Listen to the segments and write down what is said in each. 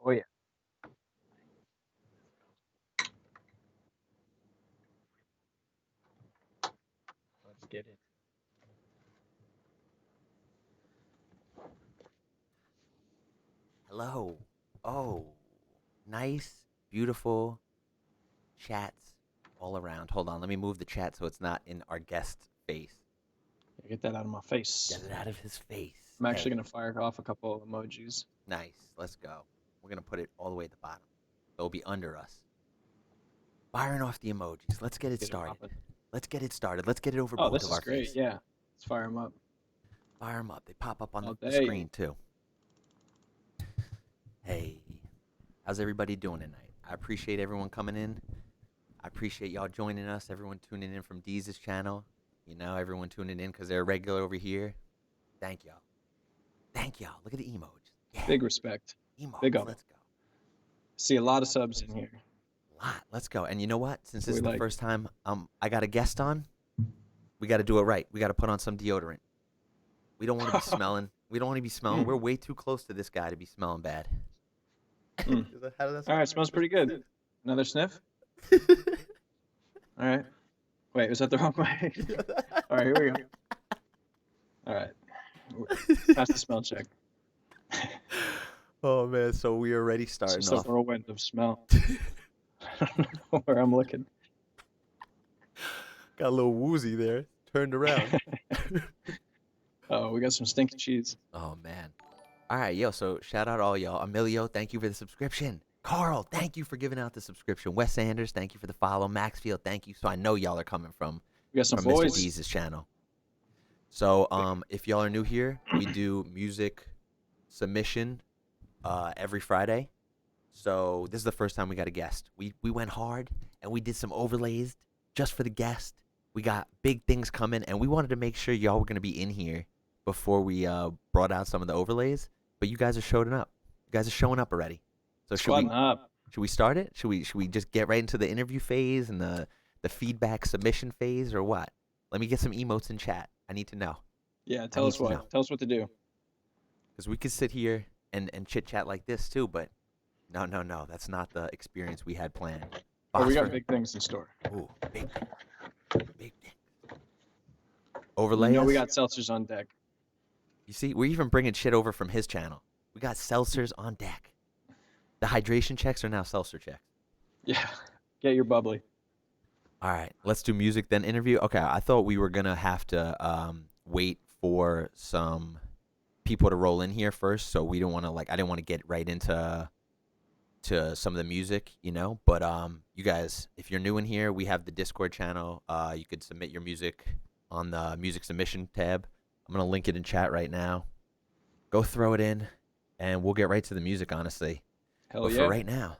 Oh yeah. Let's get it. Hello. Oh, nice, beautiful chats all around. Hold on, let me move the chat so it's not in our guest's face. Get that out of my face. Get it out of his face. I'm actually Hey, gonna fire off a couple of emojis. nice. Let's go. We're gonna put it all the way at the bottom. They'll be under us. Firing off the emojis. Let's get Let's it get it started. popping. Let's get it started. Let's get it over Oh, both this of is our great. face. Yeah. Let's fire them up Fire them up. They pop up on all the day. screen too. Hey, how's everybody doing tonight? I appreciate everyone coming in. I appreciate y'all joining us. Everyone tuning in from DeeZ's channel. You know, everyone tuning in because they're regular over here. Thank y'all. Thank y'all. Look at the emojis. Yeah, Big respect. Big emojis. up. Let's go. See a lot of subs in here. A lot. Let's go. And you know what? Since this We is the like. first time I got a guest on, we got to do it right. We got to put on some deodorant. We don't want to be smelling. We don't want to be smelling. We're way too close to this guy to be smelling bad. Mm. How does that All smell? right, smells pretty good. Another sniff. All right. Wait, was that the wrong way? All right, here we go. All right. Pass the smell check. Oh man, so we are already It's starting just a off. whirlwind of smell. I don't know where I'm looking. Got a little woozy there. Turned around. Oh, we got some stinky cheese. Oh man. All right, yo. So shout out all y'all. Emilio, thank you for the subscription. Carl, thank you for giving out the subscription. Wes Sanders, thank you for the follow. Maxfield, thank you. So I know y'all are coming We got some from Mr. boys. DeeZ's channel. So if y'all are new here, we do music submission every Friday. So this is the first time we got a guest. We went hard and we did some overlays just for the guest. We got big things coming, and we wanted to make sure y'all were gonna be in here before we brought out some of the overlays. But you guys are showing up. You guys are showing up already. So Squatting up. should we start it? Should we just get right into the interview phase and the feedback submission phase, or what? Let me get some emotes in chat. I need to know. Yeah, I tell need us to know. what. Tell us what to do. Because we could sit here and chit chat like this too, but no, that's not the experience we had planned. Oh, we got Phosphor. big things in store. Ooh, big thing. You Overlay know us. we got seltzers on deck. You see, we're even bringing shit over from his channel. We got seltzers on deck. The hydration checks are now seltzer checks. Yeah, get your bubbly. All right, let's do music then interview. Okay, I thought we were gonna have to wait for some people to roll in here first, so we don't want to I didn't want to get right into some of the music, you know. But you guys, if you're new in here, we have the Discord channel. You could submit your music on the music submission tab. I'm gonna link it in chat right now. Go throw it in, and we'll get right to the music. Honestly, Hell but for yeah. right now,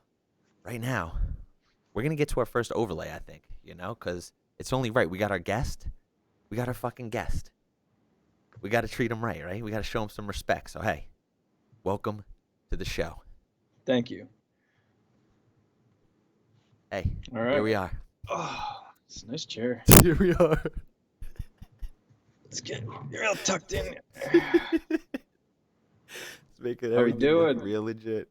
we're gonna get to our first overlay. I think because it's only right. We got our guest. We got our fucking guest. We got to treat him right? We got to show him some respect. So hey, welcome to the show. Thank you. Hey, All here right. we are. Oh, it's a nice chair. Here we are. Let's get real tucked in. It's making How we everything look doing? real legit.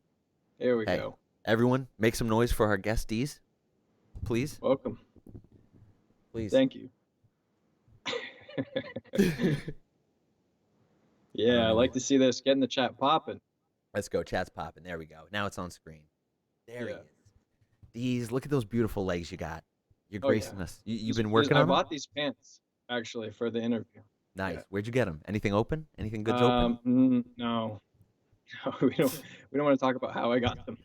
There we Hey, go. everyone, make some noise for our guesties, please. Welcome. Please. Thank you. Yeah, I like to see this. Getting the chat popping. Let's go. Chat's popping. There we go. Now it's on screen. There Yeah. he is. Look at those beautiful legs you got. You're Oh, yeah. gracing us. You've been working I on them? bought these pants actually for the interview. Nice. Yeah. Where'd you get them? Anything open? Anything good's open? No, we don't want to talk about how I got them.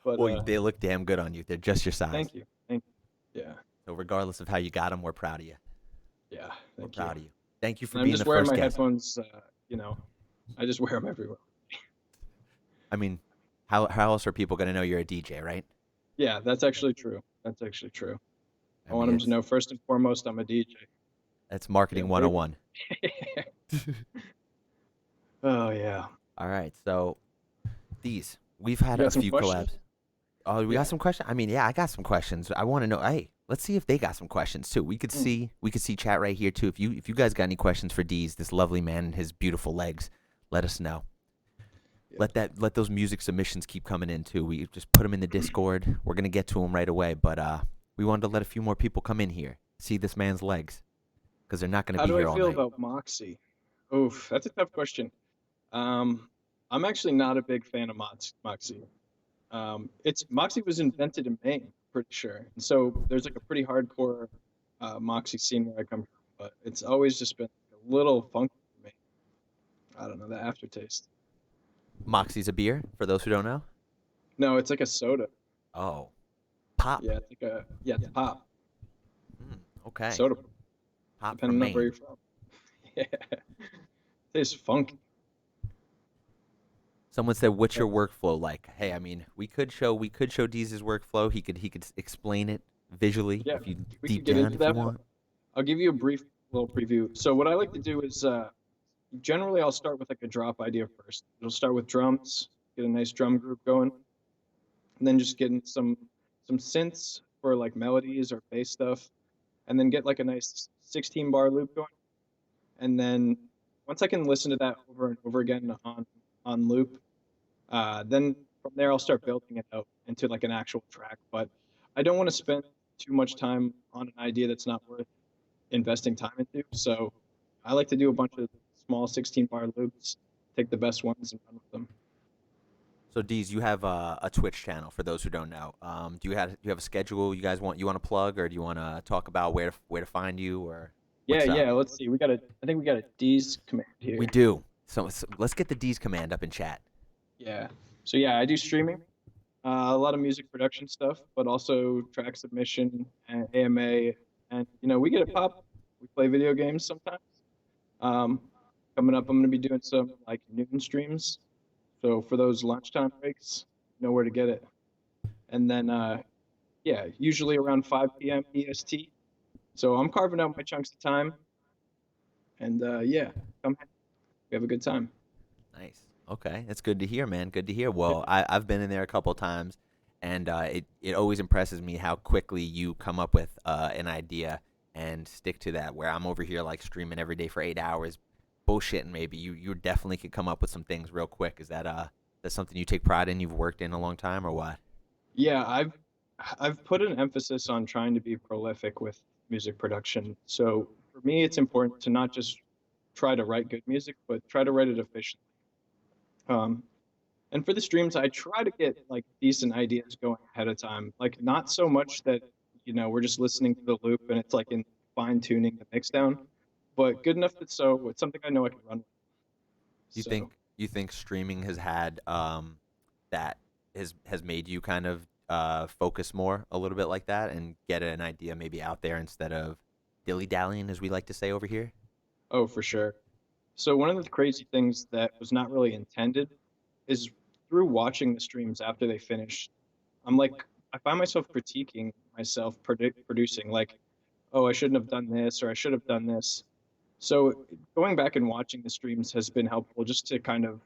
But Well, they look damn good on you. They're just your size. thank you. Yeah. So regardless of how you got them, we're proud of you. Yeah. We're Thank proud you. of you. Thank you for And I'm being just the wearing first my guest. headphones. I just wear them everywhere. I mean, how else are people gonna know you're a DJ, right? Yeah, that's actually true. That's actually true. I want mean, them to know first and foremost I'm a DJ. That's marketing Yeah, 101. Oh yeah. All right, so we've had You a got some few questions? collabs. Oh, we Yeah. got some questions. I mean, yeah, I got some questions. I want to know. Hey, let's see if they got some questions too. We could see chat right here too. If you guys got any questions for DeeZ, this lovely man and his beautiful legs, let us know. Yeah. let those music submissions keep coming in too. We just put them in the Discord. We're gonna get to them right away, but we wanted to let a few more people come in here, see this man's legs, because they're not gonna How be do I here all feel night. about Moxie? Oof, that's a tough question. Um, I'm actually not a big fan of Moxie. It's Moxie was invented in Maine, pretty sure. And so there's like a pretty hardcore Moxie scene where I come from, but it's always just been a little funky for me. I don't know, the aftertaste. Moxie's a beer, for those who don't know. No, it's like a soda. Oh, pop. Yeah, it's like it's pop. Hmm, okay, Soda, pop from depending on where Maine. you're from. Yeah. Tastes funky. Someone said, "What's Yeah. your workflow like?" Hey, I mean, we could show DeeZ's workflow. He could explain it visually Yeah, if you we could deep get down into if you that, but want. I'll give you a brief little preview. So what I like to do is generally I'll start with like a drop idea first. It'll start with drums, get a nice drum group going, and then just getting some synths for like melodies or bass stuff, and then get like a nice 16 bar loop going. And then once I can listen to that over and over again on loop, then from there I'll start building it out into like an actual track. But I don't want to spend too much time on an idea that's not worth investing time into. So I like to do a bunch of small 16 bar loops, take the best ones and run with them. So, Deez, you have a Twitch channel for those who don't know. Do you have a schedule you want to plug, or do you want to talk about where to find you, or Yeah, what's up? yeah. Let's see. I think we got a D's command We here. do. So let's get the Deez command up in chat. Yeah. So yeah, I do streaming, a lot of music production stuff, but also track submission and AMA, and we get it pop. We play video games sometimes. Um, Coming up, I'm gonna be doing some like noon streams. So for those lunchtime breaks, you know where to get it. And then yeah, usually around 5 p.m. EST. So I'm carving out my chunks of time, and yeah, come we have a good time. Nice. Okay, that's good to hear, man. Good to hear. Yeah. Well, I've been in there a couple of times, and it always impresses me how quickly you come up with an idea and stick to that. Where I'm over here like streaming every day for 8 hours, bullshitting. Maybe you definitely could come up with some things real quick. Is that something you take pride in? You've worked in a long time, or what? Yeah, I've put an emphasis on trying to be prolific with music production. So for me, it's important to not just try to write good music, but try to write it efficiently. Um, and for the streams, I try to get like decent ideas going ahead of time. Like not so much that we're just listening to the loop and it's like in fine tuning the mix down, but good enough that so it's something I know I can run with. You So think you think streaming has had that has made you kind of focus more a little bit like that and get an idea maybe out there instead of dilly dallying, as we like to say over here? oh, for sure. So one of the crazy things that was not really intended is through watching the streams after they finish, I'm like I find myself critiquing myself producing like, oh, I shouldn't have done this or I should have done this. So going back and watching the streams has been helpful just to kind of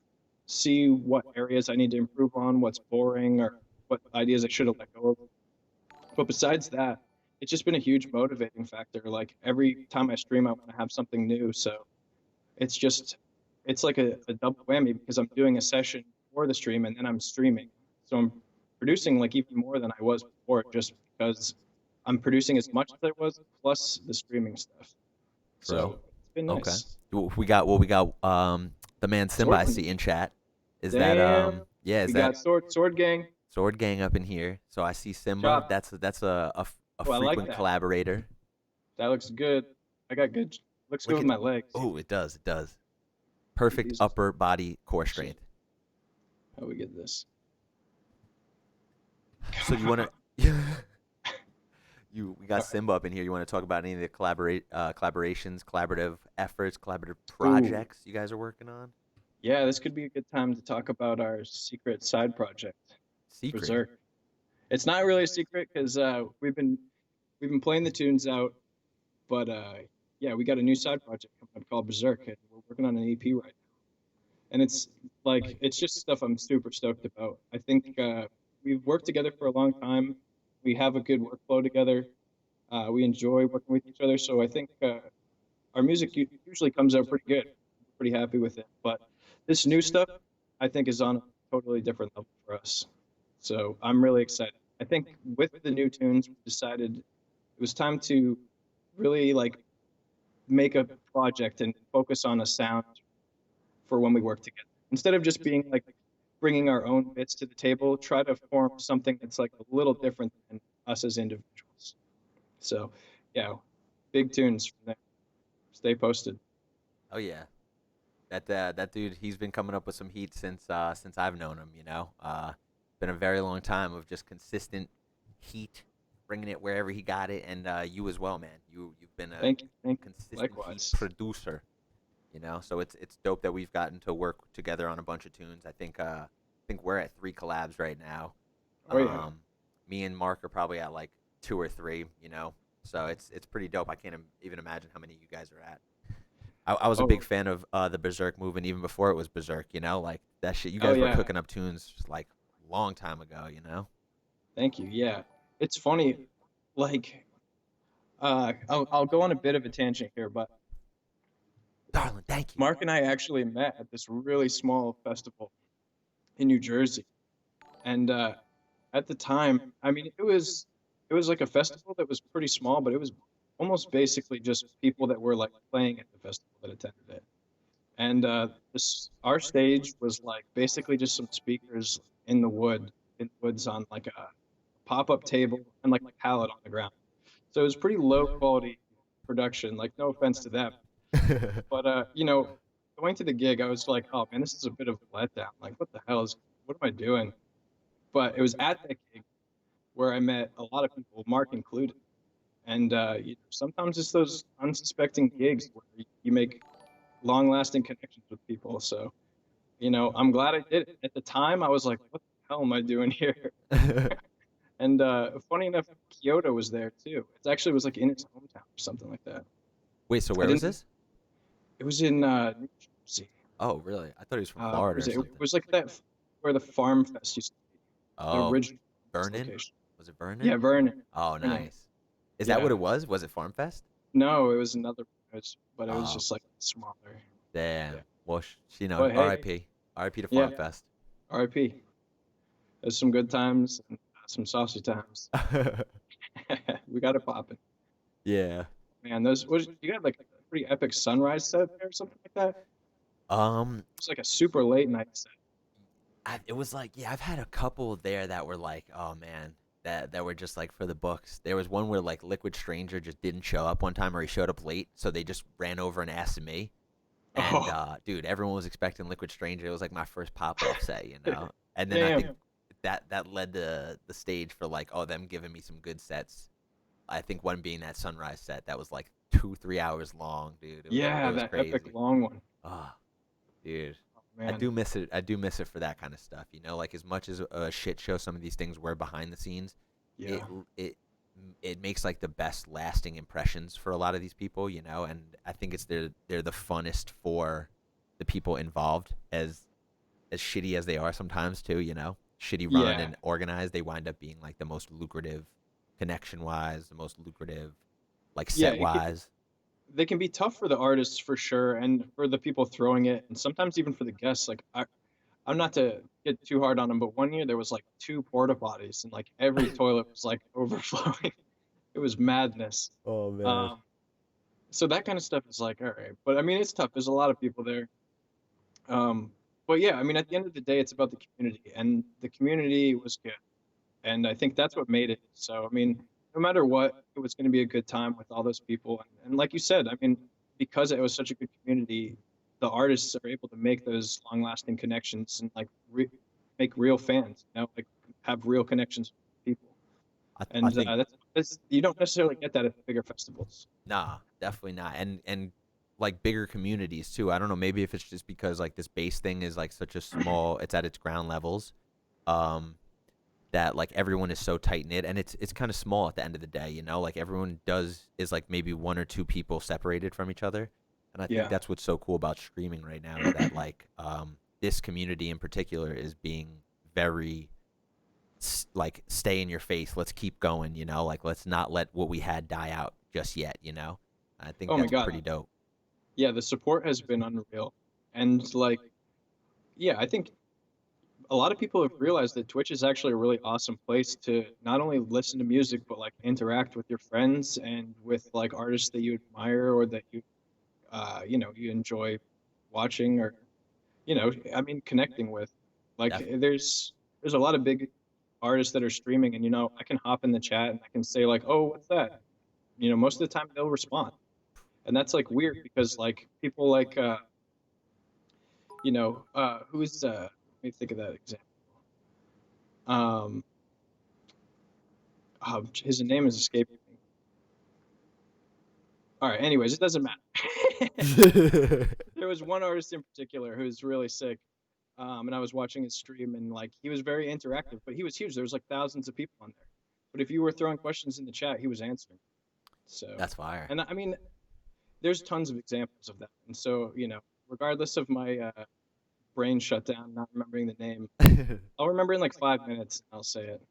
see what areas I need to improve on, what's boring or what ideas I should have let go of. But besides that, it's just been a huge motivating factor. Like every time I stream, I want to have something new. So it's just it's like a double whammy because I'm doing a session for the stream and then I'm streaming. So I'm producing like even more than I was before just because I'm producing as much as I was plus the streaming stuff. True. So it's been Okay. nice. We got the man Simba I Swordsman. see in chat. Is that Damn. yeah, is We that got Sword Gang. Sword Gang up in here? So I see Simba. Chop. That's a Oh, I like frequent that. collaborator. That looks good. I got good. Looks good Look with at my legs. oh, it does. It does. Perfect These- upper body core strength. How we get this? So you want to we got Simba up in here. You want to talk about any of the collaborations, collaborative efforts, collaborative projects you guys are working on? Yeah, this could be a good time to talk about our secret side project, Secret. Berserk. It's not really a secret because we've been playing the tunes out, but yeah, we got a new side project coming up called Berserk, and we're working on an EP right now. And it's like it's just stuff I'm super stoked about. I think we've worked together for a long time. We have a good workflow together. We enjoy working with each other, so I think our music usually comes out pretty good. We're pretty happy with it. But this new stuff, I think is on a totally different level for us. So I'm really excited. I think with the new tunes, we decided it was time to really like make a project and focus on a sound for when we work together. Instead of just being like bringing our own bits to the table, try to form something that's like a little different than us as individuals. So, yeah, big tunes from there. Stay posted. Oh yeah, that dude, he's been coming up with some heat since I've known him. Been a very long time of just consistent heat, bringing it wherever he got it, and you as well, man. You've been a Thank you. Thank you. consistent heat Likewise. producer. So it's dope that we've gotten to work together on a bunch of tunes. I think we're at 3 collabs right now. Oh yeah. Me and Mark are probably at like 2 or 3. So it's pretty dope. I can't even imagine how many you guys are at. I was a Oh, big fan of the Berserk movement even before it was Berserk. Like that shit. You oh guys were yeah. cooking up tunes like a long time ago. Thank you. Yeah. It's funny. Like, I'll go on a bit of a tangent here, but Darling, thank you. Mark and I actually met at this really small festival in New Jersey, and at the time, I mean, it was like a festival that was pretty small, but it was almost basically just people that were like playing at the festival that attended it. And this our stage was like basically just some speakers in the woods on like a pop-up table and like a pallet on the ground. So it was pretty low quality production. Like no offense to them, but going to the gig, I was like, oh man, this is a bit of a letdown. Like what am I doing? But it was at that gig where I met a lot of people, Mark included. And sometimes it's those unsuspecting gigs where you make long-lasting connections with people. So, I'm glad I did it. At the time, I was like, "What the hell am I doing here?" And funny enough, Kyoto was there too. It actually was like in his hometown or something like that. Wait, so I where was didn't. this? It was in New Jersey. Oh, really? I thought he was from What Florida or was it? It something. was like that where the Farm Fest used to be, the Oh, original Vernon? location. Was it Vernon? Yeah, Vernon. Oh, Vernon. nice. Is that what Yeah. it was? Was it Farm Fest? No, it was another. But it was Oh, just like smaller. Yeah. damn. Well, But hey, R.I.P. R.I.P. to yeah. Farm Fest. R.I.P. There's some good times and some saucy times. We got it popping. Yeah. Man, you got like a pretty epic sunrise set there or something like that. Um, It was like a super late night set. it was like, yeah, I've had a couple there that were like, oh man, that were just like for the books. There was one where like Liquid Stranger just didn't show up one time, or he showed up late, so they just ran over and asked me. And Oh, dude, everyone was expecting Liquid Stranger. It was like my first pop off set. And then I think damn. that led to the stage for like, oh, them giving me some good sets. I think one being that sunrise set that was like 2-3 hours long, dude. It Yeah, was that epic crazy. long one. Oh, dude. Oh, I man. do miss it. I do miss it for that kind of stuff. Like as much as a shit show, some of these things were behind the scenes. It Yeah. it it makes like the best lasting impressions for a lot of these people. And I think they're the funnest for the people involved, as shitty as they are sometimes too. Shitty run Yeah. and organized, they wind up being like the most lucrative connection wise, the most lucrative like Yeah, set wise. they can be tough for the artists for sure, and for the people throwing it, and sometimes even for the guests. Like I'm not to get too hard on them, but one year there was like two porta potties, and like every toilet was like overflowing. It was madness. Oh man. Um, so that kind of stuff is like, all right, but I mean, it's tough. There's a lot of people there. Um, but yeah, I mean, at the end of the day, it's about the community, and the community was good, and I think that's what made it. So I mean, no matter what, it was going to be a good time with all those people, and like you said, I mean, because it was such a good community, the artists are able to make those long-lasting connections and like make real fans, like have real connections with people, I and think that's you don't necessarily get that at the bigger festivals. nah, definitely not. And like bigger communities too. I don't know, maybe if it's just because like this base thing is like such a small, it's at its ground levels. Um that like everyone is so tight knit, and it's kind of small at the end of the day. Like everyone is like maybe one or two people separated from each other. And I think Yeah, that's what's so cool about streaming right now, is that like this community in particular is being very like stay in your face, let's keep going. Like let's not let what we had die out just yet. I think oh my that's God, pretty dope. yeah, the support has been unreal, and like, yeah, I think a lot of people have realized that Twitch is actually a really awesome place to not only listen to music, but like interact with your friends and with like artists that you admire or that you enjoy watching or I mean connecting with. Like Definitely. there's a lot of big artists that are streaming, and I can hop in the chat and I can say like, "Oh, what's that?" Most of the time they'll respond, and that's like weird because like people like who's let me think of that example. Um, his name is escaping me. All right, anyways, it doesn't matter. There was one artist in particular who's really sick. And I was watching his stream, and like he was very interactive, but he was huge. There was like thousands of people on there. But if you were throwing questions in the chat, he was answering. So, That's fire. and I mean, there's tons of examples of that. And so, regardless of my brain shut down, not remembering the name, I'll remember in like 5 minutes. And I'll say it.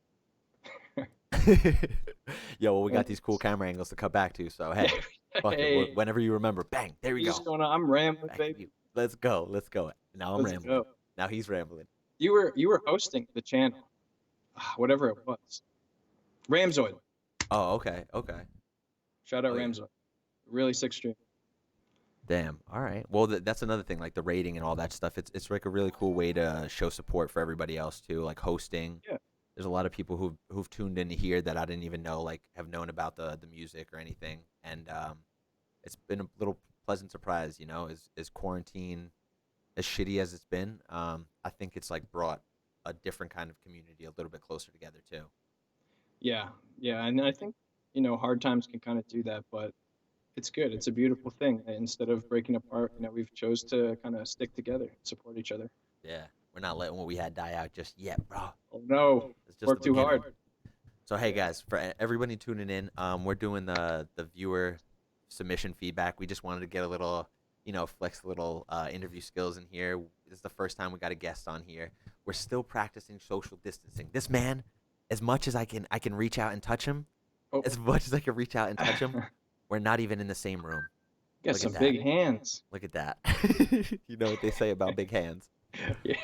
Yo, well, we got these cool camera angles to cut back to, so hey, fuck it. Hey, Whenever you remember, bang, there we just go. going on. I'm rambling, Back to baby. you. Let's go. Let's go. Now I'm Let's rambling. go. Now he's rambling. You were hosting the channel, whatever it was. Ramzoid. Oh, okay. Okay. Shout out Oh, yeah. Ramzoid. Really sick stream. Damn. All right. Well, that's another thing, like the rating and all that stuff. It's like a really cool way to show support for everybody else too, like hosting. Yeah. There's a lot of people who've tuned in here that I didn't even know, like, have known about the music or anything, and it's been a little pleasant surprise. Is quarantine as shitty as it's been? I think it's like brought a different kind of community a little bit closer together too. Yeah, yeah, and I think hard times can kind of do that, but it's good. It's a beautiful thing. Instead of breaking apart, we've chose to kind of stick together, support each other. Yeah, we're not letting what we had die out just yet, bro. Oh no, It's just work the too beginning. hard. So hey guys, for everybody tuning in, we're doing the viewer submission feedback. We just wanted to get a little, flex a little interview skills in here. This is the first time we got a guest on here. We're still practicing social distancing. This man, as much as I can reach out and touch him, Oh, as much as I can reach out and touch him, we're not even in the same room. got Look some at that. big hands. Look at that. You know what they say about big hands. Yeah.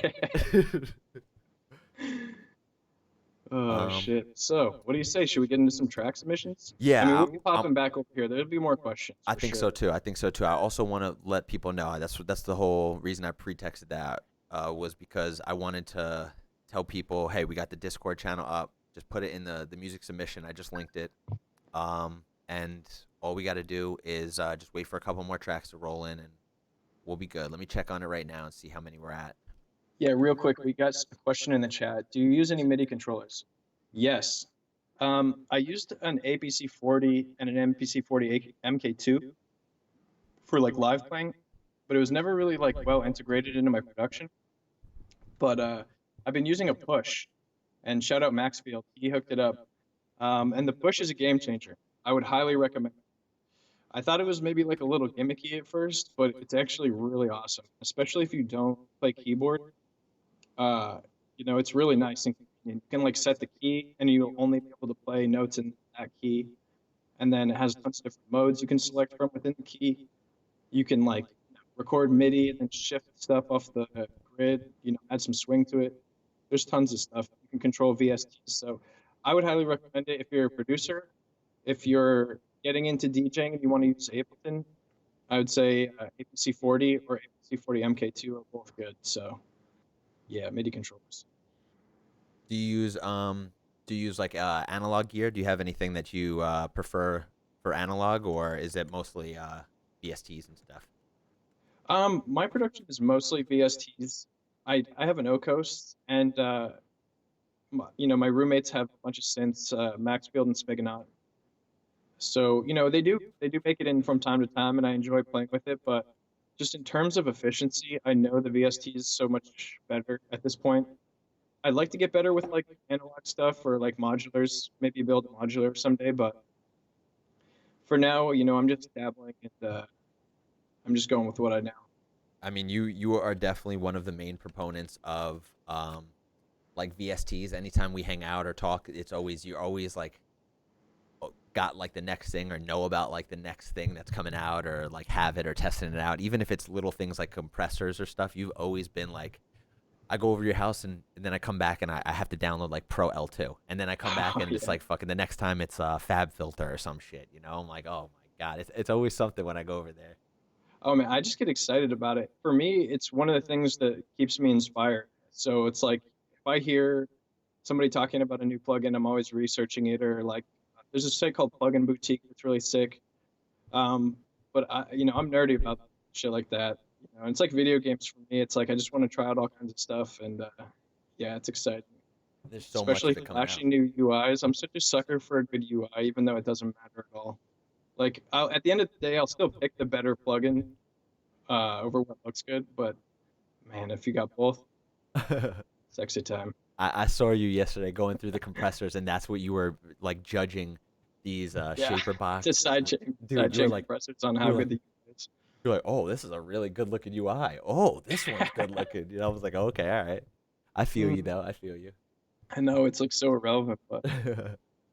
Oh shit. So, what do you say? Should we get into some track submissions? Yeah, I mean, we'll I'm- be popping back over here. There'll be more questions. I for think sure. so too. I think so too. I also want to let people know that's the whole reason I pre-texted that was because I wanted to tell people, hey, we got the Discord channel up. Just put it in the music submission. I just linked it, and all we got to do is just wait for a couple more tracks to roll in, and we'll be good. Let me check on it right now and see how many we're at. Yeah, real quick, we got a question in the chat. Do you use any MIDI controllers? Yes. I used an APC40 and an MPC40 MK2 for like live playing, but it was never really like well integrated into my production. But I've been using a push, and shout out Maxfield, he hooked it up. And the push is a game changer. I would highly recommend it. I thought it was maybe like a little gimmicky at first, but it's actually really awesome, especially if you don't play keyboard. It's really nice and convenient. You can like set the key, and you'll only be able to play notes in that key. And then it has tons of different modes you can select from within the key. You can like record MIDI and then shift stuff off the grid. Add some swing to it. There's tons of stuff. You can control VSTs. So I would highly recommend it if you're a producer. If you're getting into DJing and you want to use Ableton, I would say APC40 or APC40 MK2 are both good. So yeah, MIDI controllers. Do you use like analog gear? Do you have anything that you prefer for analog, or is it mostly VSTs and stuff? My production is mostly VSTs. I have an Ocos, and my roommates have a bunch of synths, Maxfield and Spigonot. So they do make it in from time to time, and I enjoy playing with it. But just in terms of efficiency, I know the VST is so much better at this point. I'd like to get better with like analog stuff or like modulars, maybe build a modular someday. But for now, I'm just dabbling and I'm just going with what I know. I mean, you are definitely one of the main proponents of like VSTs. Anytime we hang out or talk, you're always like got like the next thing or know about like the next thing that's coming out or like have it or testing it out. Even if it's little things like compressors or stuff, you've always been like, I go over to your house and then I come back and I have to download like Pro L2, and then I come back Oh and it's yeah. like fucking the next time it's Fab Filter or some shit. You know, I'm like, oh my god, it's always something when I go over there. Oh man, I just get excited about it. For me, it's one of the things that keeps me inspired. So it's like if I hear somebody talking about a new plugin, I'm always researching it. Or like, there's a site called Plugin Boutique that's really sick. Um, but I'm nerdy about shit like that. And it's like video games for me. It's like I just want to try out all kinds of stuff, and yeah, it's exciting. There's so much Especially of it coming out. flashing new UIs. I'm such a sucker for a good UI, even though it doesn't matter at all. Like at the end of the day, I'll still pick the better plugin over what looks good. But man, if you got both, sexy time. I saw you yesterday going through the compressors, and that's what you were like judging these Yeah, shaper just boxes. Dude, side chain compressors on you how were like, good the UI is. you're like, oh, this is a really good looking UI. Oh, this one's good looking. You know, I was like, okay, all right. I feel you Mm, though. I feel you. I know it's like so irrelevant, but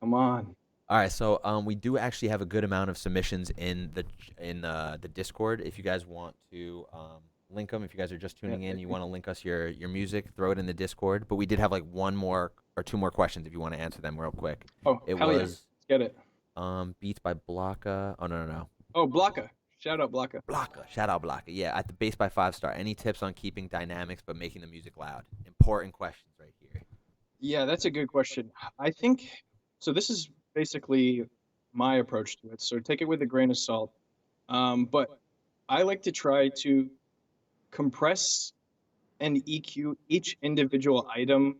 come on. All right, so we do actually have a good amount of submissions in the Discord. If you guys want to link them, if you guys are just Yeah, tuning in, hit you me. want to link us your music, throw it in the Discord. But we did have like one more or two more questions if you want to answer them real quick. Oh, It hell yeah. was Let's get it. Beats by Blocka. Oh no. Oh, Blocka. Shout out Blocka. Blocka. Shout out Blocka. Yeah, at the Bass by 5 Star. Any tips on keeping dynamics but making the music loud? Important questions right here. Yeah, that's a good question. I think so. This is basically my approach to it. So take it with a grain of salt. But I like to try to compress and EQ each individual item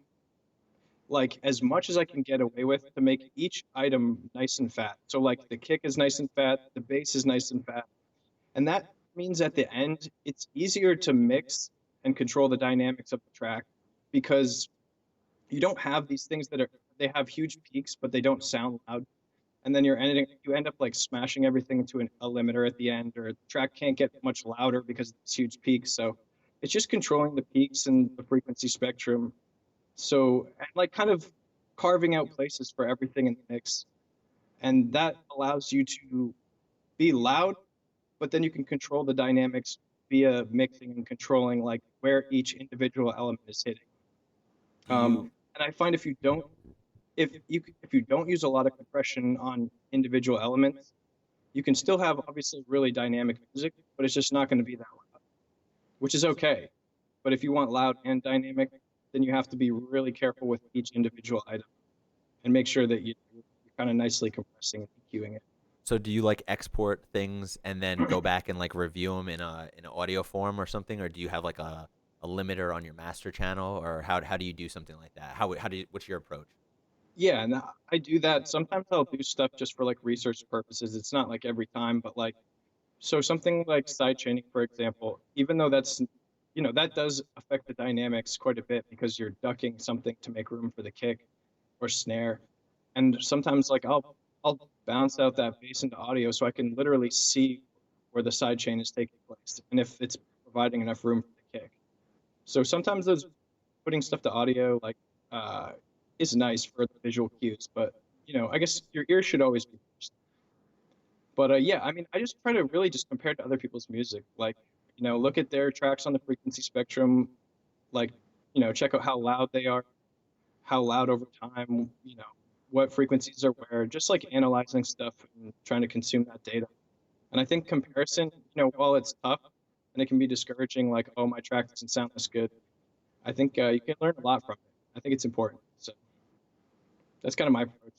like as much as I can get away with to make each item nice and fat. So like the kick is nice and fat, the bass is nice and fat. And that means at the end, it's easier to mix and control the dynamics of the track because you don't have these things that are they have huge peaks, but they don't sound loud. And then you end up like smashing everything into a limiter at the end, or the track can't get much louder because of these huge peaks. So it's just controlling the peaks and the frequency spectrum. So and like kind of carving out places for everything in the mix. And that allows you to be loud, but then you can control the dynamics via mixing and controlling like where each individual element is hitting. Do you And I find if you don't use a lot of compression on individual elements, you can still have obviously really dynamic music, but it's just not going to be that loud, which is okay. But if you want loud and dynamic, then you have to be really careful with each individual item and make sure that you're kind of nicely compressing and EQing it. So do you like export things and then go back and like review them in an audio form or something, or do you have like a limiter on your master channel, or how do you do something like that? How do you, what's your approach? Yeah, and I do that. Sometimes I'll do stuff just for like research purposes. It's not like every time, but like so something like side chaining, for example, even though that does affect the dynamics quite a bit because you're ducking something to make room for the kick or snare. And sometimes like I'll bounce out that bass into audio so I can literally see where the side chain is taking place and if it's providing enough room for the kick. So sometimes those putting stuff to audio like uh, is nice for the visual cues, but I guess your ear should always be first. But yeah, I mean, I just try to really just compare to other people's music. Like, look at their tracks on the frequency spectrum. Like, check out how loud they are, how loud over time. What frequencies are where. Just like analyzing stuff and trying to consume that data. And I think comparison, while it's tough and it can be discouraging, like, oh, my track doesn't sound this good. I think you can learn a lot from it. I think it's important. So that's kind of my approach.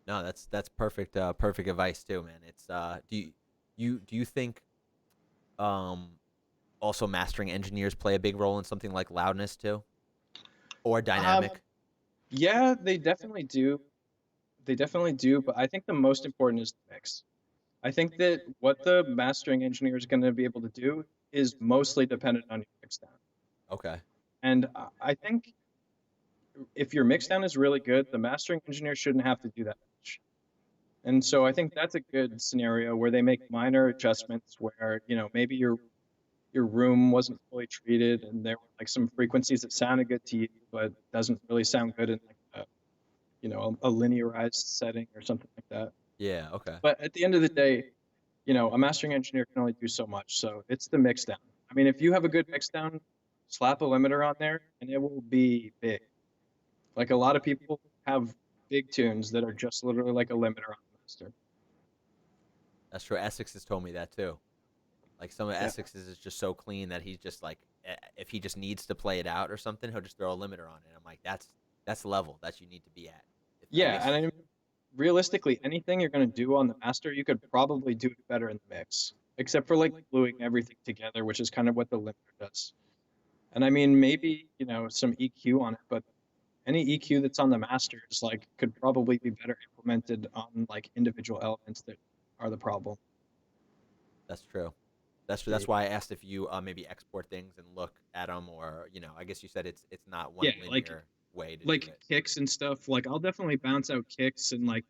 No, that's perfect perfect advice too, man. It's do you think um also mastering engineers play a big role in something like loudness too, or Um, dynamic? yeah, they definitely do. They definitely do. But I think the most important is the mix. I think that what the mastering engineer is going to be able to do is mostly dependent on your mix down. Okay. And I think if your mix down is really good, the mastering engineer shouldn't have to do that much. And so I think that's a good scenario where they make minor adjustments where, maybe your room wasn't fully treated and there were like some frequencies that sounded good to you, but doesn't really sound good in like a linearized setting or something like that. Yeah. Okay. But at the end of the day, a mastering engineer can only do so much. So it's the mix down. I mean, if you have a good mix down, slap a limiter on there, and it will be big. Like a lot of people have big tunes that are just literally like a limiter on the master. That's true. Essex has told me that too. Like some of Yeah. Essex's is just so clean that he's just like, if he just needs to play it out or something, he'll just throw a limiter on it. I'm like, that's the level that you need to be at. If, I Yeah, guess. and I mean, realistically, anything you're gonna do on the master, you could probably do it better in the mix, except for like gluing everything together, which is kind of what the limiter does. And I mean, maybe some EQ on it, but any EQ that's on the masters like could probably be better implemented on like individual elements that are the problem. That's true. That's true. Yeah, That's why I asked if you maybe export things and look at them, or I guess you said it's not one yeah, linear way to do like it. kicks and stuff. Like I'll definitely bounce out kicks and like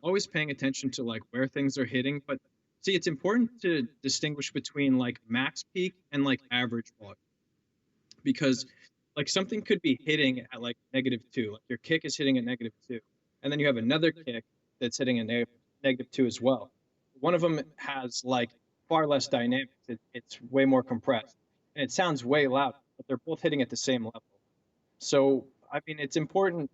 always paying attention to like where things are hitting. But see, it's important to distinguish between like max peak and like average volume because like something could be hitting at like -2, like your kick is hitting at -2, and then you have another kick that's hitting at -2 as well. One of them has like far less dynamics. It's way more compressed, and it sounds way louder, but they're both hitting at the same level. So I mean, it's important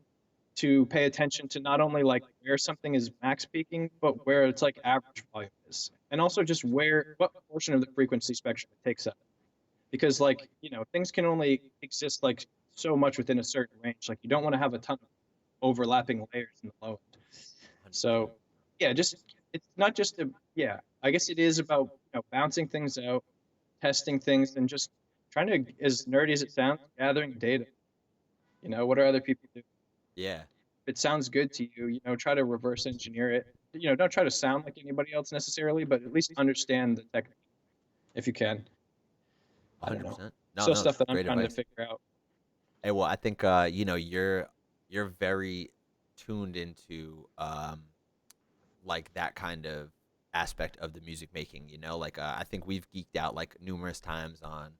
to pay attention to not only like where something is max peaking, but where it's like average volume is, and also just what portion of the frequency spectrum it takes up because like things can only exist like so much within a certain range. Like you don't want to have a ton of overlapping layers in the low end. 100%. So yeah, just it's not just a yeah, I guess it is about bouncing things out, testing things, and just trying to, as nerdy as it sounds, gathering data. What are other people doing? Yeah. If it sounds good to you, try to reverse engineer it. Don't try to sound like anybody else necessarily, but at least understand the technique if you can. I don't know. 100%. No, So no, stuff it's that I'm great trying to advice. figure out. Hey, well, I think you're very tuned into like that kind of aspect of the music making. Like I think we've geeked out like numerous times on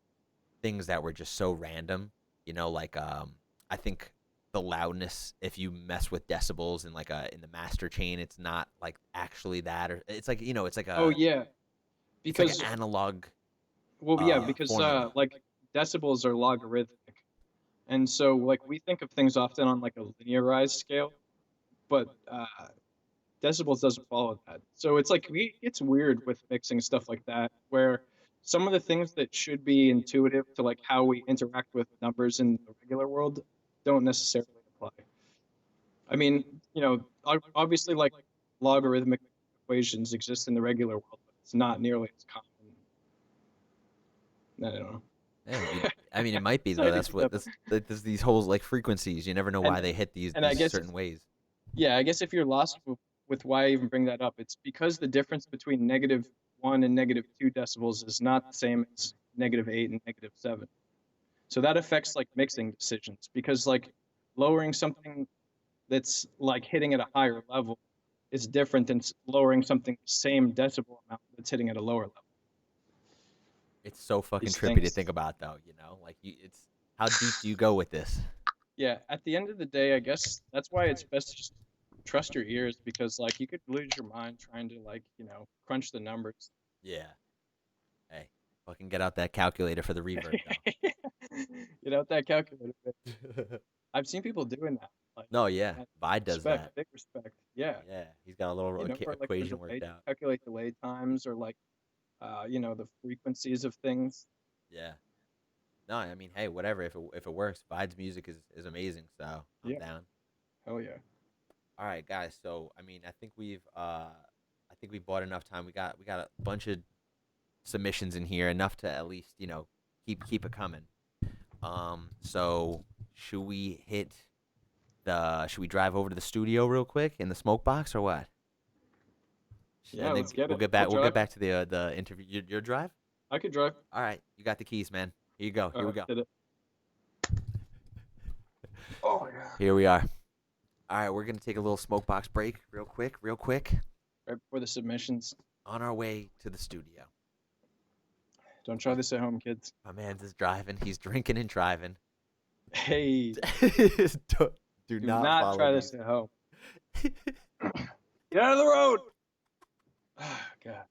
things that were just so random. Like I think the loudness, if you mess with decibels in like in the master chain, it's not like actually that, or it's like Oh yeah, it's like an because analog well yeah, because formula. like decibels are logarithmic, and so like we think of things often on like a linearized scale, but decibels doesn't follow that. So it's like it's weird with mixing stuff like that, where some of the things that should be intuitive to like how we interact with numbers in the regular world don't necessarily apply. I mean, obviously like logarithmic equations exist in the regular world, but it's not nearly as common. I don't know. Yeah, I mean, it might be though. Exciting That's what stuff. that's like, there's these whole like frequencies. You never know And why they hit these and I these guess certain ways. yeah, I guess if you're lost with why I even bring that up, it's because the difference between -1 and -2 decibels is not the same as -8 and -7. So that affects like mixing decisions because like lowering something that's like hitting at a higher level is different than lowering something the same decibel amount that's hitting at a lower level. It's so fucking These trippy to things. think about, though. Like it's how deep do you go with this? Yeah, at the end of the day, I guess that's why it's best to just trust your ears because like you could lose your mind trying to like crunch the numbers. Yeah. Hey, fucking get out that calculator for the reverb, Get out that calculator. though. I've seen people doing that. Like, No, yeah, man, Vide does respect, that. big respect. Yeah, Yeah, he's got a little for like the equation delay, worked out. calculate delay times or like, the frequencies of things. Yeah. No, I mean, hey, whatever. If it works, Vide's music is amazing. So I'm Yeah, down. hell yeah. All right, guys. So I mean, I think we bought enough time. We got a bunch of submissions in here, enough to at least keep it coming. So should we drive over to the studio real quick in the smoke box or what? Yeah, And then let's get we'll it. get I'll back. We'll get drive. back to the interview. Your drive. I could drive. All right, you got the keys, man. Here you go. All Here we right, go. did it. Oh yeah. Here we are. All right, we're gonna take a little smoke box break, real quick. Right before the submissions. On our way to the studio. Don't try this at home, kids. My man's is driving. He's drinking and driving. Hey, do, do do not not follow try me. this at home. Get out of the road. Oh, God.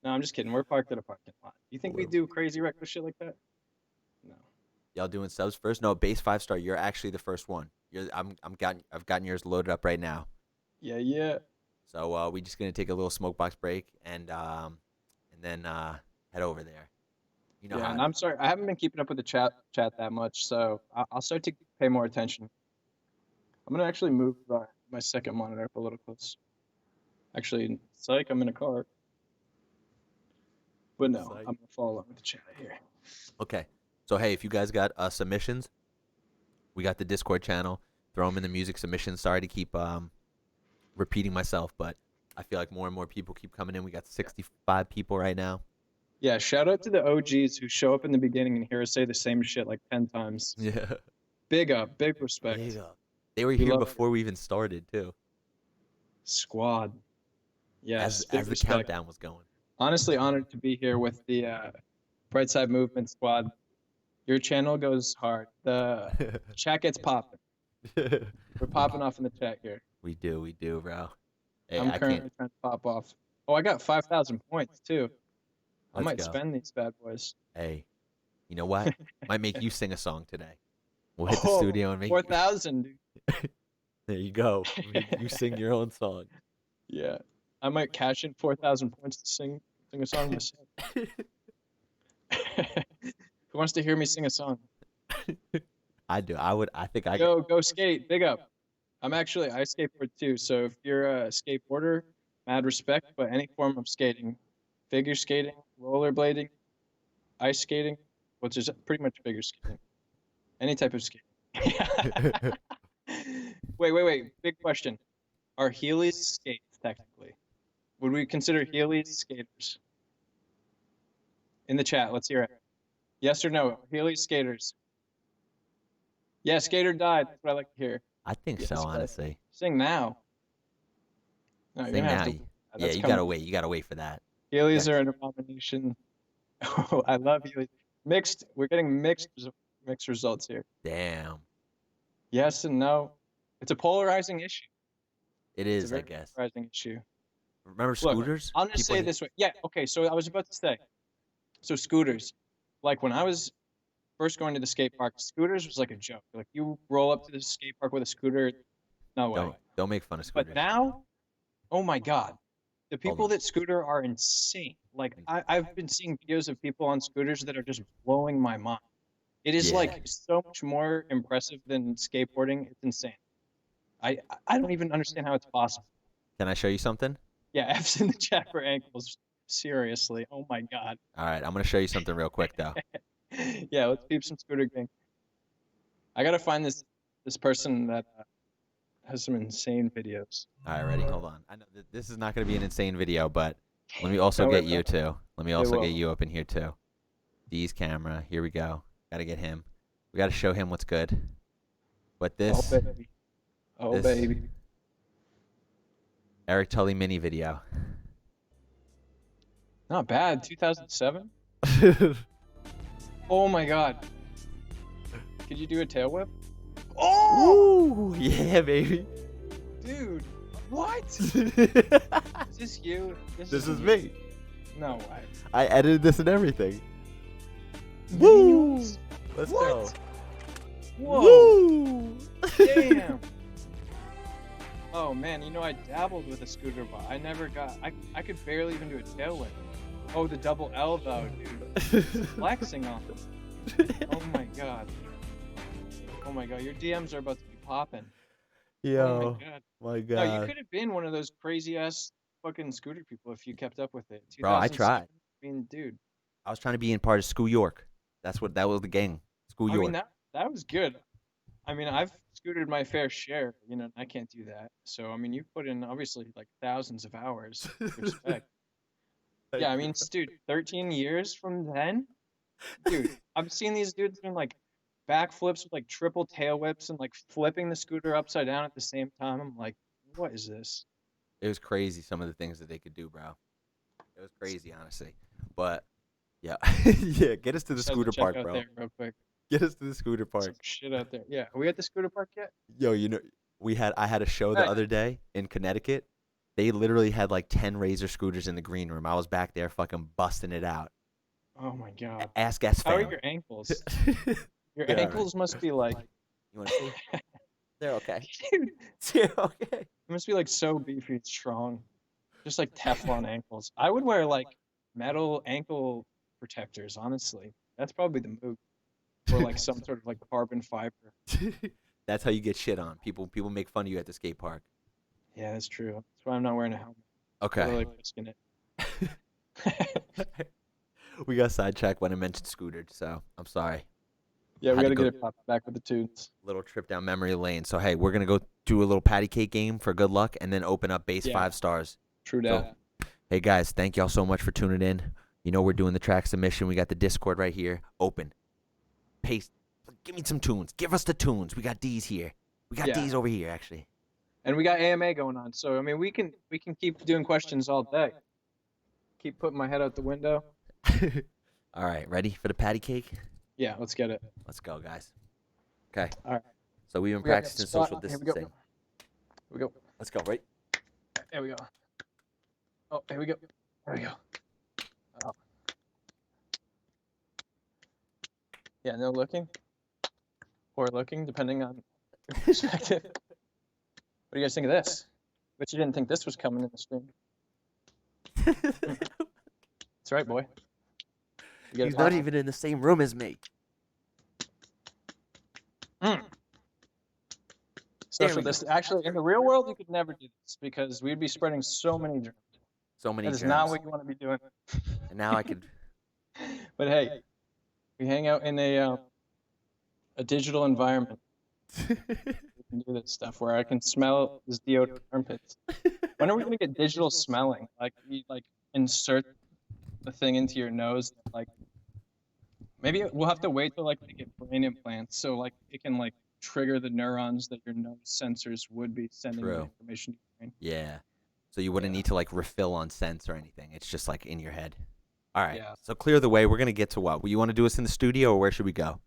No, I'm just kidding. We're parked at a parking lot. You think we We're- do crazy reckless shit like that? No. Y'all doing subs first? No, base 5-star. You're actually the first one. I've gotten yours loaded up right now. Yeah, yeah. So we just gonna take a little smoke box break and then head over there. You know Yeah, how and it I'm is. sorry, I haven't been keeping up with the chat that much, so I'll start to pay more attention. I'm gonna actually move my second monitor up a little close. Actually, psych, I'm in a car, but no, Psych. I'm gonna follow along with the chat here. Okay. So hey, if you guys got submissions, we got the Discord channel. Throw them in the music submissions. Sorry to keep repeating myself, but I feel like more and more people keep coming in. We got 65 people right now. Yeah, shout out to the OGs who show up in the beginning and hear us say the same shit like 10 times. Yeah. Big up, big Big respect. up. They were We here love before we even started too. squad. Yes, As big the respect. countdown was going. Honestly, honored to be here with the Brightside Movement squad. Your channel goes hard. The chat gets popping. We're popping off in the chat here. We do, bro. Hey, I'm I can't. currently trying to pop off. Oh, I got 5,000 points too. I Let's might go. spend these bad boys. Hey, you know what? Might make you sing a song today. We'll hit the Oh, studio and make 4,000, dude. There you go. You sing your own song. Yeah, I might cash in 4,000 points to sing a song myself. Who wants to hear me sing a song? I do. I think I. Go skate, big up. I skateboard too. So if you're a skateboarder, mad respect. But any form of skating, figure skating, rollerblading, ice skating, which is pretty much figure skating, any type of skating. Wait. Big question. Are Heelys skates technically? Would we consider Heelys skaters? In the chat, let's hear it. Yes or no? Heelys skaters. Yeah, skater died. That's what I like to hear. I think so, Yes, honestly. sing now. No, you're Sing gonna now. have to. Yeah, you gotta wait. You gotta wait for that. Heelys are an abomination. Oh, I love Heelys. Mixed. We're getting mixed results here. Damn. Yes and no. It's a polarizing issue. It It's a is, very I guess. polarizing issue. Remember Look, scooters? I'll just People say it this way. Yeah. Okay. So I was about to say. So scooters, like when I was first going to the skate park, scooters was like a joke. Like you roll up to the skate park with a scooter, no way. Don't make fun of scooters. But now, oh my God, the Hold people on. that scooter are insane. Like I've been seeing videos of people on scooters that are just blowing my mind. It is Yeah. like so much more impressive than skateboarding. It's insane. I don't even understand how it's possible. Can I show you something? Yeah, F's in the chat for ankles. Seriously. Oh my God. All right, I'm gonna show you something real quick though. Yeah, let's keep some scooter gang. I gotta find this person that has some insane videos. All right, ready? Hold on. I know this is not gonna be an insane video, but let me also No, get it you won't. too. Let me also will. get you up in here too. DeeZ camera. Here we go. Gotta get him. We gotta show him what's good. But this Oh baby. Oh this- baby. Eric Tully mini video. Not bad. 2007. Oh my God. Could you do a tail whip? Oh, Ooh, yeah, baby. dude. What? Is this you? This is me. No way. I edited this and everything. Woo! Minions? Let's What? go. Whoa. Woo! Damn. Oh man, you know I dabbled with a scooter, but I never got. I could barely even do a tail whip. Oh, the double L though, dude. Flexing on it. Oh my God. Oh my God, your DMs are about to be popping. Yo, Oh my God. my No, God. you could have been one of those crazy ass fucking scooter people if you kept up with it. Bro, I 2007, tried. I mean, dude. I was trying to be in part of School York. That was the gang. School I York. mean that was good. I mean, I've scooted my fair share. You know, I can't do that. So I mean, you put in obviously like thousands of hours. Respect. Yeah, I mean, dude, 13 years from then, dude. I've seen these dudes doing like backflips with like triple tail whips and like flipping the scooter upside down at the same time. I'm like, what is this? It was crazy some of the things that they could do, bro. It was crazy, honestly. But yeah, yeah. Get us to the Just had to scooter check park, out bro. there real quick. Get us to the scooter Some park. shit out there. Yeah, are we at the scooter park yet? Yo, you know, I had a show the Hey. other day in Connecticut. They literally had like 10 Razor scooters in the green room. I was back there fucking busting it out. Oh my God. Ask S How are fam. your ankles? Your They're all right. ankles must be like, You want to see? They're okay. dude, They're okay. it must be like so beefy and strong. Just like Teflon ankles. I would wear like metal ankle protectors, honestly. That's probably the move. Or like some sort of like carbon fiber. That's how you get shit on. People make fun of you at the skate park. Yeah, that's true. That's why I'm not wearing a helmet. Okay. Really risking it. We got sidetracked when I mentioned scooter, so I'm sorry. Yeah, we Had to gotta go- get it popped back with the tunes. Little trip down memory lane. So hey, we're gonna go do a little patty cake game for good luck, and then open up base Yeah. 5 stars. True So- that. Hey guys, thank y'all so much for tuning in. You know we're doing the track submission. We got the Discord right here. Open. Paste. Give me some tunes. Give us the tunes. We got DeeZ here. We got Yeah. DeeZ over here, actually. And we got AMA going on, so I mean we can keep doing questions all day. Keep putting my head out the window. All right, ready for the patty cake? Yeah, let's get it. Let's go, guys. Okay. All right. So we've been We got practicing spot- social here we go. distancing. Here we go. Let's go, right? There we go. Oh, here we go. There we go. Oh. Yeah, no looking. Or looking, depending on your perspective. What do you guys think of this? Bet you didn't think this was coming in the stream. That's right, boy. You get He's it not popping. even in the same room as me. Social we go. distance. Actually, in the real world, you could never do this because we'd be spreading so many germs. So many That is germs. not what you want to be doing. And now I could. But hey, we hang out in a digital environment. We can do this stuff where I can smell this deodorant armpits. When are we gonna get digital smelling? Like you like insert the thing into your nose. Like maybe we'll have to wait till like they get brain implants, so like it can like trigger the neurons that your nose sensors would be sending the True. information to your brain. Yeah. So you wouldn't Yeah. need to like refill on scents or anything. It's just like in your head. All right. Yeah. So clear the way. We're gonna get to what? You want to do us in the studio, or where should we go?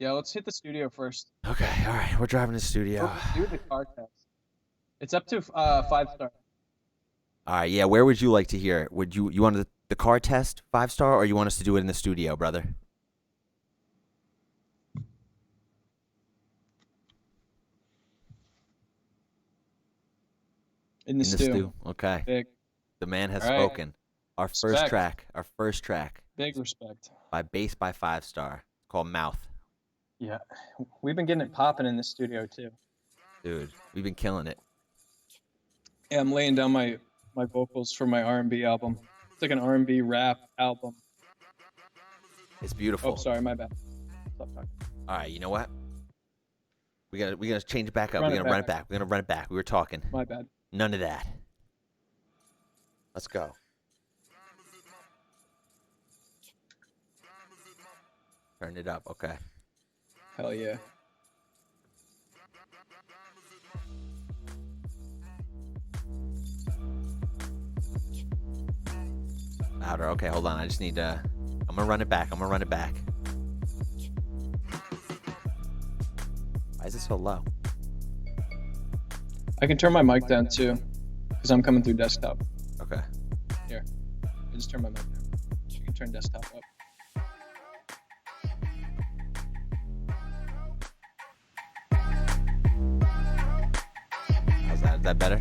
Yeah, let's hit the studio first. Okay. All right. We're driving to the studio. Do the car test. It's up to 5-star. All right. Yeah. Where would you like to hear it? Would you want the car test 5-star, or you want us to do it in the studio, brother? In the stew. stew. Okay. Big, The man has All right. spoken. Our first Respect. track. Our first track big respect. by Bass by 5-star. It's called Mouth. Yeah, we've been getting it popping in the studio too. Dude, we've been killing it. Yeah, I'm laying down my vocals for my R&B album. It's like an R&B rap album. It's beautiful. Oh, sorry, my bad. Stop talking. All right, you know what? We gotta change it back up. Run We're it gonna run it back. back. We're gonna run it back. We were talking. My bad. None of that. Let's go. Turn it up. Okay. Hell yeah. Louder. Okay, hold on. I just need to. I'm gonna run it back. Why is it so low? I can turn my mic down too, because I'm coming through desktop. Okay. I just turn my mic down. You can turn desktop up. How's that? Is that better?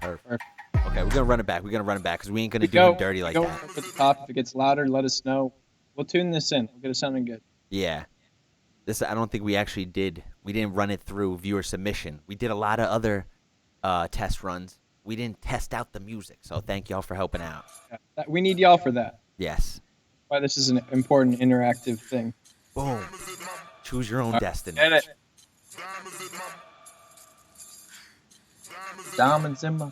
Perfect. Okay, we're gonna run it back. Because we ain't gonna do it dirty like Go that. at the top. If it gets louder, let us know. We'll tune this in. We'll get it sounding good. Yeah. This I don't think we actually did. We didn't run it through viewer submission. We did a lot of other test runs. We didn't test out the music. So thank y'all for helping out. Yeah, we need y'all for that. Yes. Why this is an important interactive thing. Boom. Choose your own destiny. Get it. Diamonds in my.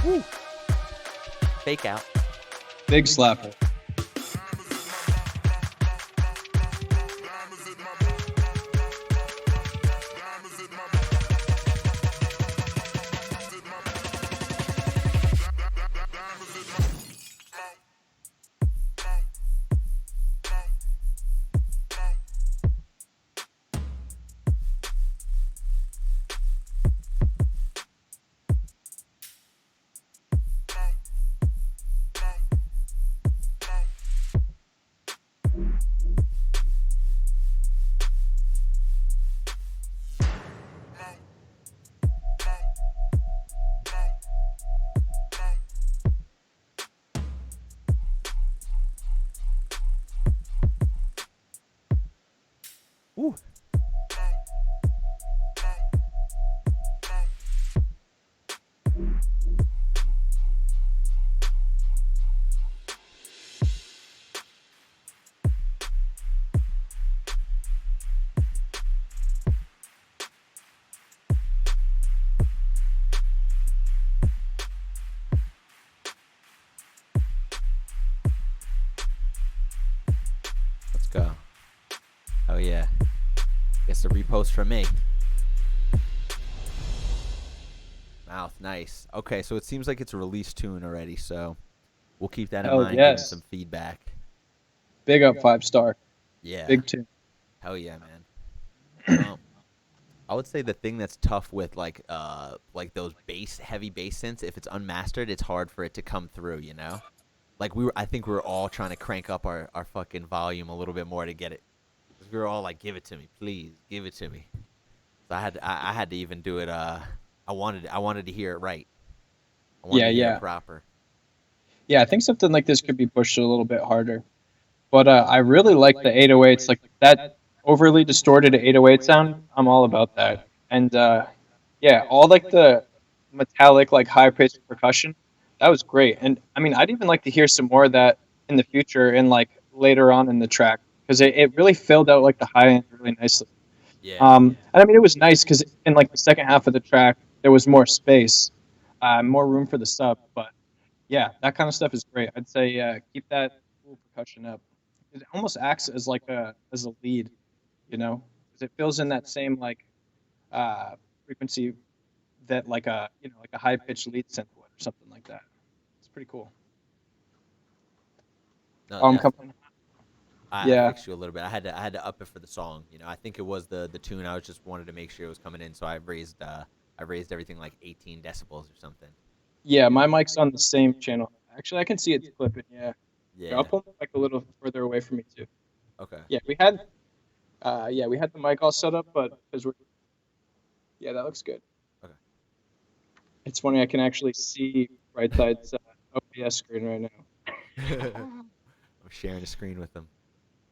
Woo. Fake out. Big slapper. Woo. Let's go. Oh yeah. Guess a repost from me. Mouth, nice. Okay, so it seems like it's a release tune already, so we'll keep that in Hell mind, give yes. some feedback. Big up 5-star. Yeah. Big tune. Hell yeah, man. I would say the thing that's tough with like those heavy bass synths, if it's unmastered, it's hard for it to come through, you know? Like I think we were all trying to crank up our fucking volume a little bit more to get it. Cause we were all like, give it to me, please, give it to me. So I had to even do it. I wanted to hear it right. I wanted to hear it proper. Yeah, I think something like this could be pushed a little bit harder. But I really like the 808s, like that overly distorted 808 sound. I'm all about that. And yeah, all like the metallic, like high pitched percussion. That was great. And I mean, I'd even like to hear some more of that in the future and like later on in the track because it really filled out like the high end really nicely. Yeah. And I mean, it was nice because in like the second half of the track, there was more space, more room for the sub. But yeah, that kind of stuff is great. I'd say keep that cool percussion up. It almost acts as like a lead, you know, because it fills in that same like frequency that like a like a high pitched lead synth would or something like that. It's pretty cool. No, I'm coming. I fixed you a little bit. I had to up it for the song. You know, I think it was the tune. I was just wanted to make sure it was coming in, so I raised everything like 18 decibels or something. Yeah, my mic's on the same channel. Actually, I can see it clipping. Yeah. Yeah. I'll pull the mic a little further away from me too. Okay. Yeah, we had the mic all set up, but because yeah, that looks good. Okay. It's funny, I can actually see Brightside's OBS screen right now. I'm sharing a screen with them.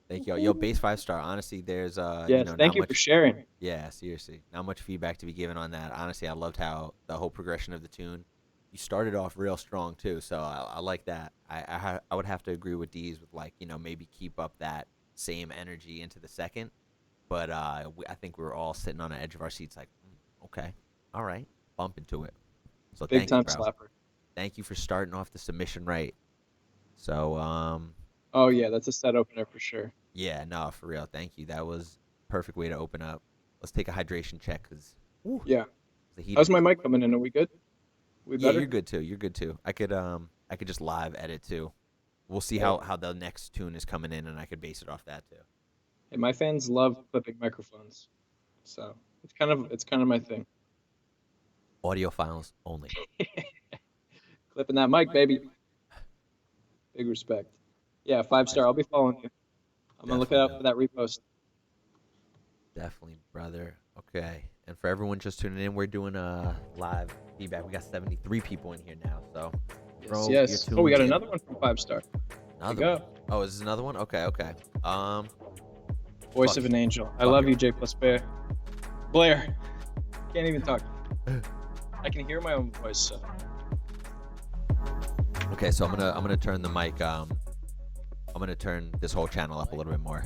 Thank you. Yo, Bass 5-star. Honestly, there's yes, thank you for sharing. Yeah, seriously, not much feedback to be given on that. Honestly, I loved how the whole progression of the tune. You started off real strong too, so I like that. I would have to agree with DeeZ with like maybe keep up that same energy into the second, but I think we were all sitting on the edge of our seats like, okay, all right, bump into it. So big time thank you, bro. slapper. Thank you for starting off the submission right. So Oh yeah, that's a set opener for sure. yeah, no, for real. Thank you. That was a perfect way to open up. Let's take a hydration check because yeah. The heat. How's my mic coming in? Are we good? We yeah, better? you're good too. You're good too. I could just live edit too. We'll see how the next tune is coming in, and I could base it off that too. Hey, my fans love clipping microphones, so it's kind of my thing. Audio files only. Clipping that mic, baby. Big respect. Yeah, 5-star. I'll be following you. I'm gonna look it out for that repost. Definitely, brother. Okay. And for everyone just tuning in, we're doing a live feedback. We got 73 people in here now, so yes. Oh, we got another one from 5-star. Another one. Oh, is this another one? Okay. Voice of an angel. I love you, J plus Bear. Blair. Can't even talk. I can hear my own voice. So. Okay, so I'm gonna turn the mic. I'm gonna turn this whole channel up a little bit more.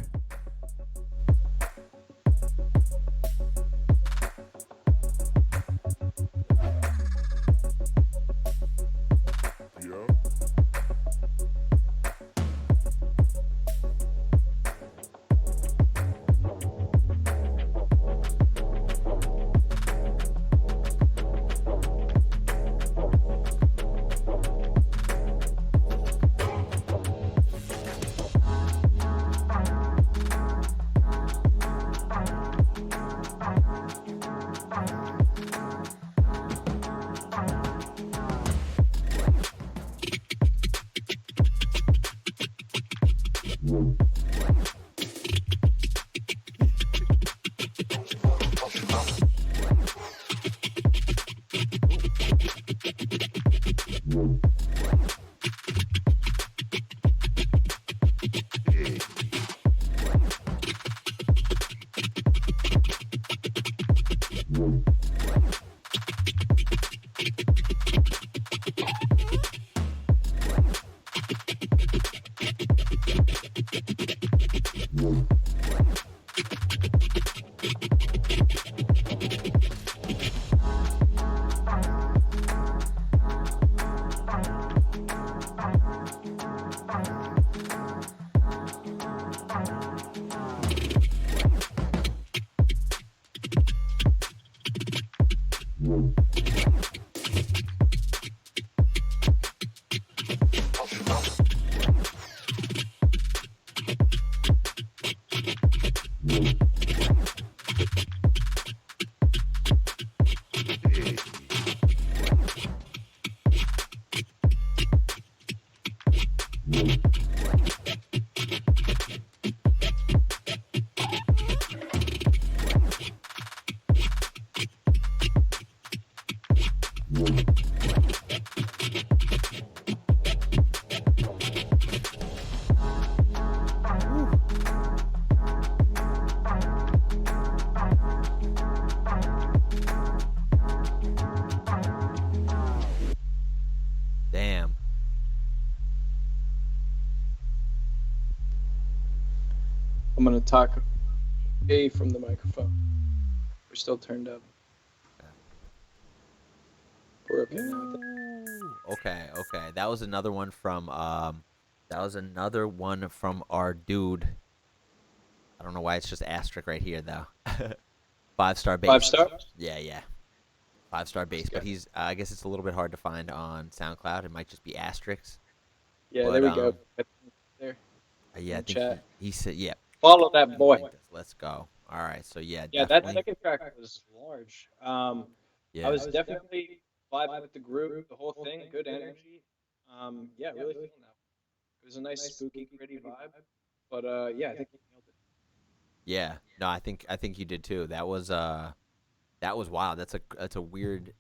Damn. I'm gonna talk away from the microphone. We're still turned up. We're okay now. Okay. That was another one from our dude. I don't know why it's just asterisk right here though. 5-star bass. 5-star? Yeah. 5-star bass, but he's I guess it's a little bit hard to find on SoundCloud. It might just be asterisks. Yeah, But, there we go. There. Yeah, I think Chat. he said yeah. Follow that boy. Let's go. All right, so yeah, Yeah, that definitely. second track was large. Yeah. I was definitely vibing with the group, the whole thing, good energy. Yeah, really feeling that. It was a nice, spooky, gritty vibe. But yeah, I think you nailed it. Yeah. No, I think you did too. That was wild. That's a weird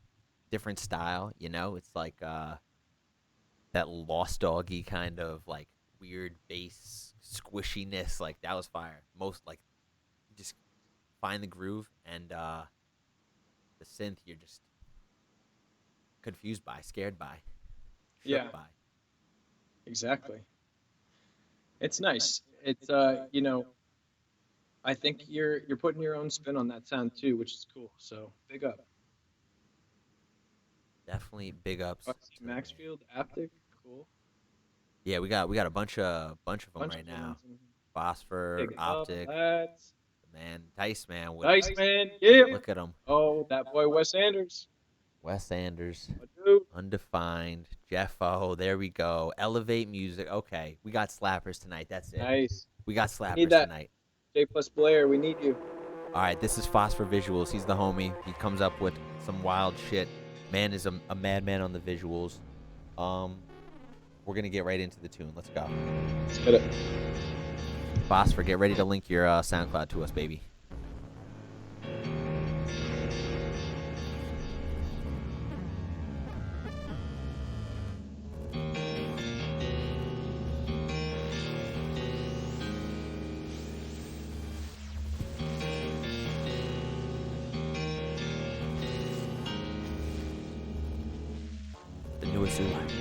different style, you know? It's like that Lost Doggy kind of like weird bass squishiness. Like that was fire. Most like just find the groove and the synth you're just confused by, scared by, shook by. Exactly. It's nice. It's I think you're putting your own spin on that sound too, which is cool. So big up. Definitely big ups. Maxfield, Aptic, cool. Yeah, we got a bunch of them right now. Phosphor, Big Optic, up, man, Dice man. Dice man, yeah. Look at him. Oh, that boy Wes Anders. Wes Anders, Dude. Undefined, Jeffo. There we go. Elevate Music. Okay, we got slappers tonight. That's it. Nice. We got slappers Need that. tonight. J plus Blair, we need you. All right, this is Phosphor Visuals. He's the homie. He comes up with some wild shit. Man is a madman on the visuals. We're gonna get right into the tune. Let's go. Let's get it. Phosphor, get ready to link your SoundCloud to us, baby. The newest Zoo Library.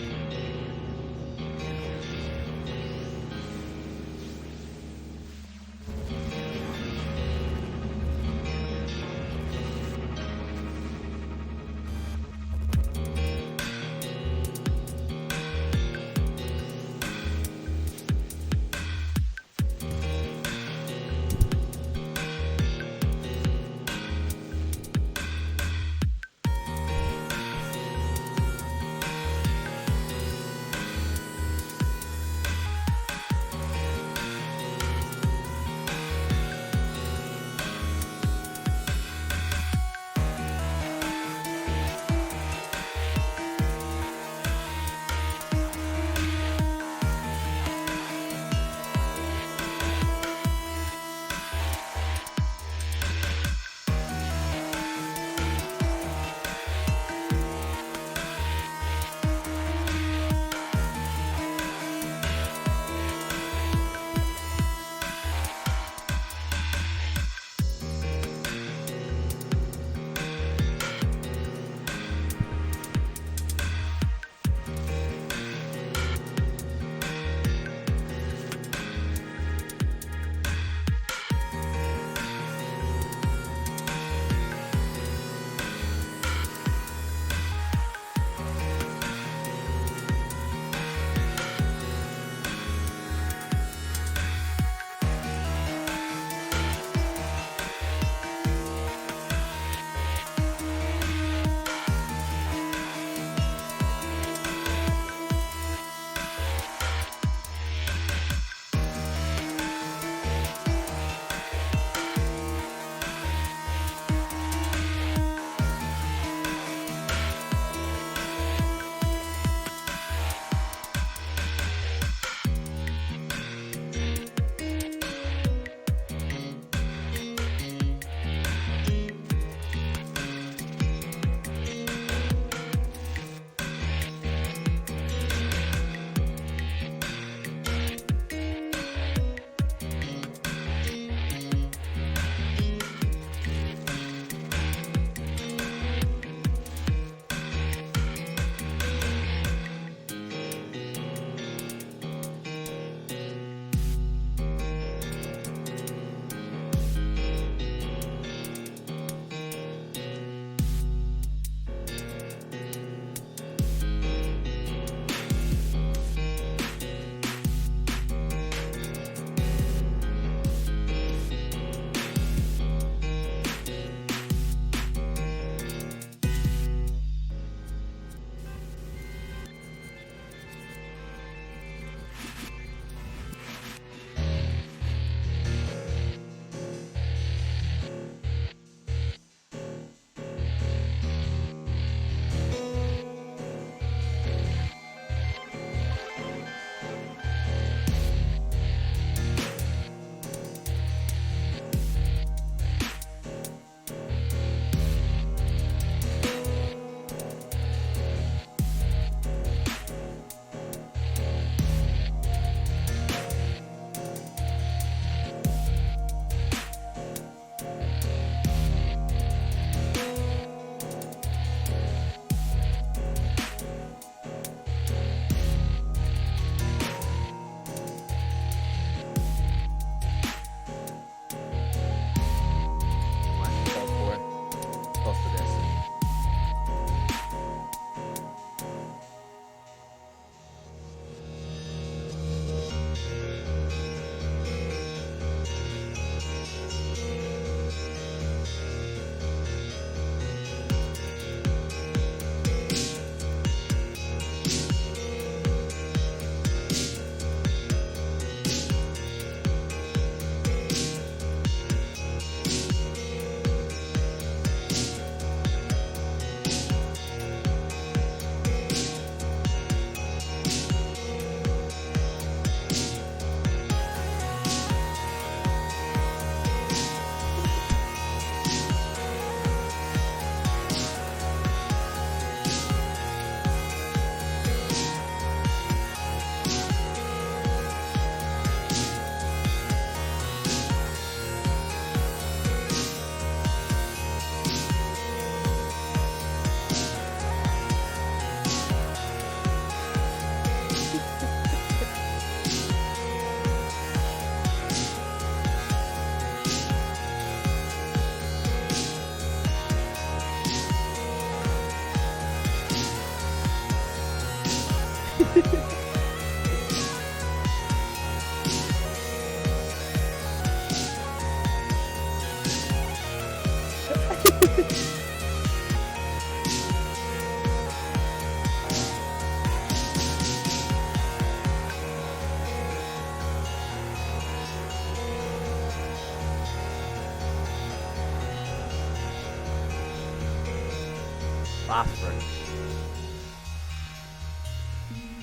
Phosphor.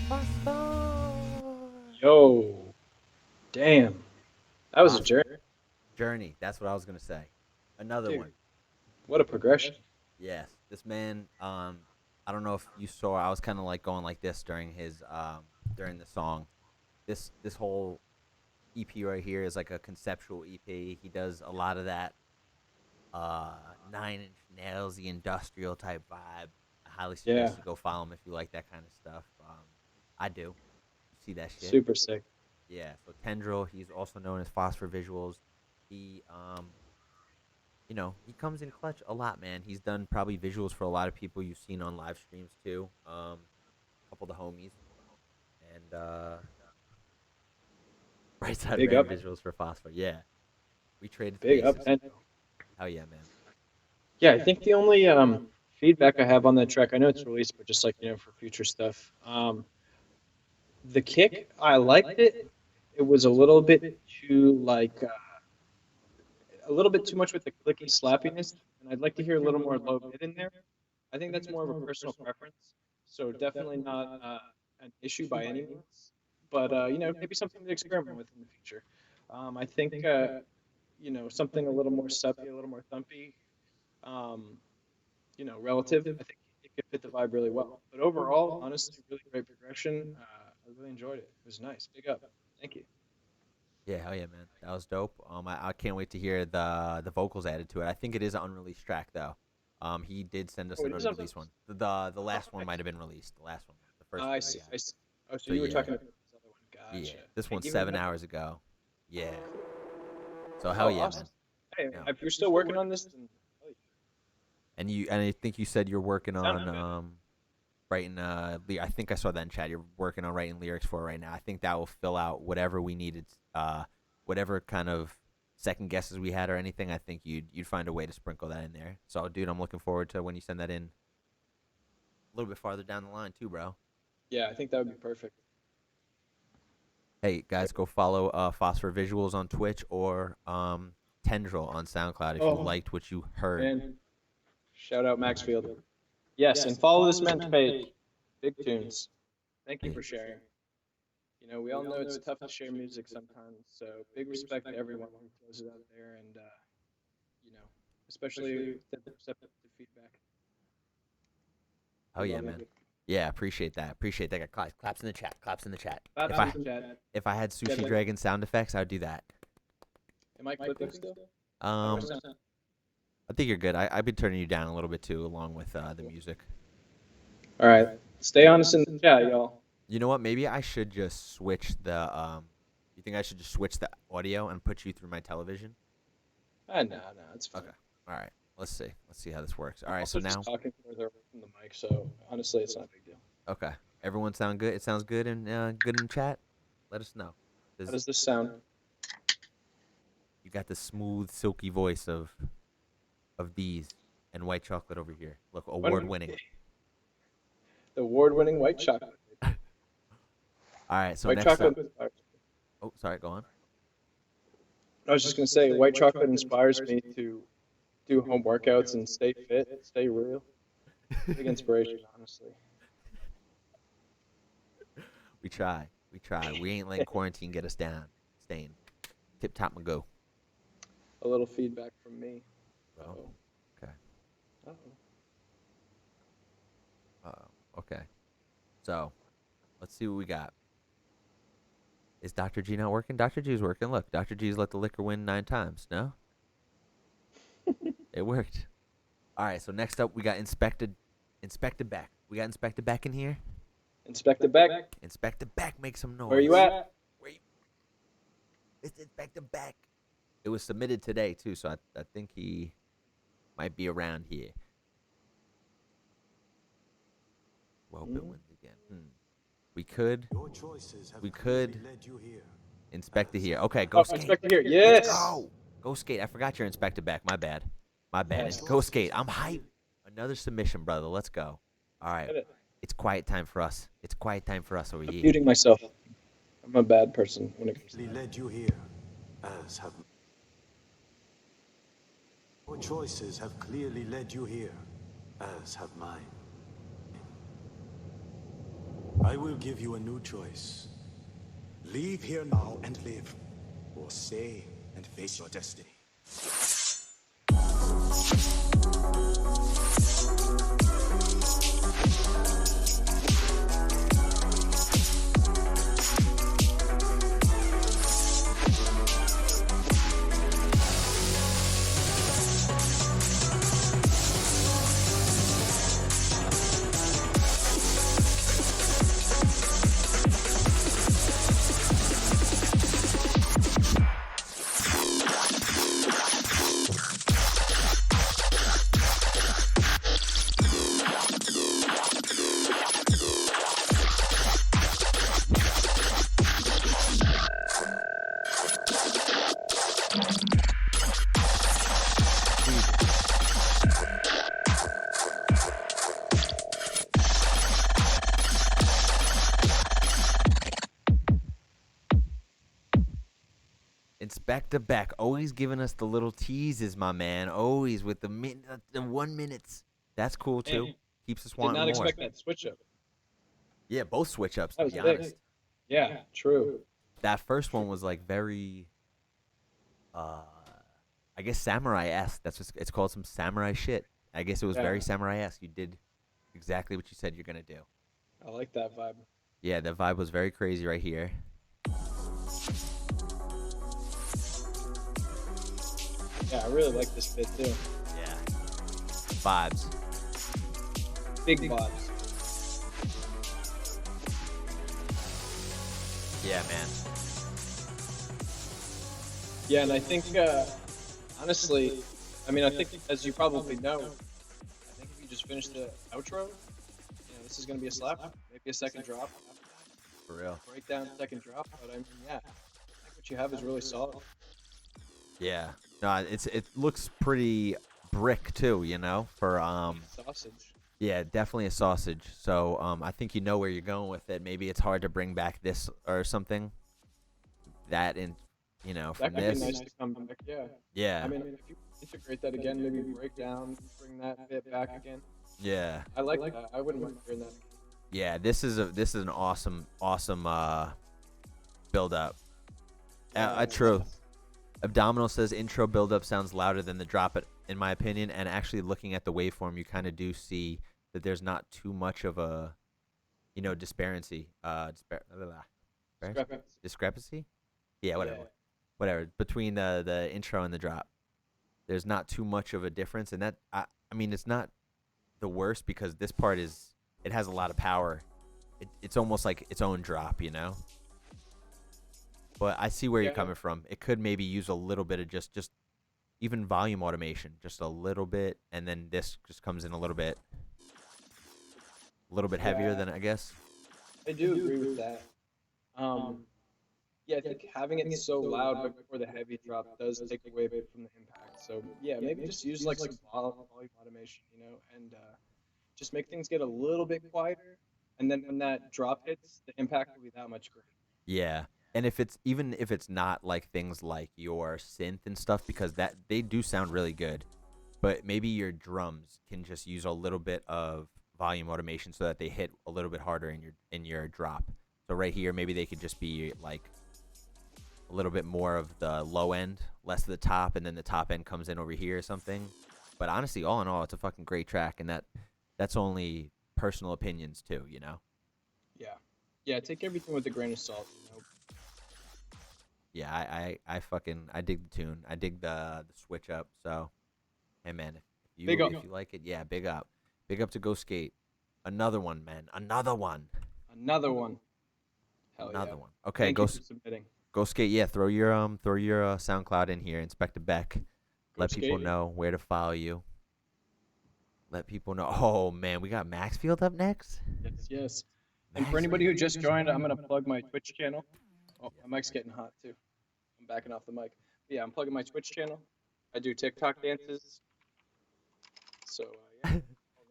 Phosphor. Yo, damn, that was a Phosphor. journey, Journey. That's what I was gonna say. Another dude. one. What a progression. Yes. This man. I don't know if you saw. I was kind of like going like this during his during the song. This whole EP right here is like a conceptual EP. He does a lot of that 9 Inch Nails, the industrial type vibe. I highly Yeah, suggest you go follow him if you like that kind of stuff. I do. You see that shit? super sick. Yeah. So Tendril, he's also known as Phosphor Visuals. He he comes in clutch a lot, man. He's done probably visuals for a lot of people you've seen on live streams too. A couple of the homies and Brightside Big ran up, visuals for Phosphor. Yeah, we traded big up, spaces. and Hell yeah, man. yeah, I think the only feedback I have on that track, I know it's released, but just like for future stuff, the kick, I liked it. It was a little bit too like a little bit too much with the clicky slappiness, and I'd like to hear a little more low mid in there. I think that's more of a personal preference, so definitely not an issue by any means. But maybe something to experiment with in the future. I think something a little more suppy, a little more thumpy, um, relative. I think it could fit the vibe really well. But overall, honestly, really great progression. I really enjoyed it. It was nice. Big up. Thank you. Yeah, hell yeah, man. That was dope. I can't wait to hear the vocals added to it. I think it is an unreleased track though. He did send us Oh, an it is on. unreleased one. The Oh, last one nice. might have been released. The last one, the first I one I see. got. I see. Oh, so So you were yeah, talking about this other one. yeah. Gotcha. This Thank one's you very 7 much. hours ago. Yeah. So Oh, hell yeah, awesome. man. Hey, Yeah. if you're still working on this, then hell And I think you said you're working yeah. Sound on good. writing I think I saw that in chat. You're working on writing lyrics for it right now. I think that will fill out whatever we needed, whatever kind of second guesses we had or anything. I think you'd find a way to sprinkle that in there. So, dude, I'm looking forward to when you send that in a little bit farther down the line too, bro. Yeah, I think that would be perfect. Hey guys, go follow Phosphor Visuals on Twitch or Tendril on SoundCloud if you Oh liked what you heard. man, shout out Maxfield. Yes, and follow this men's page. Big tunes. Thank you Hey, for sharing. We all know it's tough to share music sometimes, so big respect to everyone who throws it out there, and you know, especially the receptive feedback. oh We yeah, love man. it. Yeah, appreciate that. Appreciate that. Claps in the chat. Claps in the chat. Claps in the chat. If I had Yeah, Sushi Dragon sound effects, I would do that. am I clipping still? How do I Um, sound? I think you're good. I've been turning you down a little bit too, along with the Cool. music. All right, stay honest in the chat, y'all. You know what? Maybe I should just switch the You think I should just switch the audio and put you through my television? No, it's fine. Okay. All right. Let's see. Let's see how this works. All I'm right. So also just now, talking further away from the mic, so honestly, it's not a big deal. okay. Everyone sound good? It sounds good and good in chat. Let us know. How Does does this sound? you got the smooth, silky voice of DeeZ and white chocolate over here? Look, award winning. The award-winning white chocolate. All right. So White next up. chocolate. Oh, sorry. Go on. I was just gonna say, white chocolate inspires me to do home workouts and stay fit, stay real. Big inspiration, honestly. We try. We try. We ain't letting quarantine get us down. Staying tip top and go. A little feedback from me. Oh, Uh-oh. okay. Uh-oh. Okay. So, let's see what we got. Is Dr. G not working? Dr. G's working. Look, Dr. G's let the liquor win 9 times. No? It worked. All right, so next up we got Inspected Back. We got Inspected Back in here. Inspector Beck, Inspected Back, make some noise. where you at? Where you? It's Inspected Back. It was submitted today too, so I think he might be around here. Well, Bill wins again. We could inspect it here. Okay, go Oh, skate. Inspector here. Let's Yes. go. Go skate. I forgot you're Inspected Back. My bad. Yes. Go skate. I'm hyped. Another submission, brother. Let's go. All right. Get it. It's quiet time for us. Over I'm here. muting myself. I'm a bad person when it comes to that. Led you here, as have your choices have clearly led you here, as have mine. I will give you a new choice. Leave here now and live, or stay and face your destiny. Inspector Beck, always giving us the little teases, my man. Always with the 1 minutes. That's cool too. And Keeps us did wanting not more. expect that switch up. Yeah, both switch ups, That to was be big. honest. Yeah, true. That first one was like very, I guess samurai-esque. That's what it's called, some samurai shit. I guess it was very Yeah. samurai-esque. You did exactly what you said you're gonna do. I like that vibe. Yeah, the vibe was very crazy right here. Yeah, I really like this bit too. Yeah. Vibes. Big vibes. Yeah, man. Yeah, and I think, honestly, I mean, I think as you probably know, I think if you just finish the outro, this is gonna be a slap, maybe a second drop, For real. breakdown, second drop. But I mean, yeah, I think what you have is really solid. Yeah. No, it looks pretty brick too, for Sausage. yeah, definitely a sausage. So I think you know where you're going with it. Maybe it's hard to bring back this or something. That in from That could this. be nice to come back. Yeah. Yeah. I mean, if you integrate that again, maybe break down, bring that bit back again. Yeah. I like that. I wouldn't mind hearing that. Yeah, this is an awesome build up. True. Abdominal says intro build up sounds louder than the drop, in my opinion. And actually, looking at the waveform, you kind of do see that there's not too much of a, disparity. Discrepancy. Yeah, whatever. Yeah. Whatever between the intro and the drop. There's not too much of a difference, and that I mean it's not the worst because this part it has a lot of power. It's almost like its own drop, But I see where you're coming from. It could maybe use a little bit of just even volume automation, just a little bit, and then this just comes in a little bit heavier than I guess. I do agree with that. Yeah, I think having it so loud before the heavy drop does take away a bit from the impact. So yeah, maybe just use like some volume automation, and just make things get a little bit quieter. And then when that drop hits, the impact will be that much greater. Yeah. And if it's not like things like your synth and stuff, because that they do sound really good, but maybe your drums can just use a little bit of volume automation so that they hit a little bit harder in your drop. So right here, maybe they could just be like a little bit more of the low end, less of the top, and then the top end comes in over here or something. But honestly, all in all, it's a fucking great track, and that's only personal opinions too, Yeah, take everything with a grain of salt. Yeah, I dig the tune. I dig the switch up. So, hey man, if you like it, yeah, big up to Go Skate. Another one, man. Another one. Another one. Hell Another yeah. one. Okay, Thank you for submitting. Go Skate. Yeah, throw your SoundCloud in here. Inspector Beck. Let people know where to follow you. Let people know. Oh man, we got Maxfield up next. Yes. And for anybody who just joined, I'm gonna plug my Twitch channel. Oh, my mic's getting hot too. I'm backing off the mic. Yeah, I'm plugging my Twitch channel. I do TikTok dances. So yeah.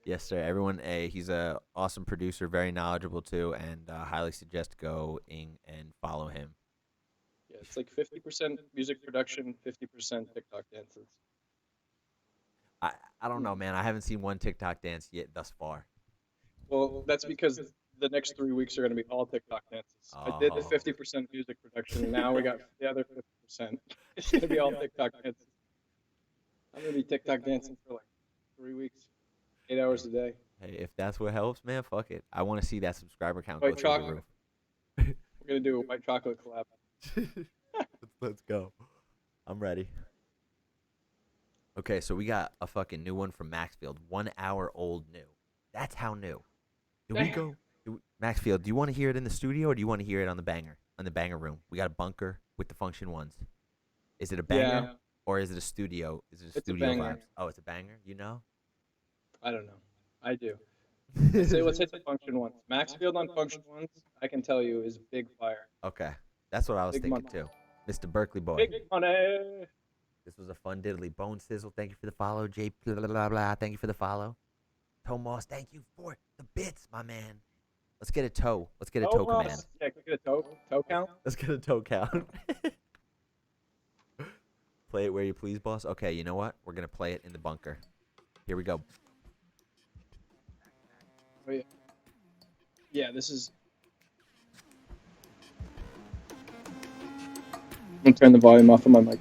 Yes, sir. Everyone, he's a awesome producer, very knowledgeable too, and highly suggest going and follow him. Yeah, it's like 50% music production, 50% TikTok dances. I don't know, man. I haven't seen one TikTok dance yet thus far. Well, that's because the next 3 weeks are going to be all TikTok dances. I did the Oh. 50% music production. Now we got the other 50%. It's going to be all TikTok dances. I'm going to be TikTok dancing for like 3 weeks, 8 hours a day. Hey, if that's what helps, man, fuck it. I want to see that subscriber count go White through the chocolate. roof. We're going to do a white chocolate collab. Let's go. I'm ready. Okay, so we got a fucking new one from Maxfield. 1 hour old new. That's how new. Do we go? Maxfield, do you want to hear it in the studio or do you want to hear it on the banger room? We got a bunker with the function ones. Is it a banger or is it a studio? Is it a studio vibes? Oh, it's a banger. You know? I don't know. I do. Let's hit the function ones. Maxfield on function ones, I can tell you, is big fire. Okay, that's what I was Big thinking money. too. Mr. Berkeley boy. Big money. This was a fun diddly. Bone Sizzle, thank you for the follow. J blah, blah, blah, blah, thank you for the follow. Tomas, thank you for the bits, my man. Let's get a toe. Let's get a toe command. Yeah, can we get a toe count? Let's get a toe count. Play it where you please, boss. Okay, you know what? We're gonna play it in the bunker. Here we go. Oh yeah. Yeah, this is. I'm gonna turn the volume off on my mic.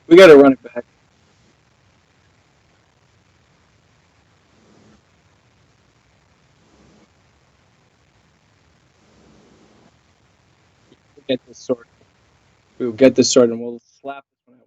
We gotta run it back. We'll get this sorted. We'll get this sorted and we'll slap this one out.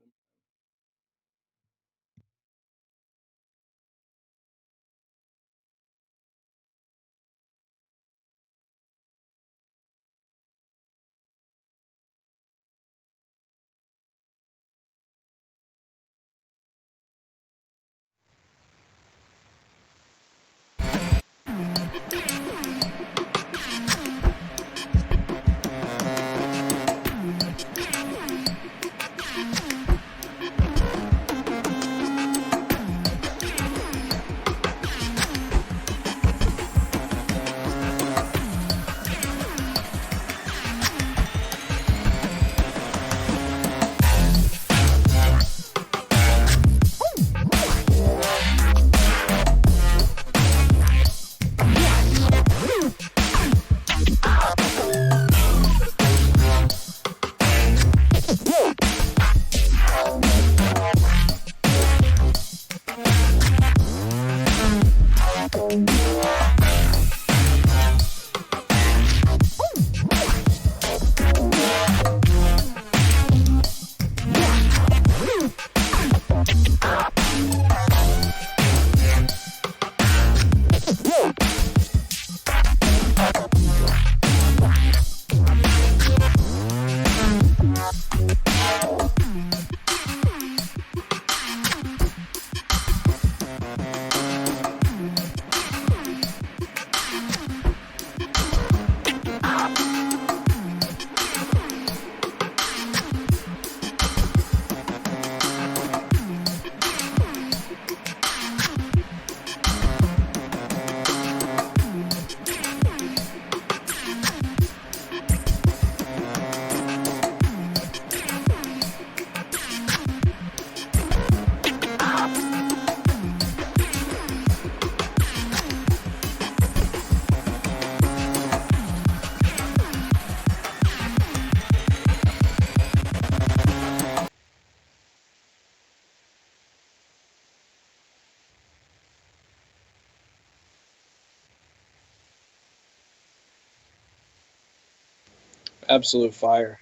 Absolute fire.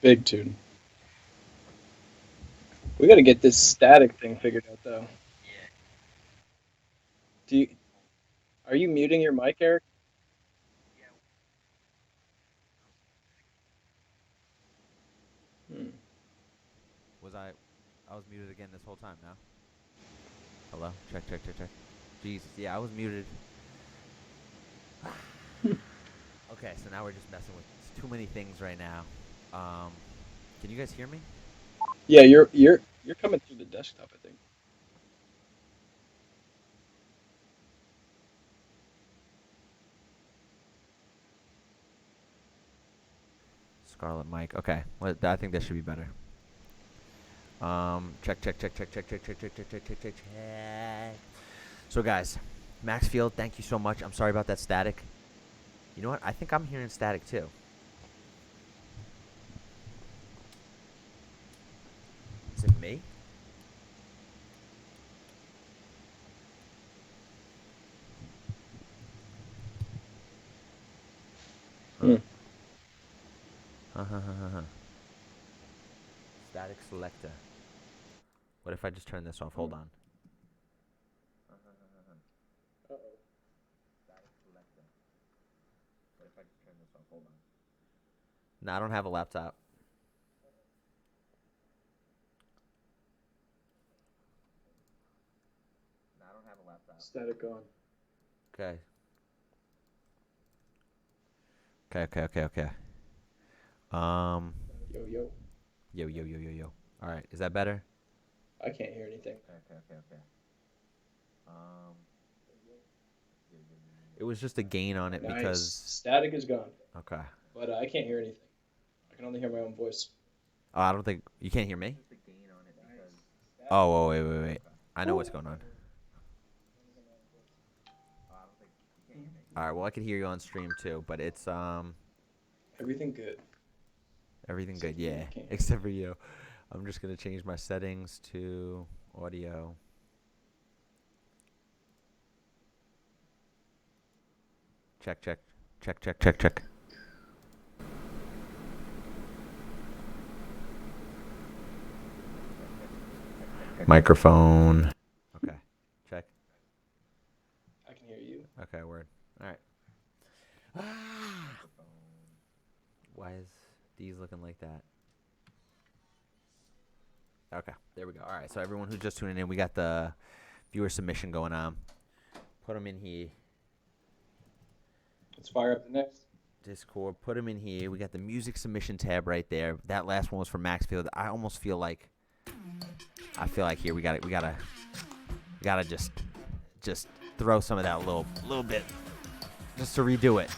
Big tune. We got to get this static thing figured out, though. Do you, are you muting your mic, Eric? Hmm. Was I? I was muted again this whole time now. Hello? Check, check, check, check. Jesus, yeah, I was muted. Okay, so now we're just messing with too many things right now. Can you guys hear me? Yeah, you're coming through the desktop, I think. Scarlet mic. Okay, I think that should be better. Check, check, check, check, check, check, check, check, check, check, check, check, check. So, guys, Maxfield, thank you so much. I'm sorry about that static. You know what? I think I'm hearing static too. Is it me? Hmm. Static selector. What if I just turn this off? Hold on. Static selector. What if I just turn this off? Hold on. No, I don't have a laptop. No, I don't have a laptop. Static on. Okay. Okay. Yo, yo. Yo. All right, is that better? I can't hear anything. Okay. Um, it was just a gain on it Nice. because. Static is gone, Okay. but I can't hear anything. I can only hear my own voice. Oh, I don't think you can't hear me. Oh, wait. I know what's going on. All right, well, I can hear you on stream too, but it's Everything good. everything Except good, for you, yeah, I can't. except for you. I'm just gonna change my settings to audio. Check. Microphone. Okay, check. I can hear you. Okay, word. All right. Why is DeeZ looking like that? Okay, there we go. All right, so everyone who's just tuning in, we got the viewer submission going on. Put them in here. Let's fire up the next. Discord. Put them in here. We got the music submission tab right there. That last one was for Maxfield. I almost feel like. I feel like here we gotta just throw some of that little bit, just to redo it.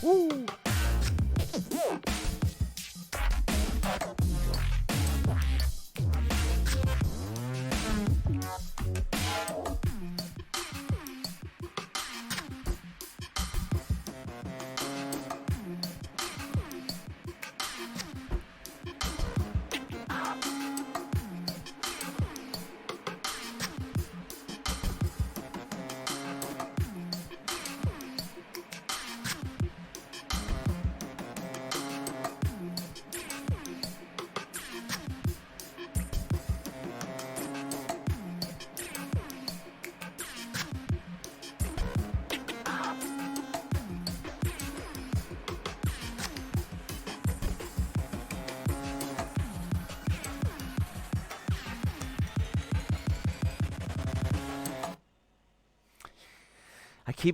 Woo!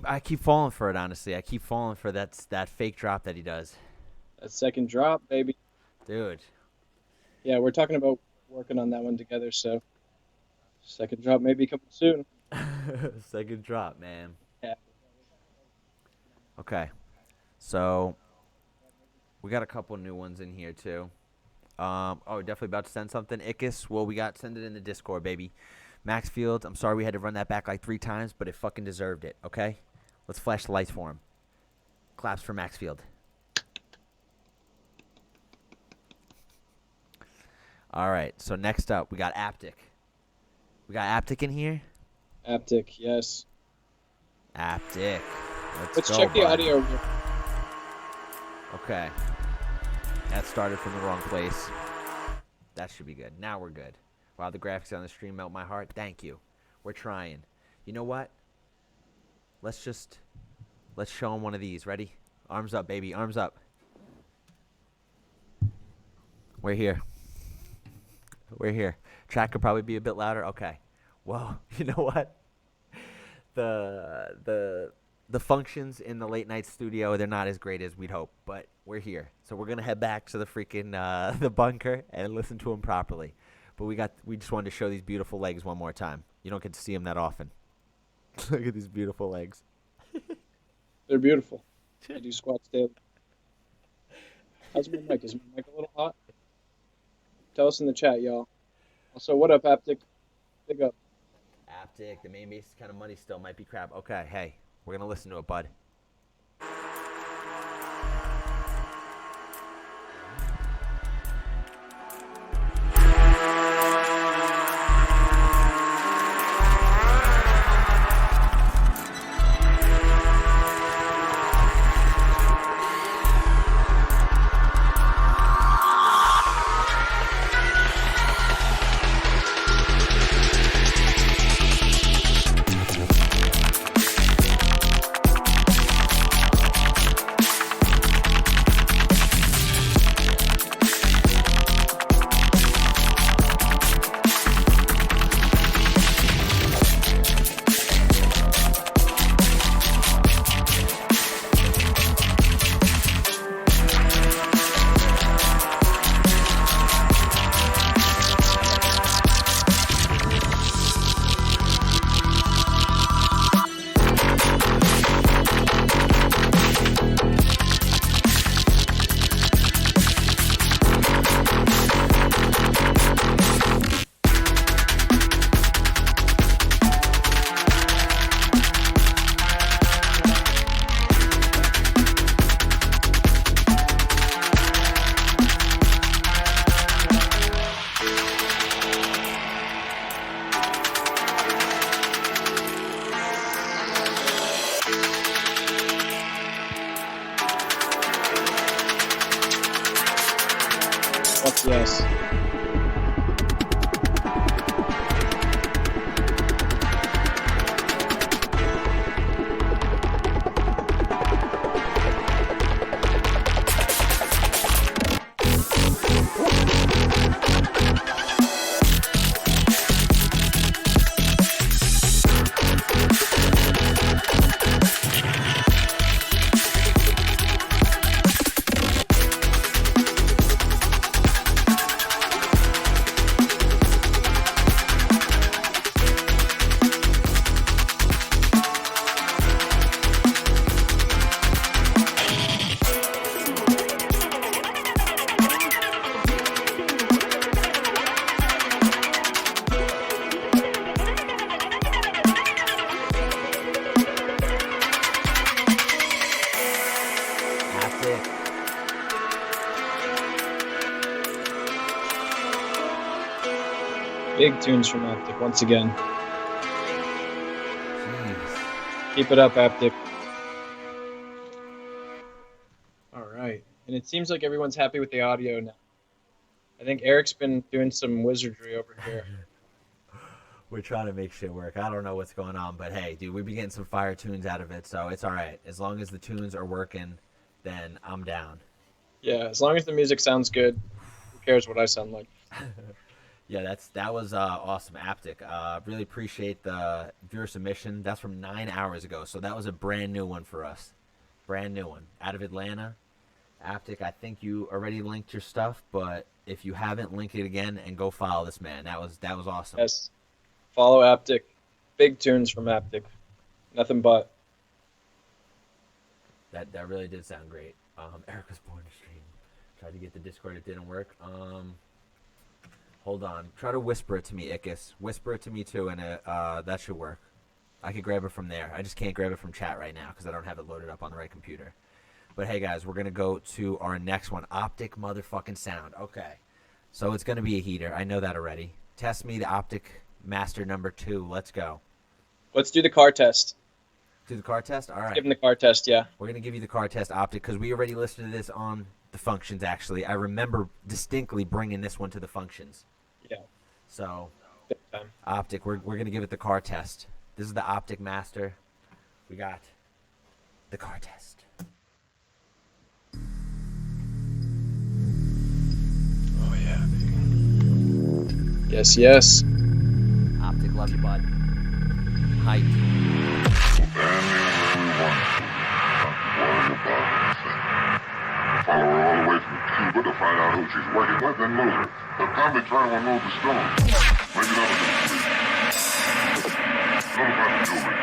I keep falling for it, honestly. I keep falling for that fake drop that he does. That second drop, baby. Dude. Yeah, we're talking about working on that one together, so Second drop may be coming soon. Second drop, man. Yeah. Okay, so we got a couple new ones in here too. Oh, definitely about to send something. Ickis, well, we got send it in the Discord, baby. Maxfield, I'm sorry we had to run that back like 3 times, but it fucking deserved it. Okay, let's flash the lights for him. Claps for Maxfield. All right, so next up we got Aptic. We got Aptic in here. Aptic, yes. Aptic. Let's go, check the bud. audio real quick. Okay. That started from the wrong place. That should be good. Now we're good. Wow, the graphics on the stream melt my heart. Thank you. We're trying. You know what? Let's show them one of these. Ready? Arms up, baby. Arms up. We're here. We're here. Track could probably be a bit louder. Okay. Well, you know what? The functions in the late night studio, they're not as great as we'd hope, but we're here. So we're gonna head back to the freaking the bunker and listen to them properly. But we just wanted to show these beautiful legs one more time. You don't get to see them that often. Look at these beautiful legs. They're beautiful. I do squats daily. How's my mic? Is my mic a little hot? Tell us in the chat, y'all. Also, what up, Aptic? Big up. Aptic, the main bass is kind of muddy still. Might be crap. Okay, hey, we're gonna listen to it, bud. Yes. Big tunes from Aptic once again. Jeez. Keep it up, Aptic. All right. And it seems like everyone's happy with the audio now. I think Eric's been doing some wizardry over here. We're trying to make shit work. I don't know what's going on, but hey, dude, we've been getting some fire tunes out of it, so it's all right. As long as the tunes are working, then I'm down. Yeah, as long as the music sounds good, who cares what I sound like? Yeah, that was awesome, Aptic. Really appreciate the viewer submission. That's from 9 hours ago, so that was a brand new one for us. Brand new one. Out of Atlanta. Aptic, I think you already linked your stuff, but if you haven't, link it again and go follow this man. That was awesome. Yes. Follow Aptic. Big tunes from Aptic. Nothing but. That really did sound great. Eric was born to stream. Tried to get the Discord, it didn't work. Hold on. Try to whisper it to me, Ickis. Whisper it to me too, and that should work. I could grab it from there. I just can't grab it from chat right now because I don't have it loaded up on the right computer. But hey, guys, we're going to go to our next one. Optic motherfucking sound. Okay. So it's going to be a heater. I know that already. Test me the Optic Master number 2. Let's go. Let's do the car test. Do the car test? All right. Give him the car test, yeah. We're going to give you the car test Optic because we already listened to this on the functions, actually. I remember distinctly bringing this one to the functions. Yeah. So, Big time. Optic, we're going to give it the car test. This is the Optic Master. We got the car test. Oh, yeah. Yes, yes. Optic, love you, bud. Hype. Follow her all the way from Cuba to find out who she's working with, then lose her. They'll probably try to unload the stone. Maybe that'll do it. Notify the jewelry.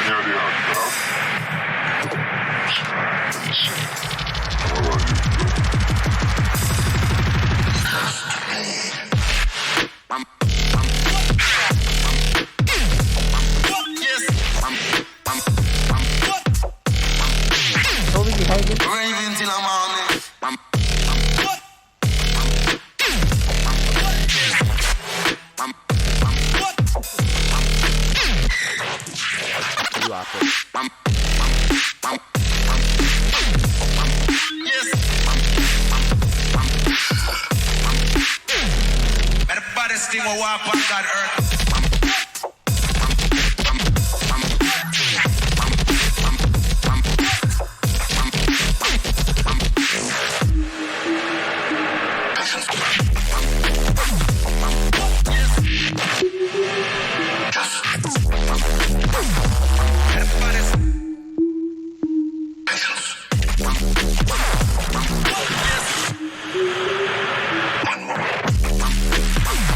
Any idea how to get out? All right, you. Raving till I'm on it. You Optic. Yes. Better baddest thing will walk on that earth.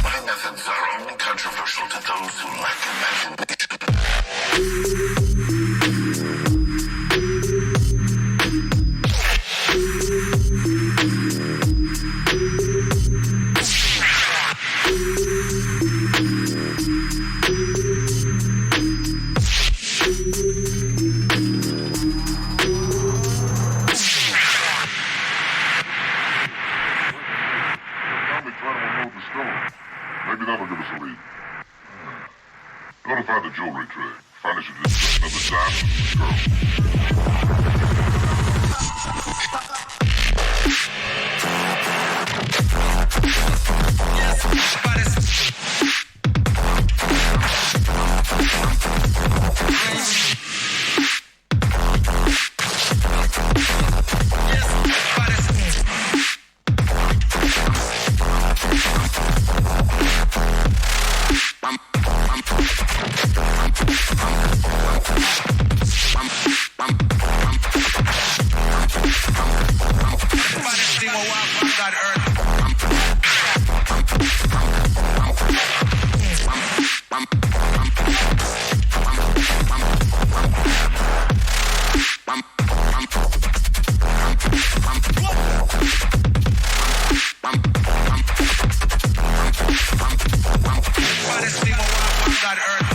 My methods are only controversial to those who lack imagination. Probably try to unload the stone. Maybe that'll give us a lead. Notify the jewelry trade. Find us a description of the diamond girl. Baddest thing will walk on that earth. Baddest thing will walk on that earth.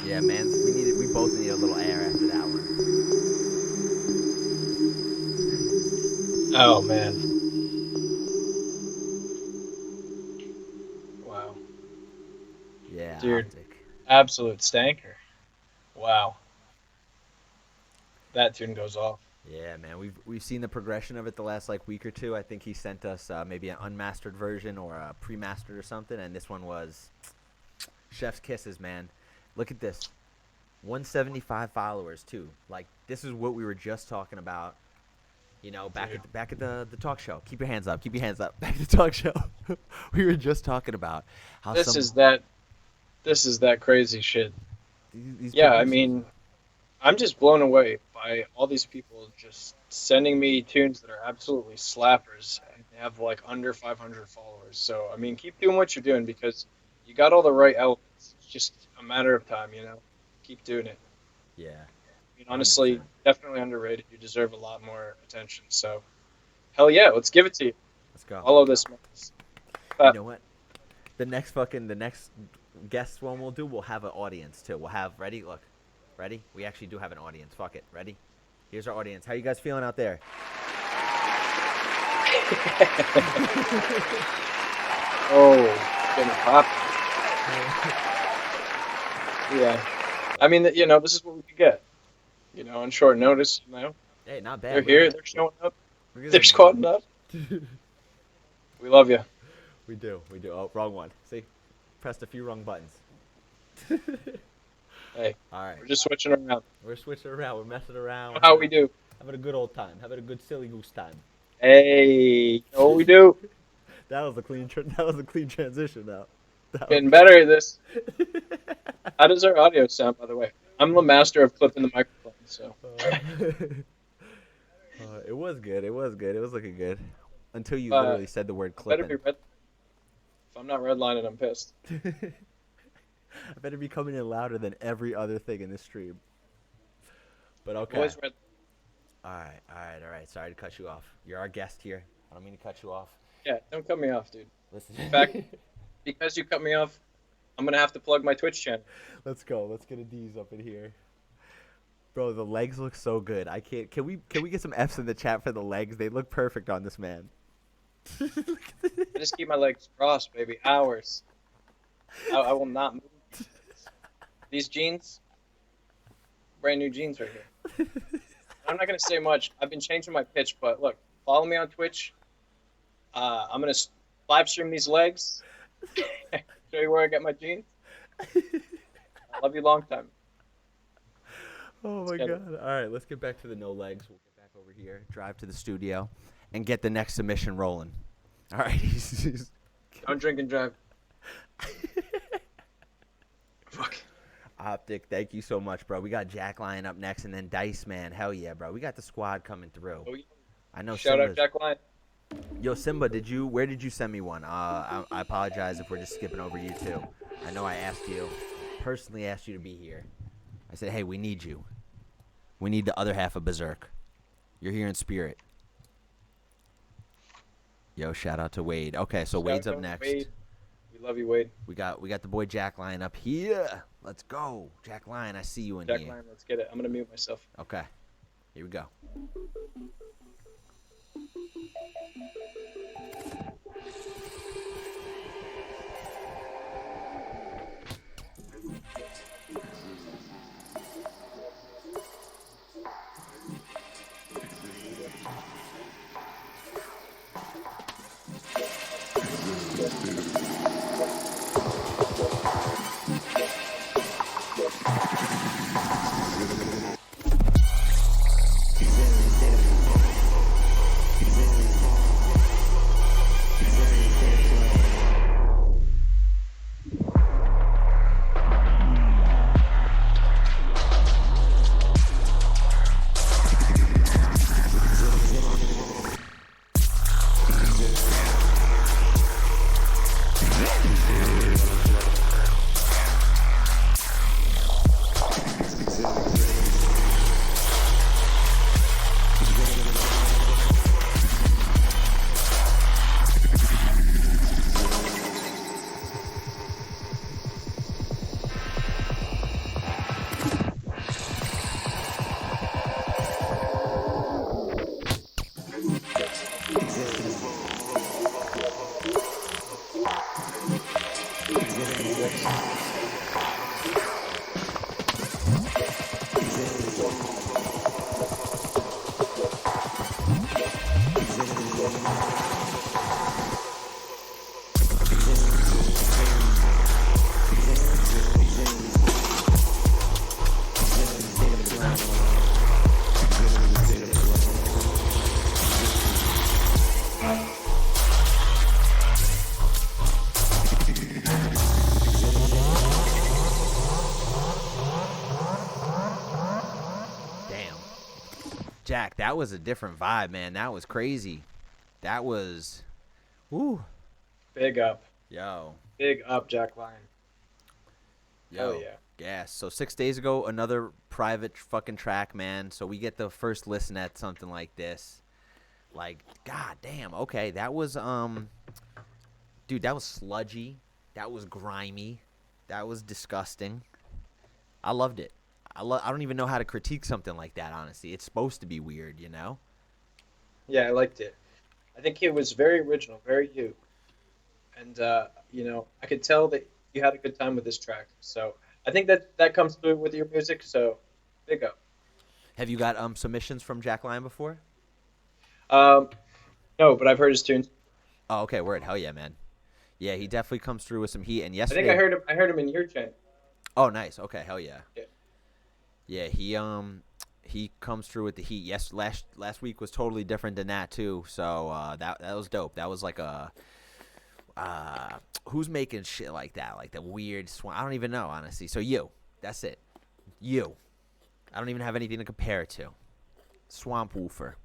Yeah, man. We both need a little air after that one. Oh, man. Wow. Yeah, Dude. Optic. Absolute stanker. Wow. That tune goes off. Yeah, man, we've seen the progression of it the last like week or two. I think he sent us maybe an unmastered version or a pre-mastered or something, and this one was chef's kisses, man. Look at this, 175 followers too. Like this is what we were just talking about. You know, back at the talk show. Keep your hands up. Keep your hands up. Back at the talk show. We were just talking about how This is that crazy shit. these Yeah, I producers- mean, I'm just blown away by all these people just sending me tunes that are absolutely slappers and they have like under 500 followers. So, I mean, keep doing what you're doing because you got all the right elements. It's just a matter of time, you know? Keep doing it. yeah. I mean, honestly, 100%. definitely underrated. You deserve a lot more attention. So, hell yeah, let's give it to you. Let's go. Follow this mess. You know what? The next guest one we'll have an audience too. We'll have ready. Look, ready? We actually do have an audience. Fuck it. Ready? Here's our audience. How you guys feeling out there? Oh, getting pop. Yeah. I mean, you know, this is what we could get. You know, on short notice, you know. Hey, not bad. They're here, they're showing up, We're gonna- they're squatting up. We love you. We do. Oh, wrong one. See, pressed a few wrong buttons. Hey, All right, we're just switching around. we're switching around. We're messing around. How we do. Having a good old time. Having a good silly goose time. Hey, you know what we do? That was a clean. That was a clean transition. Though. Getting better at this. How does our audio sound, by the way? I'm the master of clipping the microphone, so. It was good. It was looking good. Until you Uh, literally said the word Better clipping. be red. If I'm not redlining, I'm pissed. I better be coming in louder than every other thing in this stream. But okay. Always red. All right. Sorry to cut you off. You're our guest here. I don't mean to cut you off. Yeah, don't cut me off, dude. Listen. In fact, because you cut me off, I'm gonna have to plug my Twitch channel. Let's go. Let's get a DeeZ up in here. Bro, the legs look so good. I can't. Can we get some F's in the chat for the legs? They look perfect on this man. I just keep my legs crossed, baby. Hours. I will not move. These jeans, brand new jeans right here. I'm not gonna say much. I've been changing my pitch, but look, follow me on Twitch. I'm gonna live stream these legs. Show you where I get my jeans. I love you long time. Oh my get god. All right, let's get back to the no legs. We'll get back over here, drive to the studio, and get the next submission rolling. All right. Don't drink and drive. Fuck. Optic, thank you so much, bro. We got Jack Lion up next, and then Dice Man. Hell yeah, bro. We got the squad coming through. Oh, yeah. I know. Shout out Simba's- Jack Lion. Yo, Simba, where did you send me one? I apologize if we're just skipping over you too. I know I personally asked you to be here. I said, hey, we need you. We need the other half of Berserk. You're here in spirit. Yo, shout out to Wade. Okay, so Shout Wade's out up next. Wade. We love you, Wade. We got the boy Jack Lion up here. Let's go. Jack Lion, I see you in Jack here. Lion, let's get it. I'm gonna mute myself. Okay. Here we go. Jack, that was a different vibe, man. That was crazy. That was, woo. Big up. Yo. Big up, Jack Lyon. Yo. Hell yeah. Yes. So 6 days ago, another private fucking track, man. So we get the first listen at something like this. Like, god damn. Okay, that was dude, that was sludgy. That was grimy. That was disgusting. I loved it. I don't even know how to critique something like that, honestly. It's supposed to be weird, you know? Yeah, I liked it. I think it was very original, very you. And I could tell that you had a good time with this track. So I think that comes through with your music. So big up. Have you got submissions from Jack Lyon before? No, but I've heard his tunes. Oh, okay, word. Hell yeah, man. Yeah, he definitely comes through with some heat. And I yesterday, think I heard him in your channel. oh, nice. Okay, hell yeah. Yeah. Yeah, he comes through with the heat. Yes, last week was totally different than that too. So that was dope. That was like a who's making shit like that? Like the weird I don't even know, honestly. So you, that's it. You. I don't even have anything to compare it to. Swamp Woofer.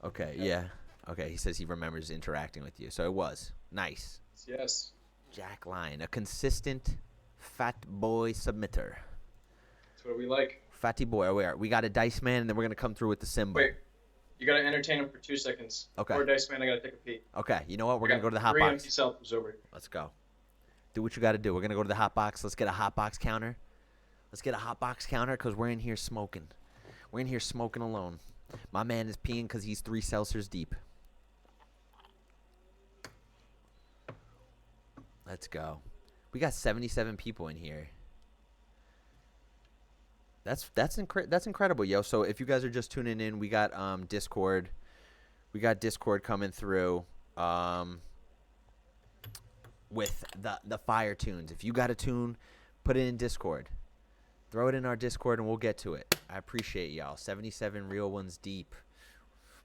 Okay, yeah. Okay, he says he remembers interacting with you. So it was nice. Yes. Jack Lyon, a consistent fat boy submitter. That's what we like. Fatty boy, we got a dice man, and then we're gonna come through with the symbol. Wait, you gotta entertain him for 2 seconds. Okay. Or Dice Man, I gotta take a pee. Okay, you know what? We're I gonna got go to the hot 3 box. empty seltzers over here. Let's go. Do what you got to do. We're gonna go to the hot box. Let's get a hot box counter. Let's get a hot box counter because we're in here smoking. We're in here smoking alone. My man is peeing because he's 3 seltzers deep. Let's go. We got 77 people in here. That's incredible, yo. So if you guys are just tuning in, we got Discord. We got Discord coming through with the fire tunes. If you got a tune, put it in Discord. Throw it in our Discord and we'll get to it. I appreciate y'all. 77 real ones deep.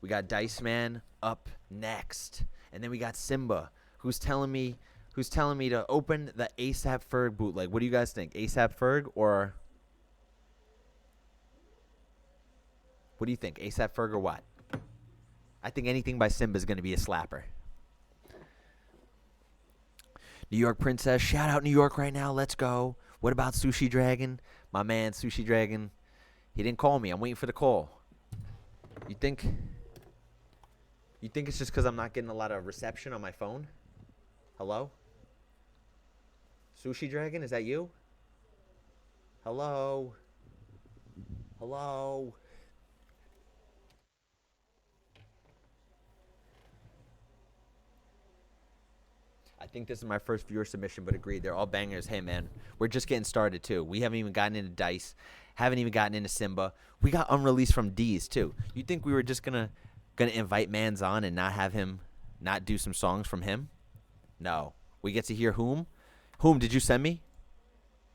We got Dice Man up next. And then we got Simba, who's telling me to open the ASAP Ferg bootleg. What do you guys think? ASAP Ferg or what do you think? ASAP Ferg or what? I think anything by Simba is going to be a slapper. New York Princess. Shout out New York right now. Let's go. What about Sushi Dragon? My man, Sushi Dragon. He didn't call me. I'm waiting for the call. You think it's just because I'm not getting a lot of reception on my phone? Hello? Sushi Dragon, is that you? Hello? Hello? I think this is my first viewer submission, but agreed. They're all bangers. Hey, man, we're just getting started, too. We haven't even gotten into Dice. Haven't even gotten into Simba. We got unreleased from DeeZ, too. You think we were just gonna invite Mans on and not have him, not do some songs from him? No. We get to hear Whom. Whom, did you send me?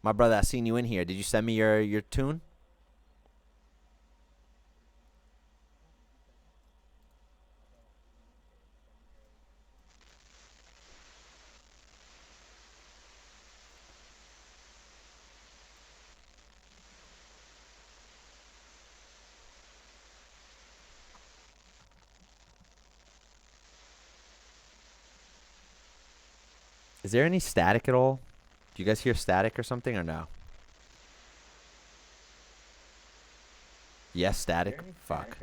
My brother, I seen you in here. Did you send me your tune? Is there any static at all? Do you guys hear static or something or no? Yes, static. Fuck.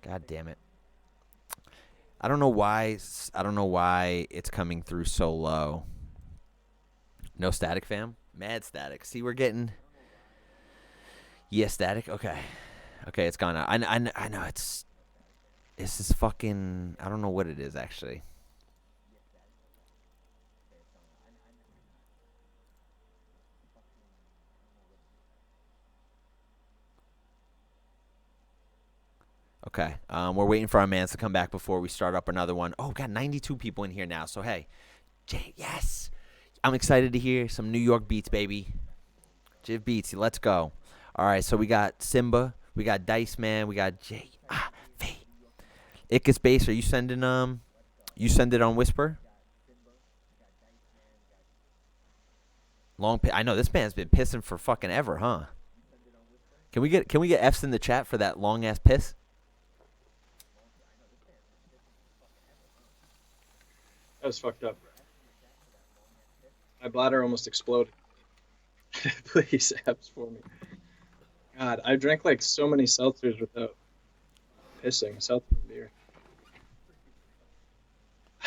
God damn it. I don't know why it's coming through so low. No static, fam? Mad static. See, we're getting... Yeah, static. Okay. Okay, it's gone out. I know it's... This is fucking... I don't know what it is, actually. Okay, we're waiting for our mans to come back before we start up another one. Oh, we got 92 people in here now. So, hey, Jay, yes. I'm excited to hear some New York beats, baby. Jiv beats, let's go. All right, so we got Simba. We got Dice Man. We got J. V. Ickis Bass, are you sending, you send it on Whisper? I know this man's been pissing for fucking ever, huh? Can we get F's in the chat for that long ass piss? That was fucked up. My bladder almost exploded. Please, apps for me. God, I drank like so many seltzers without pissing. Seltzer beer.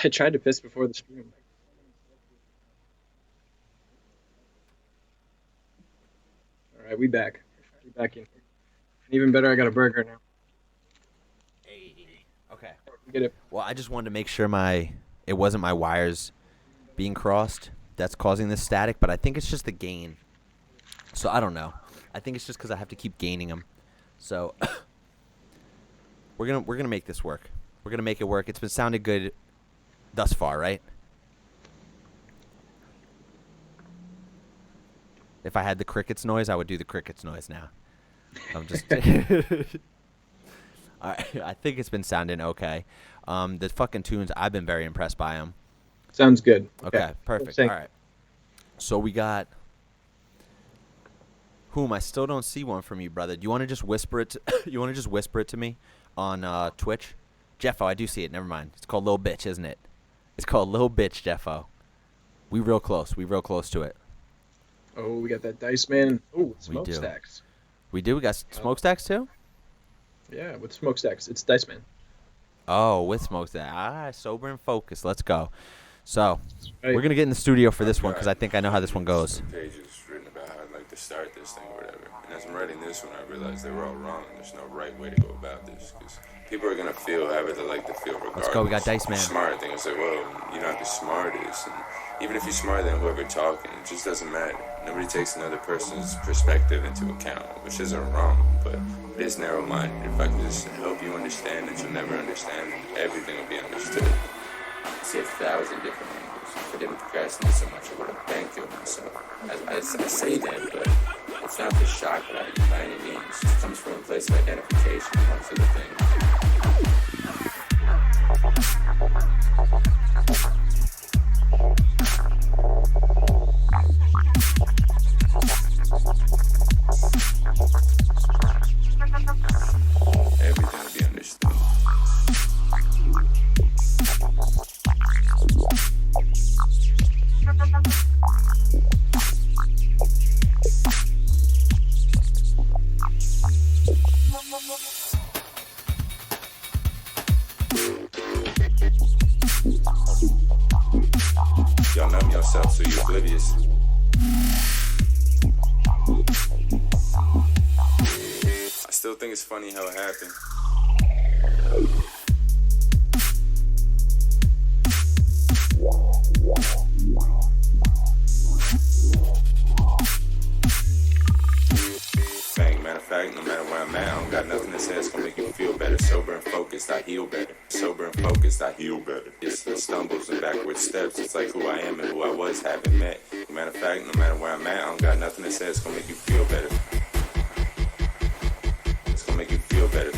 I tried to piss before the stream. All right, we back. We back in. Even better, I got a burger now. Okay. Get it. Well, I just wanted to make sure it wasn't my wires being crossed that's causing this static, but I think it's just the gain. So I don't know. I think it's just because I have to keep gaining them. So we're gonna make this work. We're gonna make it work. It's been sounding good thus far, right? If I had the crickets noise, I would do the crickets noise now. I'm just. I think it's been sounding okay. The fucking tunes, I've been very impressed by them. Sounds good. Okay, perfect. All right. So we got. I still don't see one from you, brother. Do you want to just whisper it? You want to just whisper it to me on Twitch? Jeffo, I do see it. Never mind. It's called Lil Bitch, isn't it? It's called Lil Bitch, Jeffo. We real close. We real close to it. Oh, we got that Dice Man. Oh, smokestacks. We do. We got smokestacks too. Yeah, with smokestacks, it's Dice Man. Oh, with smokestacks. Ah, sober and focused. Let's go. So Right. we're gonna get in the studio for this one because I think I know how this one goes. Pages written about how I'd like to start this thing or whatever. And as I'm writing this one, I realized they were all wrong. And there's no right way to go about this because people are gonna feel however they like to feel regardless. Let's go. We got Dice Man. The smart thing is like, well, you know how the smartest, and even if you're smarter than whoever talking, it just doesn't matter. Nobody takes another person's perspective into account, which isn't wrong, but it is narrow-minded. If I can just help you understand that you'll never understand, everything will be understood. I see 1,000 different angles. If I didn't procrastinate so much, I would have banked myself. I say that, but it's not the shock value by any means. It comes from a place of identification amongst other things. Everything will be understood. Y'all numb yourself so you're oblivious. I still think it's funny how it happened. Bang, matter of fact, no matter where I'm at, I don't got nothing to say that's gonna make you feel better. Sober and focused, I heal better. Sober and focused, I heal better. It's the stumbles and backward steps. It's like who I am and who I was, haven't met. Matter of fact, no matter where I'm at, I don't got nothing to say that's gonna make you feel better. It's gonna make you feel better.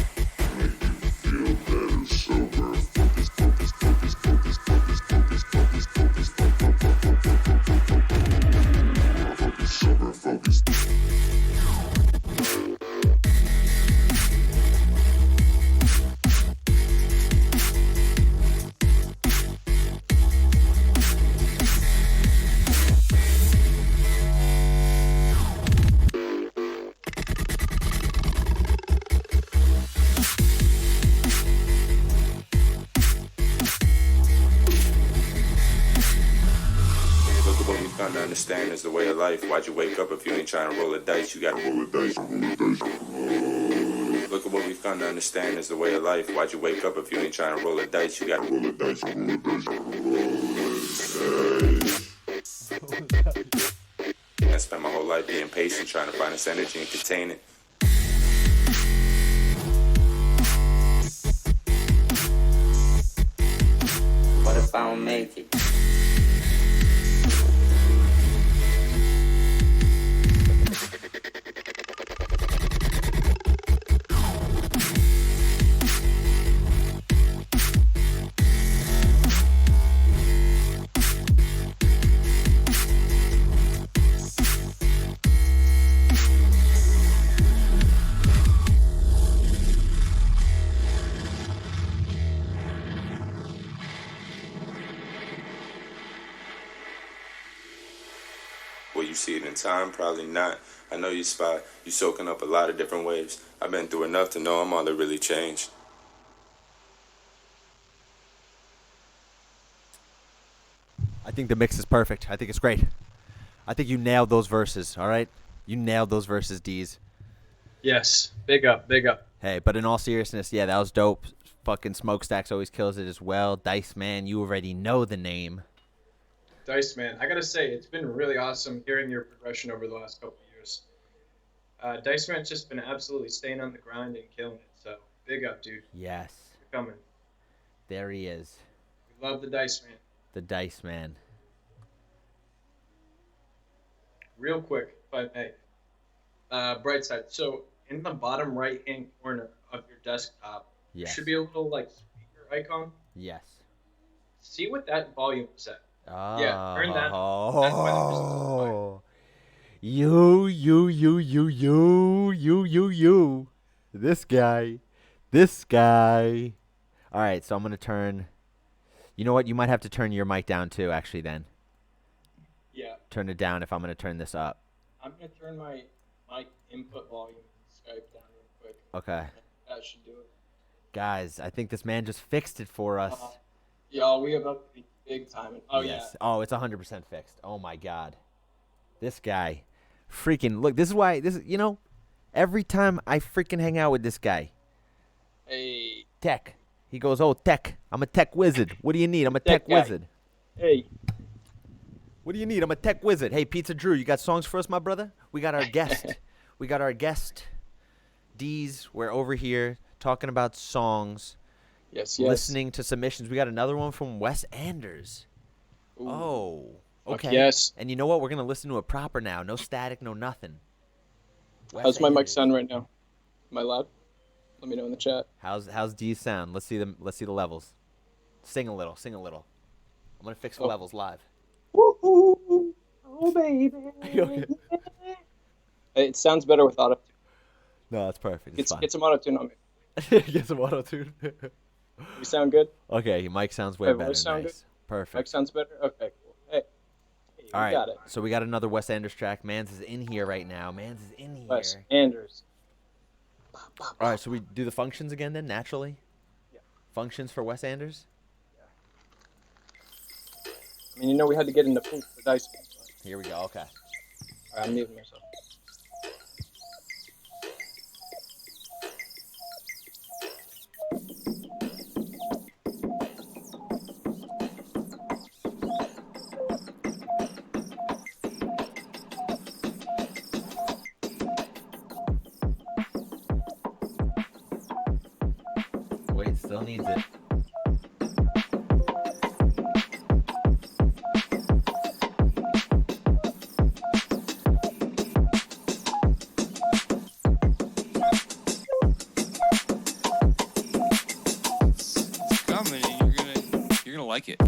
Look at what we've come to understand is the way of life. Why'd you wake up if you ain't trying to roll the dice? You gotta roll the dice. Look at what we've come to understand is the way of life. Why'd you wake up if you ain't trying to roll the dice? You gotta roll the dice. I spent my whole life being patient, trying to find this energy and contain it. What if I don't make it? way you see it in time, probably not. I know you spot, you soaking up a lot of different waves. I've been through enough to know I'm all that really changed. I think the mix is perfect. I think it's great. I think you nailed those verses, all right? You nailed those verses, DeeZ. Yes. Big up. Big up. Hey, but in all seriousness, yeah, that was dope. Fucking Smokestacks always kills it as well. Dice Man, you already know the name. Dice Man, I gotta say, it's been really awesome hearing your progression over the last couple of years. Dice Man's just been absolutely staying on the grind and killing it. So big up, dude. Yes. You're coming. There he is. We love the Dice Man. The Dice Man. Real quick, if I may. Brightside. So in the bottom right-hand corner of your desktop, there Yes. should be a little like speaker icon. Yes. See what that volume is at. Oh. Yeah, turn that. Oh. You. This guy. All right, so I'm going to turn. You know what? You might have to turn your mic down too, actually, then. Yeah, Turn it down if I'm going to turn this up. I'm gonna turn my input volume in Skype down real quick. Okay. That should do it. Guys, I think this man just fixed it for us. Y'all, we about to be big time. Oh yes. yeah. Oh, it's 100% fixed. Oh my God. This guy. Freaking look, this is you know, every time I freaking hang out with this guy. Hey. Tech. He goes, "Oh, tech. I'm a tech wizard. What do you need? I'm a tech guy. wizard." Hey. What do you need? I'm a tech wizard. Hey, Pizza Drew, you got songs for us, my brother? We got our guest. DeeZ. We're over here talking about songs. Yes. Listening to submissions. We got another one from Wes Anders. Ooh. Oh, Fuck okay. yes. And you know what? We're gonna listen to it proper now. No static, no nothing. How's my mic Anders. sound right now? Am I loud? Let me know in the chat. How's DeeZ sound? Let's see them. Let's see the levels. Sing a little. I'm gonna fix the Oh. levels live. Woo-hoo. Oh baby. Okay. It sounds better with auto. No, that's perfect. It's fine. Get some auto tune on me. Get some auto tune. You sound good. Okay, your mic sounds way My better. voice sound Nice. Mic Perfect. sounds better. Okay, cool. Hey, All right. got it. So we got another Wes Anders track. Mans is in here right now. Mans is in here. Wes Anders. All right. So we do the functions again then, naturally. Yeah. Functions for Wes Anders. I mean, you know, we had to get in the pool for Dice Man. So. Here we go. Okay. All right, I'm muting myself. Wait, still needs it. It's coming, and you're gonna like it.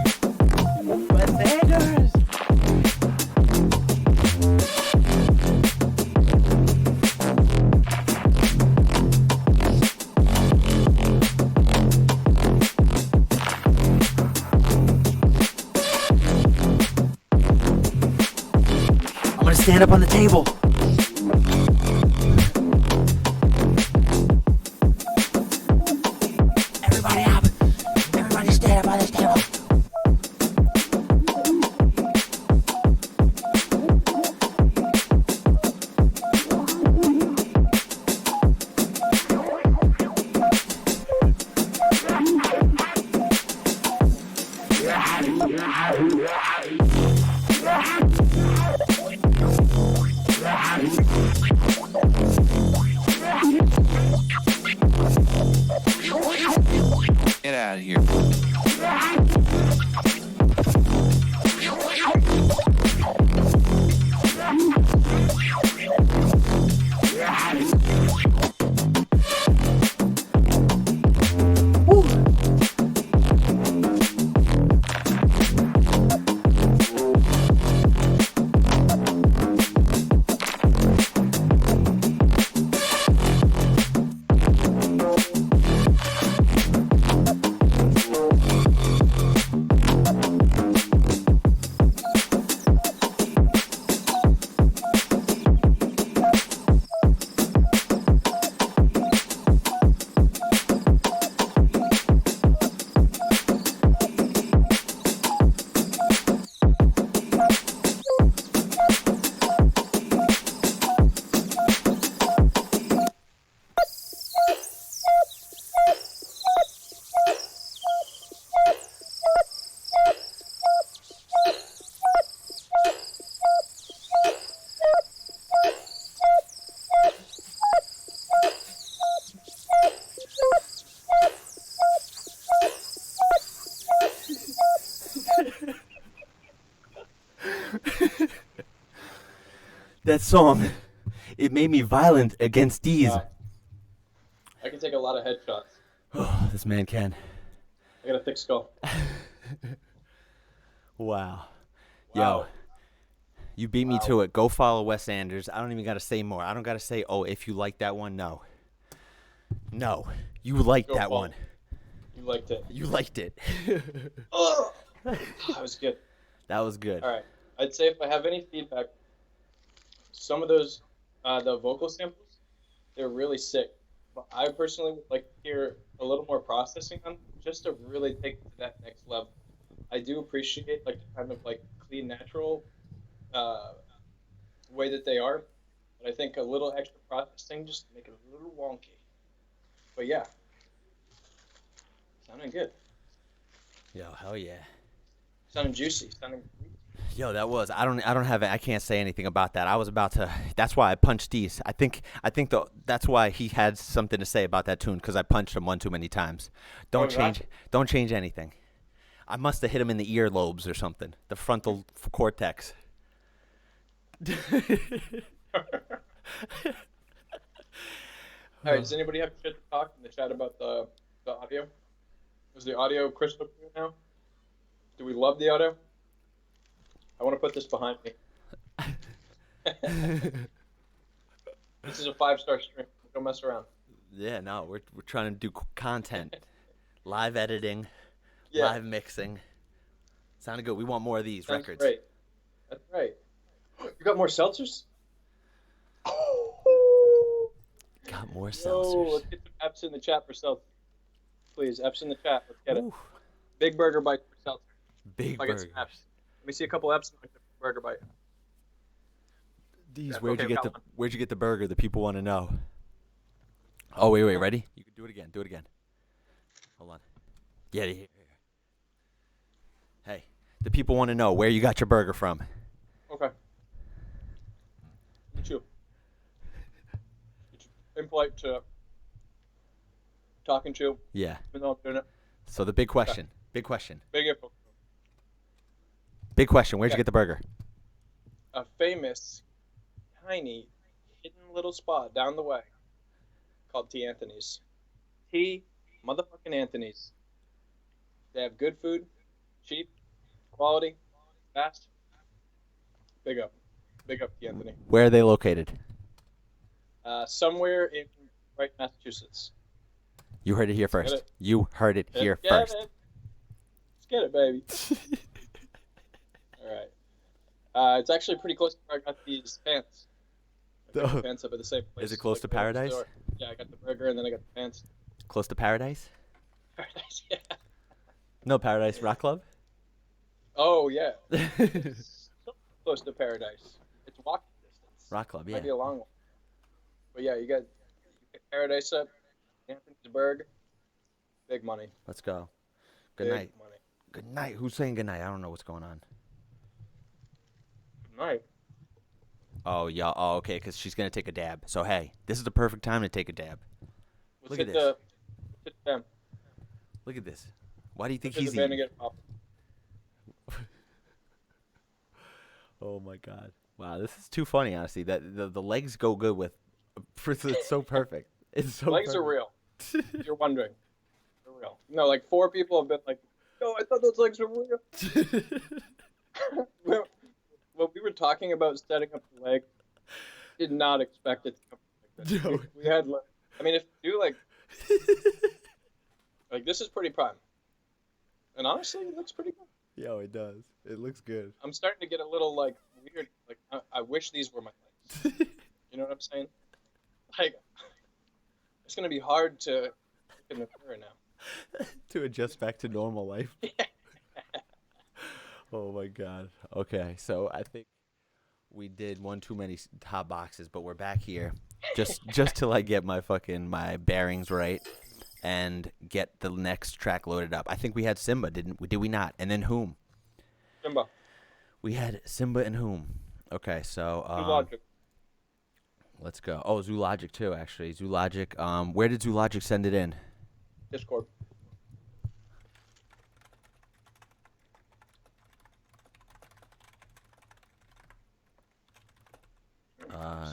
Wes Anders. I'm gonna stand up on the table. Everybody up. Everybody stand up on this table. Get out of here. That song, it made me violent against DeeZ. Wow. I can take a lot of headshots. Oh, this man can. I got a thick skull. Wow. Yo, Wow. you beat me to it. Go follow Wes Anders. I don't even got to say more. I don't got to say, oh, if you like that one, no. No, you liked Go that follow. one. You liked it. You liked it. Oh, that was good. That was good. All right. I'd say if I have any feedback, some of those, the vocal samples, they're really sick. But I personally would like to hear a little more processing on them, just to really take it to that next level. I do appreciate like the kind of like clean, natural way that they are, but I think a little extra processing just to make it a little wonky. But yeah, sounding good, Yo, hell yeah. sounding juicy, sounding. Yo, that was. I don't have. I can't say anything about that. I was about to. That's why I punched DeeZ. I think that's why he had something to say about that tune, because I punched him one too many times. Don't change. Exactly. Don't change anything. I must have hit him in the earlobes or something. The frontal cortex. All right, does anybody have shit to talk in the chat about the audio? Is the audio crystal clear now? Do we love the audio? I want to put this behind me. This is a 5-star stream. Don't mess around. Yeah, no, we're trying to do content, live editing, Yeah. live mixing. Sounded good. We want more of these Sounds records. great. That's right. You got more seltzers? Got more Yo, seltzers. let's get some F's in the chat for seltzers. Please, F's in the chat. Let's get it. Ooh, Big burger bite for seltzer. big If I get some burgers. F's. Let me see a couple F's in the burger bite. DeeZ, Yeah, where'd okay, you get got the one. where'd you get the burger? The people want to know. Oh wait, ready? You can do it again. Do it again. Hold on. Yeah. Hey, the people want to know where you got your burger from. Okay. You too. It's impolite to talking to, Yeah. even though I'm doing it. So the big question. Big question. Big info. Big question. Where'd you Okay. get the burger? A famous, tiny, hidden little spot down the way called T. Anthony's. T. motherfucking Anthony's. They have good food, cheap, quality, fast. Big up. Big up, T. Anthony. Where are they located? Somewhere in Brighton, Massachusetts. You heard it here first. it. You heard it here Get first. it. Let's get it, baby. All right. It's actually pretty close to where I got these pants. I picked the pants up at the same place. Is it close to right next Paradise? door. Yeah, I got the burger and then I got the pants. Close to Paradise? Paradise, yeah. No, Paradise Rock Club? Oh, yeah. It's so close to Paradise. It's walking distance. Rock Club, yeah. Might be a long one. But yeah, you pick Paradise up, Anthony'sburg, big money. Let's go. Good Big night. money. Good night. Who's saying good night? I don't know what's going on. Good night. Oh, yeah. Oh, okay, because she's going to take a dab. So, hey, this is the perfect time to take a dab. Let's Look hit at the, this. let's hit the band. Look at this. Why do you think Let's hit he's the band and eating? get it popping. Oh, my God. Wow, this is too funny, honestly. That the legs go good with... It's so perfect. It's so Legs are perfect. real. You're wondering. They're real. No, like 4 people have been like, no, I thought those legs were real. When we were talking about setting up the leg, did not expect it to come like this. No. We had, I mean, if you do like this is pretty prime. And honestly, it looks pretty good. Yo, it does. It looks good. I'm starting to get a little like weird. Like I wish these were my legs. You know what I'm saying? Like it's gonna be hard to look in the mirror now. To adjust back to normal life. Oh my God. Okay, so I think we did one too many hot boxes, but we're back here just till I get my bearings right and get the next track loaded up. I think we had Simba, did we not? And then whom? Simba, We had Simba and whom? Okay, so Logic. let's go. Oh, Zoologic too, actually. Zoologic. Where did Zoologic send it in? Discord.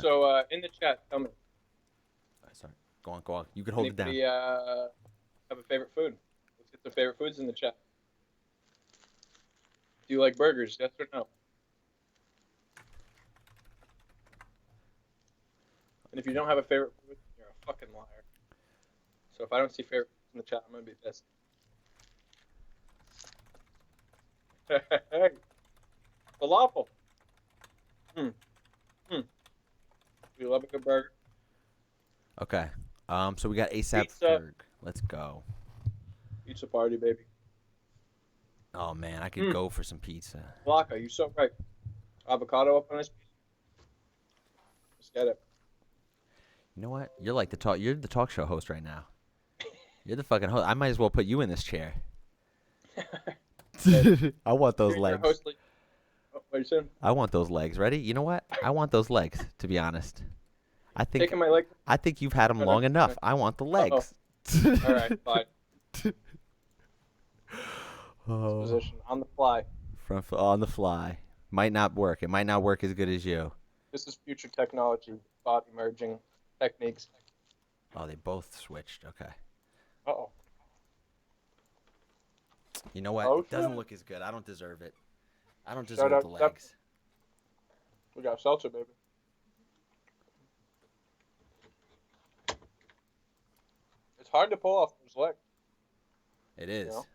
So in the chat, tell me. Sorry. Go on. You can hold it down. Anybody have a favorite food? Let's get the favorite foods in the chat. Do you like burgers? Yes or no? And if you don't have a favorite food, you're a fucking liar. So if I don't see favorite foods in the chat, I'm gonna be pissed. Hey, falafel. You love a good burger. Okay. So we got ASAP Pizza. Ferg. Let's go. Pizza party, baby. Oh man, I could go for some pizza. Blanca, you're so right. Avocado up on this pizza. Let's get it. You know what? You're like You're the talk show host right now. You're the fucking host. I might as well put you in this chair. I want those legs. Oh, what you saying? I want those legs. Ready? You know what? I want those legs. To be honest, Taking my leg. I think you've had them long enough. I want the legs. All right, fine. Position on the fly. On the fly. Might not work. It might not work as good as you. This is future technology, body merging techniques. Oh, they both switched. Okay. Uh-oh. You know what? Oh, It doesn't shit. look as good. I don't deserve it. I don't Shout deserve out the to legs. We got seltzer, baby. It's hard to pull off those legs. It is. You know?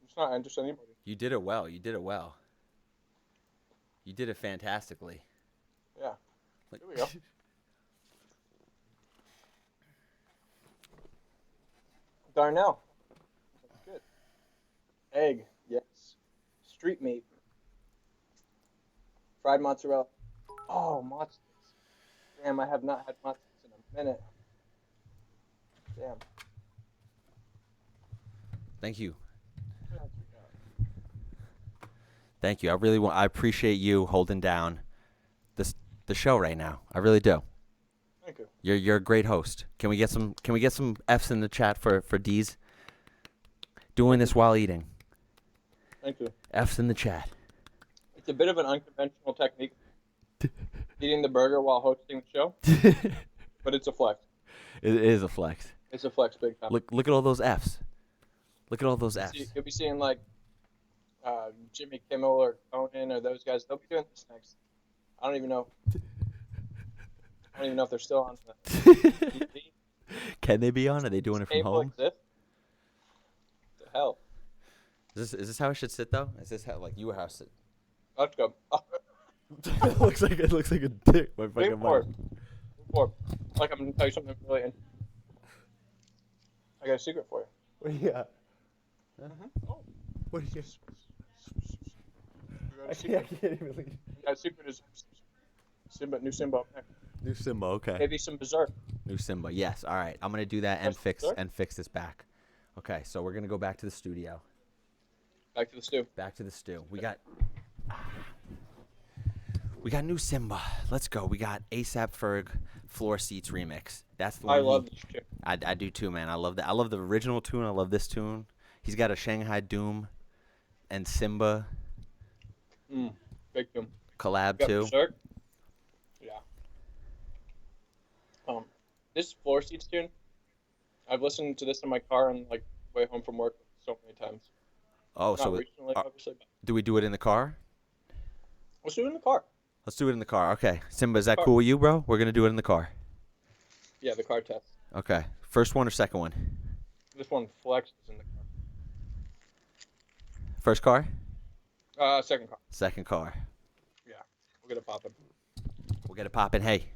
It's not just anybody. You did it well. You did it well. You did it fantastically. Yeah. Like, Here we go. Darnell. That's good. Egg. Yes. Street meat. Fried mozzarella. Oh, mozzarella. Damn, I have not had mozzarella in a minute. Damn. Thank you. Thank you. I appreciate you holding down the show right now. I really do. Thank you. You're a great host. Can we get some F's in the chat for DeeZ? Doing this while eating. Thank you. F's in the chat. It's a bit of an unconventional technique. Eating the burger while hosting the show. But it's a flex. It is a flex. It's a flex big time. Look at all those F's. Look at all those F's. You'll be seeing like Jimmy Kimmel or Conan or those guys. They'll be doing this next. I don't even know if they're still on the TV. Can they be on? Are they doing it from Cable home? exists? The hell? Is this how it should sit though? Is this how like you how sit? Let's go. it looks like a dick. My Lean fucking forward. mind. Lean forward. Like I'm gonna tell you something really interesting. I got a secret for you. What do you got? Oh. What do you I can't even leave. That secret is Simba, new Simba up next. New Simba, okay. Maybe some Berserk. New Simba, yes. All right, I'm gonna do that and Berserk? fix this back. Okay, so we're gonna go back to the studio. Back to the stew. Back to the stew. We got new Simba. Let's go. We got ASAP Ferg Floor Seats remix. That's the one. I love this shit. I do too, man. I love that. I love the original tune. I love this tune. He's got a Shanghai Doom and Simba Big tune. collab Got too. Berserk. Yeah. This Floor Seats tune, I've listened to this in my car on like way home from work so many times. Oh, Not so recently, obviously. But do we do it in the car? let's do it in the car. Let's do it in the car. Okay, Simba, is that Car. cool with you, bro? We're gonna do it in the car. Yeah, the car test. Okay, first one or second one? This one flexes in the First car? car. Second car. Second car. Yeah, we'll get it popping. We'll get it popping. Hey,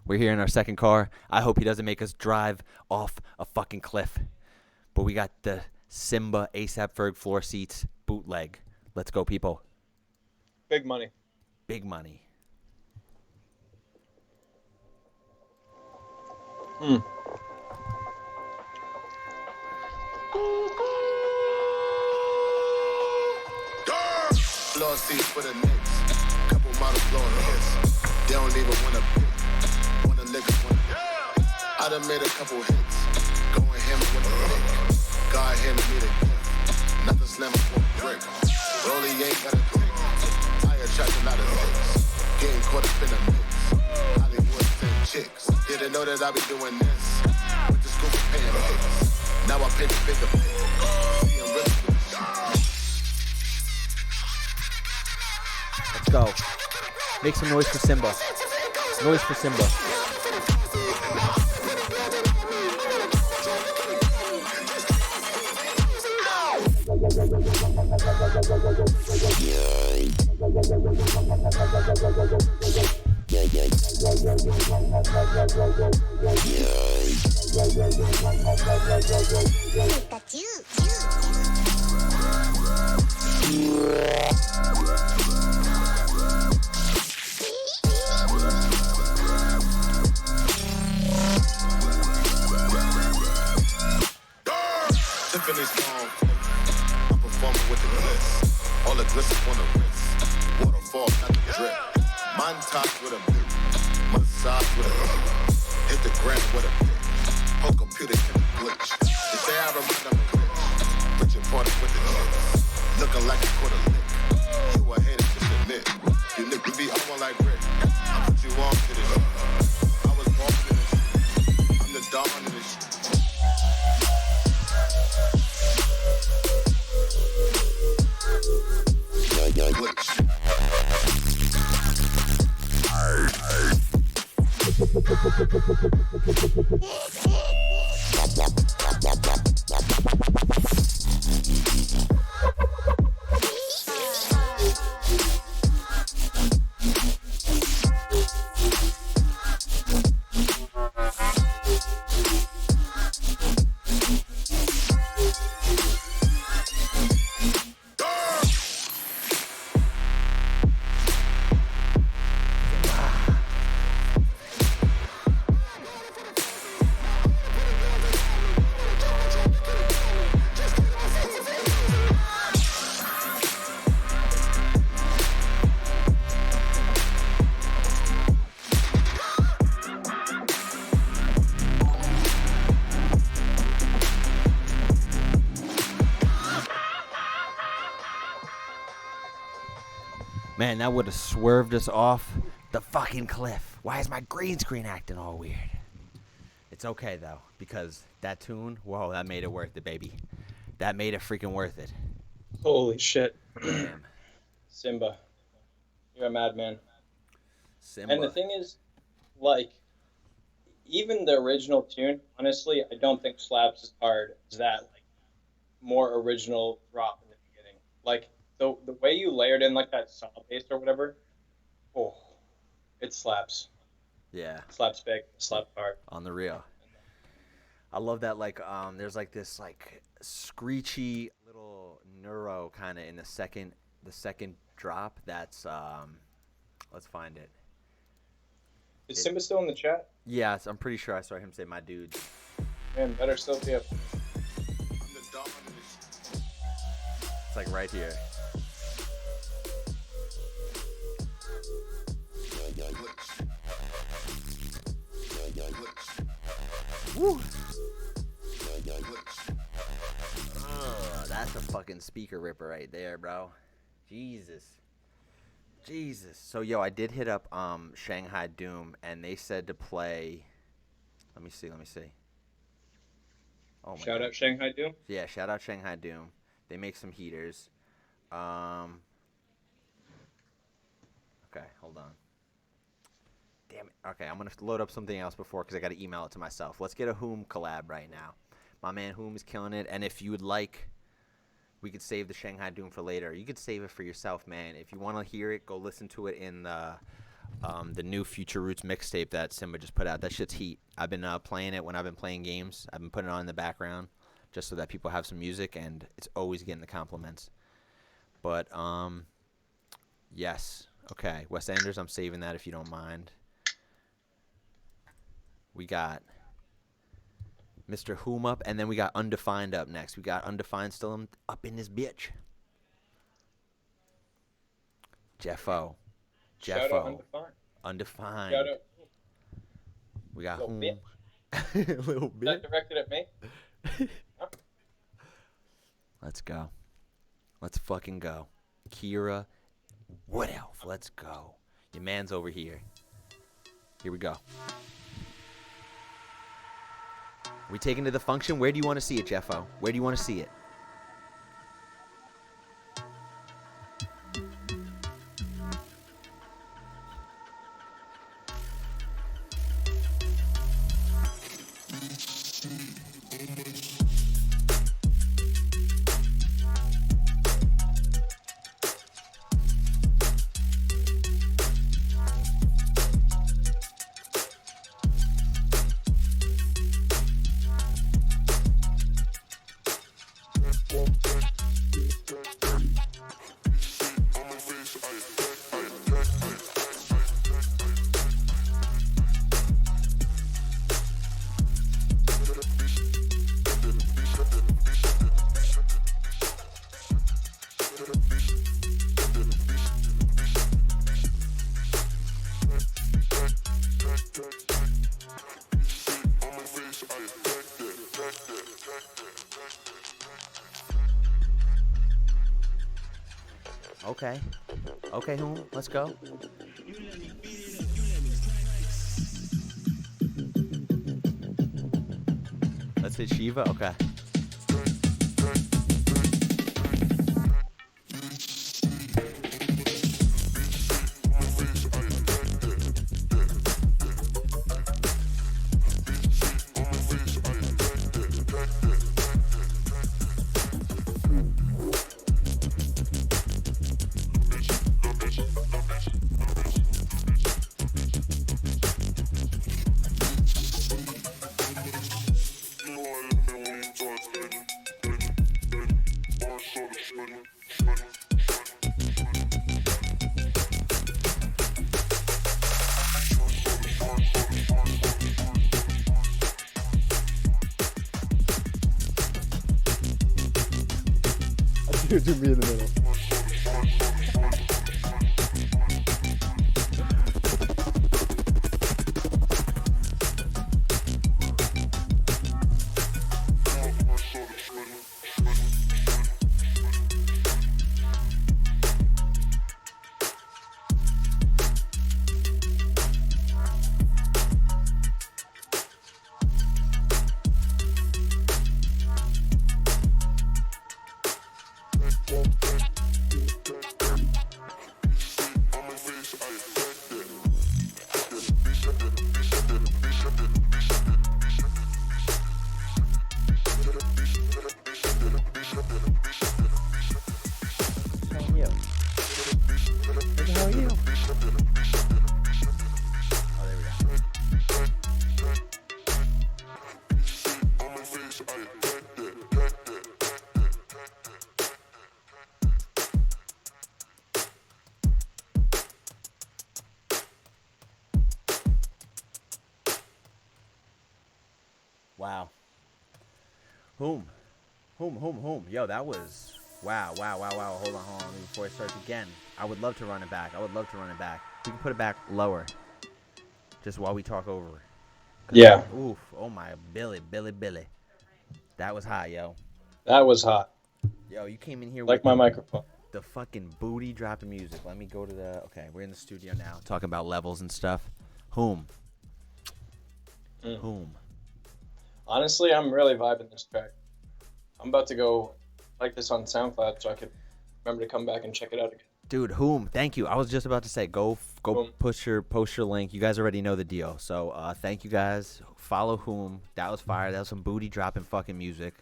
we're here in our second car. I hope he doesn't make us drive off a fucking cliff. But we got the Simba ASAP Ferg Floor Seats bootleg. Let's go, people. Big money. Big money. Floor seats for the Knicks. Couple models blowing hits. They don't even wanna pick. Wanna lick us, wanna. I done made a couple hits. Going hammer with a lick. God handed me the gift. Nothing slam for a drink. Rolly ain't got a drink. I attract a lot of hits. Getting caught up in the mix. Hollywood kicks. Didn't know that I be doing this. With the school for paying pics. Now I pay the bigger pic. Seeing really with the shit. Let's go. Make some noise for Simba. Noise for Simba. Tiffany's phone. I'm performing with the bliss. All the gliss on the wrist. Waterfall, not the drip. Montage with a beat. Massage with a beat. Hit the ground with a pick. Whole computer can glitch. They say I remind them of bitch. Put your party with the chips. Looking like a quarter lick. You a hater, just admit. You niggas be on like Rick. I put you on to this. I was born in this. I'm the dawn in this. Glitch. Man, that would have swerved us off the fucking cliff. Why is my green screen acting all weird? It's okay, though, because that tune, whoa, that made it worth it, baby. That made it freaking worth it. Holy shit. Damn. Simba. You're a madman. Simba. And the thing is, like, even the original tune, honestly, I don't think slaps as hard as that, like, more original drop in the beginning. Like, the way you layered in, like, that saw bass or whatever, oh, it slaps. Yeah. Slaps big, slaps hard. On the real. I love that, like, there's, like, this, like, screechy little neuro kind of in the second drop. That's, let's find it. Is Simba still in the chat? Yes, I'm pretty sure I saw him say my dudes. Man, better still be up. It's like right here. Woo! Oh, that's a fucking speaker ripper right there, bro. Jesus. So, yo, I did hit up Shanghai Doom, and they said to play. Let me see. Oh my Shout God. out Shanghai Doom. Yeah, shout out Shanghai Doom. They make some heaters. Okay, hold on. Damn it. Okay, I'm going to load up something else before because I got to email it to myself. Let's get a Whom collab right now. My man Whom is killing it. And if you would like, we could save the Shanghai Doom for later. You could save it for yourself, man. If you want to hear it, go listen to it in the new Future Roots mixtape that Simba just put out. That shit's heat. I've been playing it when I've been playing games. I've been putting it on in the background just so that people have some music, and it's always getting the compliments. But, yes. Okay, West Enders, I'm saving that if you don't mind. We got Mr. Whom up, and then we got Undefined up next. We got Undefined still up in this bitch. Jeffo. Shout out Undefined. Undefined. Shout out. We got Little Whom. bitch. Little Is that bit. directed at me? Let's go. Let's fucking go. Kira Wood Elf. Let's go. Your man's over here. Here we go. We taking to the function? Where do you want to see it, Jeffo? Where do you want to see it? Okay. Okay, Hoom, let's go. Let's hit Shiva? Okay. Do me in the middle. Wow. Hoom. Yo, that was... Wow. Hold on. Before it starts again. I would love to run it back. We can put it back lower. Just while we talk over. Yeah. Oof. Oh, my. Billy. That was hot, yo. That was hot. Yo, you came in here like with my microphone. The fucking booty dropping music. Let me go to the... Okay, we're in the studio now. Talking about levels and stuff. Hoom. Honestly, I'm really vibing this track. I'm about to go like this on SoundCloud so I could remember to come back and check it out again. Dude, Hoom, thank you. I was just about to say, go Hoom. post your link. You guys already know the deal. So thank you guys. Follow Hoom. That was fire. That was some booty dropping fucking music.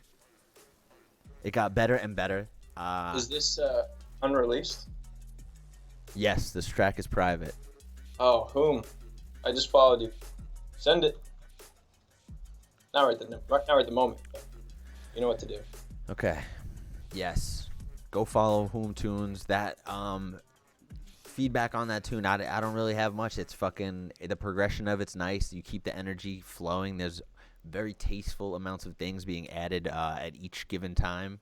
It got better and better. Is this unreleased? Yes, this track is private. Oh, Hoom. I just followed you. Send it. Not right at the moment, but you know what to do. Okay. Yes. Go follow Hoom Tunes. That feedback on that tune, I don't really have much. It's fucking, the progression of it's nice. You keep the energy flowing. There's very tasteful amounts of things being added at each given time.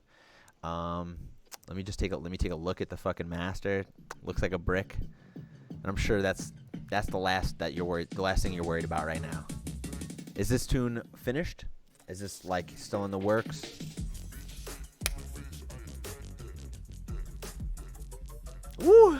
Let me take a look at the fucking master. Looks like a brick. And I'm sure that's the last thing you're worried about right now. Is this tune finished? Is this like still in the works? Woo!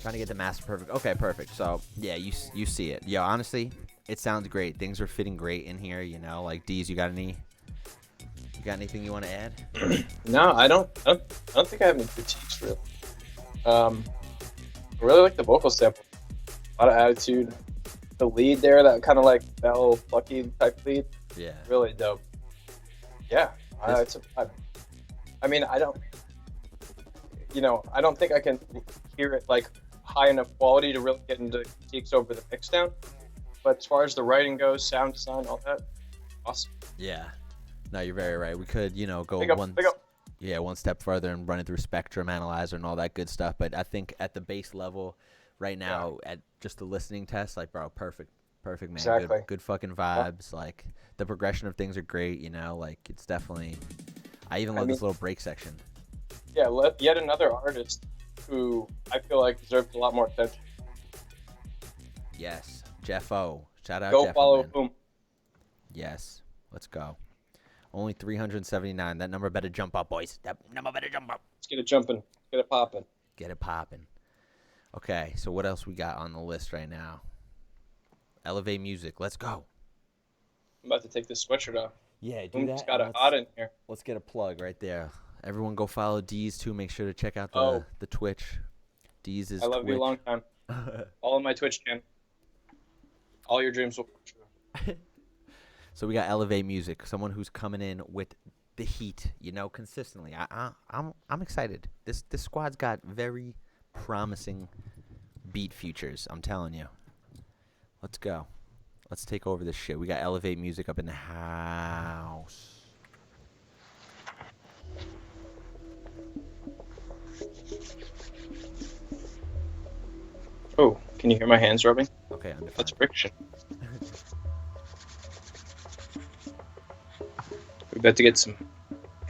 Trying to get the master perfect. Okay, perfect. So yeah, you see it. Yo, honestly, it sounds great. Things are fitting great in here. You know, like DeeZ, you got anything you want to add? No, I don't think I have any critiques really. I really like the vocal sample. A lot of attitude. The lead there, that kind of like Bell Plucky type lead, Yeah. really dope. Yeah, it's a vibe. I mean, I don't think I can hear it like high enough quality to really get into critiques over the mix down. But as far as the writing goes, sound design, all that, awesome. Yeah. No, you're very right. We could, go Big up. one step further and run it through Spectrum Analyzer and all that good stuff. But I think at the base level, right now, at just the listening test, like, bro, perfect, man. Exactly. Good fucking vibes. Like, the progression of things are great. Like, it's definitely. I even love this little break section. Yeah, yet another artist who I feel like deserves a lot more attention. Yes, Jeff O. Shout out. Go Jeff follow man. whom? Yes, let's go. Only 379. That number better jump up, boys. That number better jump up. Let's get it jumping. Get it popping. Get it popping. Okay, so what else we got on the list right now? Elevate music. Let's go. I'm about to take this sweatshirt off. Yeah, do Whom's that. got it hot in here. Let's get a plug right there. Everyone go follow DeeZ too. Make sure to check out the Twitch. DeeZ is I love Twitch. you a long time. All of my Twitch channel. All your dreams will come true. So we got Elevate Music, someone who's coming in with the heat, consistently. I'm excited. This squad's got very promising beat futures. I'm telling you. Let's go. Let's take over this shit. We got Elevate Music up in the house. Oh, can you hear my hands rubbing? Okay, that's friction. We're about to get some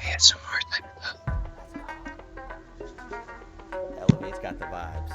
ASMR type stuff. Elevate's got the vibes.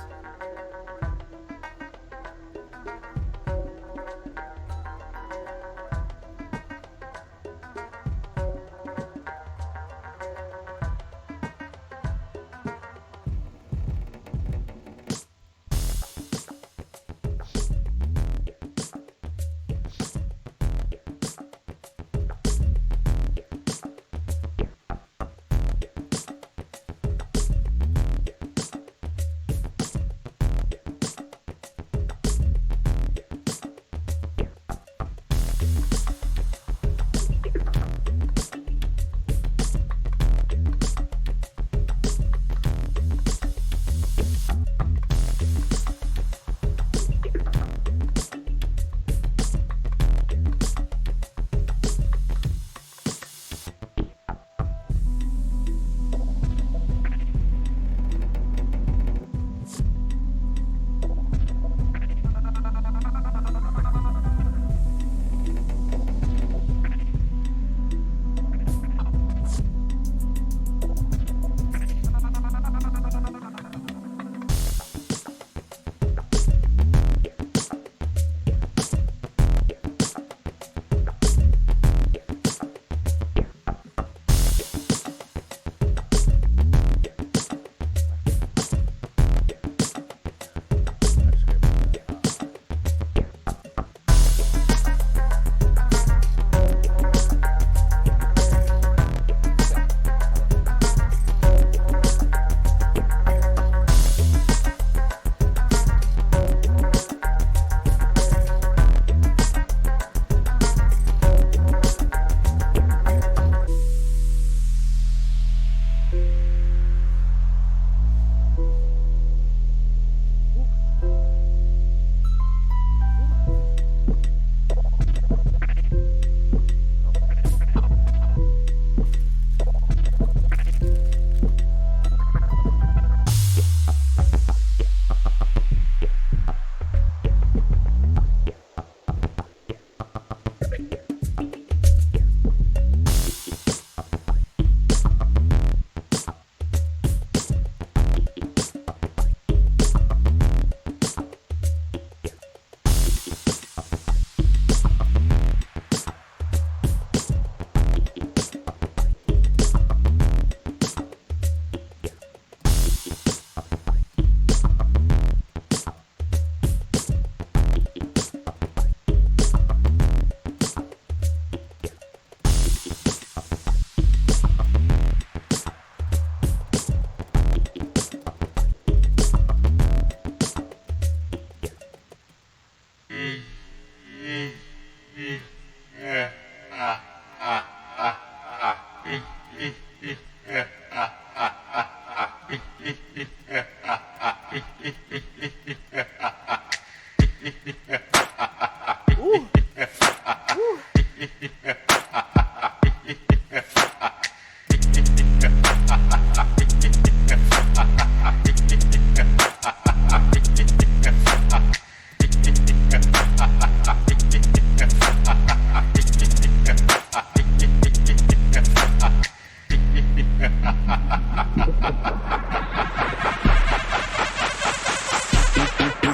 Ooh. Ooh.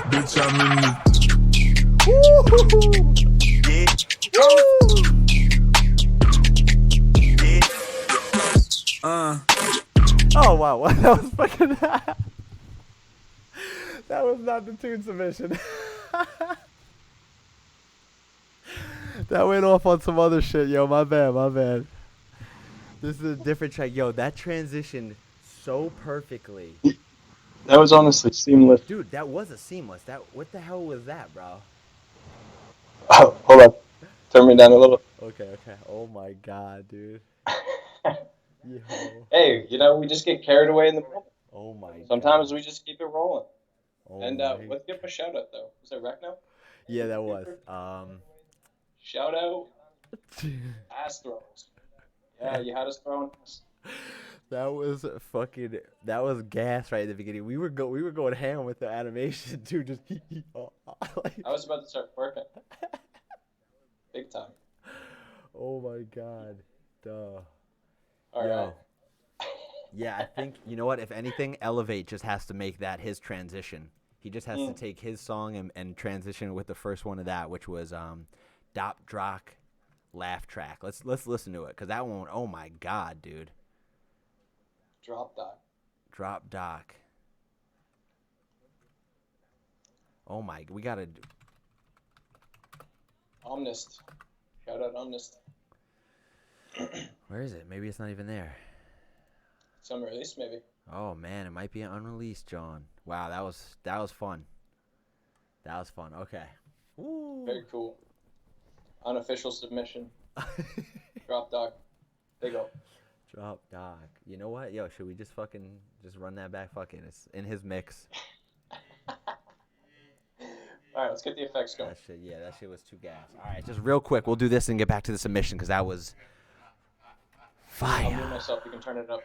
Bitch, I'm in the Oh wow, that was fucking that was not the tune submission. That went off on some other shit, yo. My bad. This is a different track, yo. That transitioned so perfectly, That was honestly seamless. dude. That was a seamless. What the hell was that, bro? Oh, hold on. Turn me down a little. Okay. Oh my god, dude. Yo. Hey, we just get carried away in the moment. Oh my. Sometimes god. we just keep it rolling. Oh And my. let's give a shout out though. Was that Rec now? Yeah, that was. Shout out ass throws. Yeah, you had us throwing. That was gas right at the beginning. We were going ham with the animation, dude. Just like, I was about to start working. Big time. oh my god, duh. All Yo. right. Yeah, I think you know what? If anything, Elevate just has to make that his transition. He just has to take his song and transition with the first one of that, which was Dop Drock Laugh Track. Let's listen to it, because that one, oh my god, dude. Drop Doc. Oh my, we gotta Omnist. Shout out Omnist. Where is it? Maybe it's not even there. Some release maybe. Oh man, it might be unreleased, John. Wow, that was fun. That was fun. Okay. Ooh. Very cool. Unofficial submission. Drop Doc. Big up. Drop Doc. You know what? Yo, should we just run that back? Fuck it. It's in his mix. Alright, let's get the effects going. That shit was too gas. Alright, just real quick, we'll do this and get back to the submission, because that was fire. I'll mute myself, you can turn it up.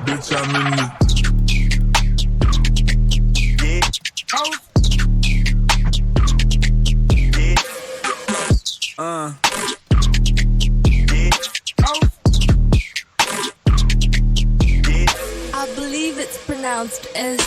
bitch, I'm in the I believe it's pronounced as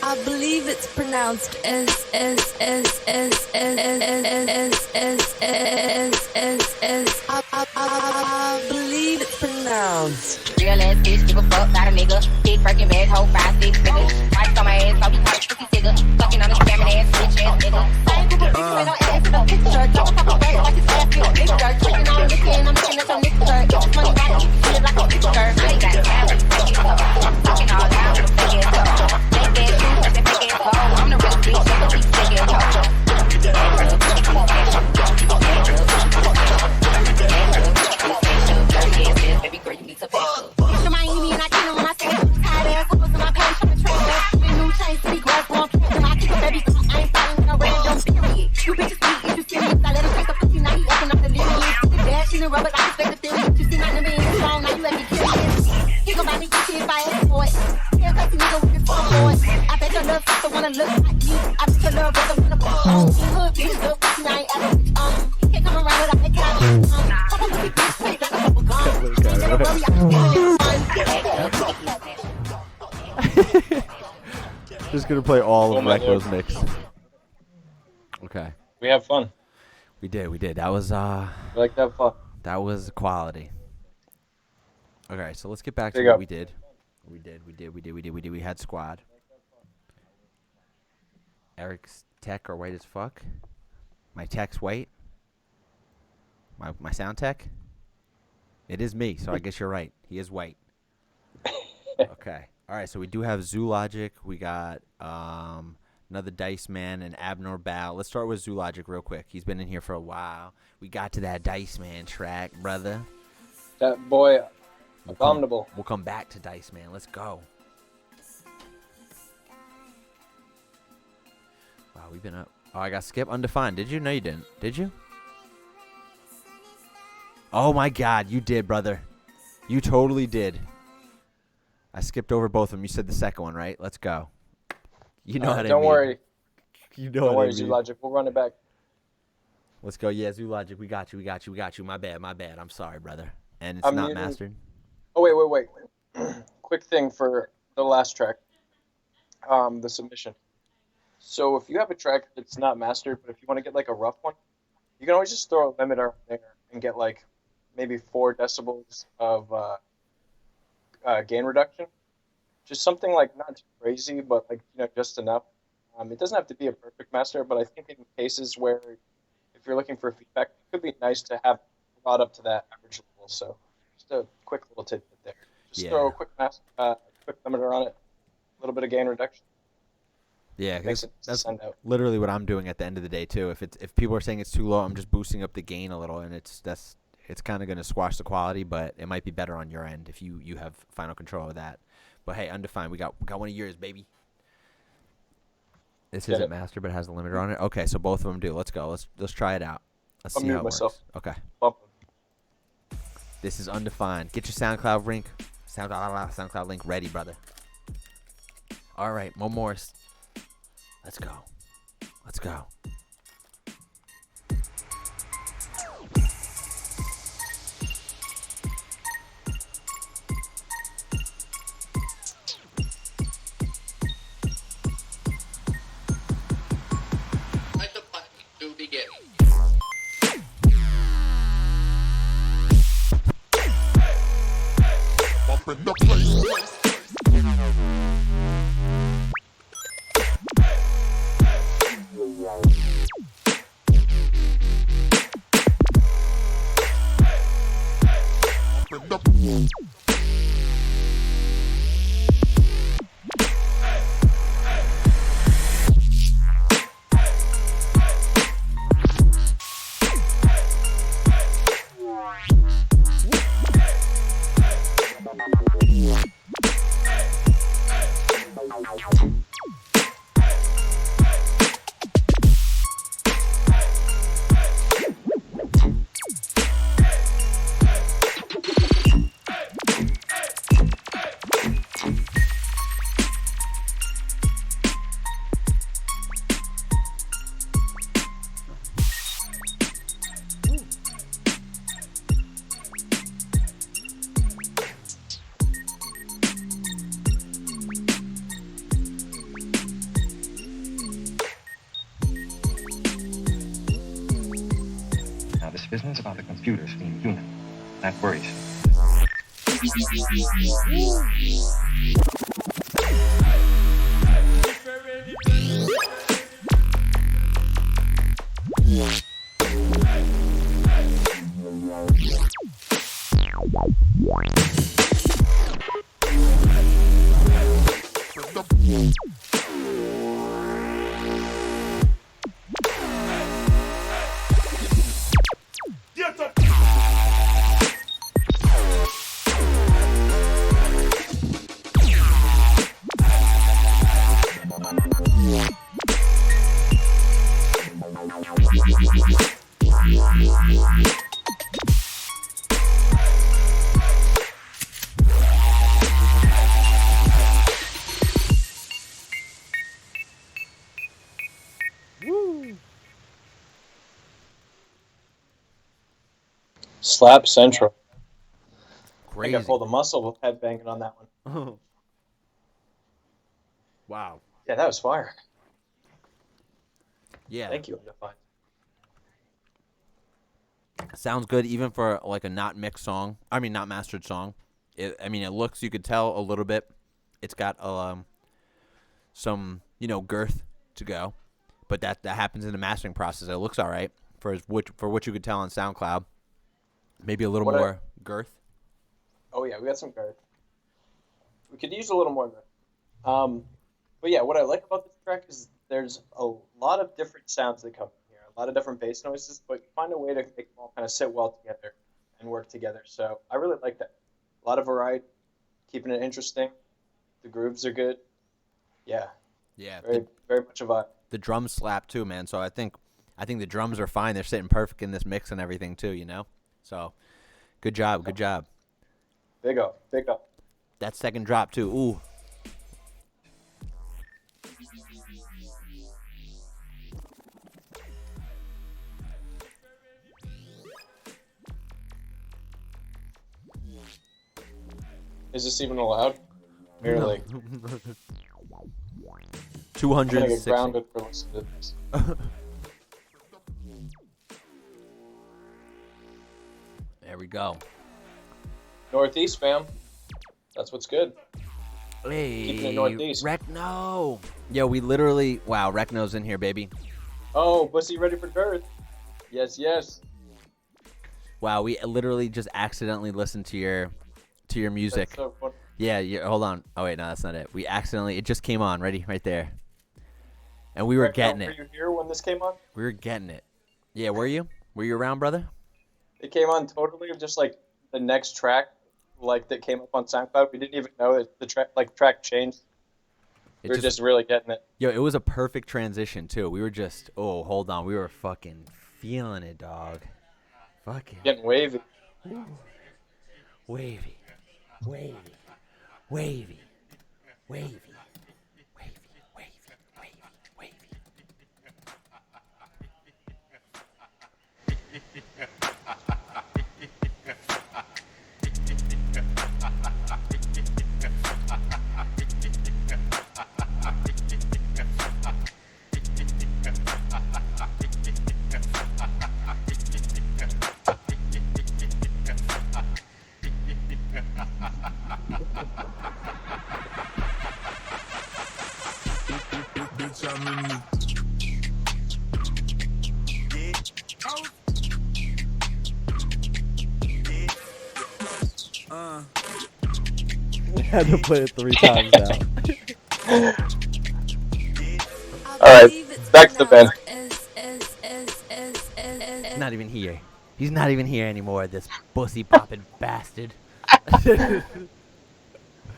I believe it's pronounced I believe it's pronounced. Real ass bitch, give a fuck about a nigga. Big freaking bag, hold 5, 6 niggas. Wipes on my ass, I'll be caught a pussy nigga. Fucking on a scamming ass, bitch ass nigga. Same group of bitches, ain't no ass in a picture. Don't fuck away like his ass feel bigger. Tricking on a nigga and I'm looking at your nigga. Get this money right, feel it like a picture. I ain't got talent, fake it up. Talking all down, fake it up. Fake ass shoes, fake ass hoe. I'm the real bitch, so keep fake ass hoe. Baby girl, you need to fuck. To Miami and I get on my set. Tired ass, I was on my page, I'm a trainer. New chains, city grass, one and I keep a baby, I ain't following no random period. You bitches sweet, if you serious, I let him take the pussy, now he open up the lineage. Bad, she done rubber, I expect the feeling. You see my number in his phone, now you let me curious. He gon' buy me Gucci if I ask for it. He'll cut the nigga with his phone boy. I bet your love sister wanna look like me. I bet your love brother wanna fuck on. He hood bitch, little pussy, now I ain't ask bitch, Can't come around without that kind of, pop a pussy bitch, play like a bubble gum. Just gonna play all Oh of my Recto's Lord. mix. Okay. We have fun. We did. That was We like to have fun. that was quality. Okay, so let's get back to Big what up. we did. We had squad. Eric's tech are white as fuck. My tech's white. My sound tech. It is me, so I guess you're right. He is white. Okay. All right, so we do have Zoologic. We got another Dice Man and Abnor Bow. Let's start with Zoologic real quick. He's been in here for a while. We got to that Dice Man track, brother. That boy, abominable. We'll come back to Dice Man. Let's go. Wow, we've been up. Oh, I got skip undefined. Did you? No, you didn't. Did you? Oh my God, you did, brother. You totally did. I skipped over both of them. You said the second one, right? Let's go. You know what I mean. Don't worry. You know Don't what worry, I mean. Zoologic. We'll run it back. Let's go. Yeah, Zoologic. We got you. My bad. I'm sorry, brother. And it's I'm not muting- mastered. Oh, wait. Quick thing for the last track. The submission. So if you have a track that's not mastered, but if you want to get like a rough one, you can always just throw a limiter there and get like maybe 4 decibels of gain reduction. Just something like not too crazy, but like just enough. It doesn't have to be a perfect master, but I think in cases where if you're looking for feedback, it could be nice to have brought up to that average level. So just a quick little tidbit there. Just throw a quick limiter on it, a little bit of gain reduction. Yeah, Makes it that's send out. literally what I'm doing at the end of the day too. If people are saying it's too low, I'm just boosting up the gain a little, and it's kind of going to squash the quality, but it might be better on your end if you have final control of that. But hey, undefined, we got one of yours, baby. This isn't master, but it has a limiter on it. Okay, so both of them do. Let's go. Let's try it out. Let's see how it works. Okay. This is undefined. Get your SoundCloud link. SoundCloud link ready, brother. All right, one more. Let's go. Let the button to begin. Up in the place. This business about the computers being human. That worries me. Slap Central. think I pulled a muscle with headbanging on that one. Wow. Yeah, that was fire. Yeah. Thank you, Undefined. Sounds good even for like a not mixed song. I mean, not mastered song. It looks, you could tell a little bit. It's got some, girth to go. But that happens in the mastering process. It looks all right for what you could tell on SoundCloud. Maybe a little more girth. Oh yeah, we got some girth. We could use a little more girth. But yeah, what I like about this track is there's a lot of different sounds that come in here, a lot of different bass noises, but you find a way to make them all kind of sit well together and work together. So I really like that. A lot of variety, keeping it interesting. The grooves are good. Yeah. Yeah. Very much a vibe. The drums slap too, man. So I think the drums are fine. They're sitting perfect in this mix and everything too, So good job. Big up. That second drop too. Ooh. Is this even allowed? Merely. 260. I'm gonna get grounded for listening to this. There we go. Northeast, fam. That's what's good. Hey, Keeping it northeast. Recno. Yo, we literally, wow, Recno's in here, baby. Oh, Bussy ready for girth. Yes. Wow, we literally just accidentally listened to your music. That's so funny. Yeah, hold on. Oh wait, no, that's not it. It just came on, right there. And we were getting it. Were you here when this came on? We were getting it. Yeah, were you? Were you around, brother? It came on totally just like the next track, like that came up on SoundCloud. We didn't even know that the track changed. We were just really getting it. Yo, it was a perfect transition too. We were just, hold on, we were fucking feeling it, dog. Fucking getting wavy. Wavy. Had to play it 3 times now. Alright, back to the band. He's not even here. He's not even here anymore, this pussy popping bastard.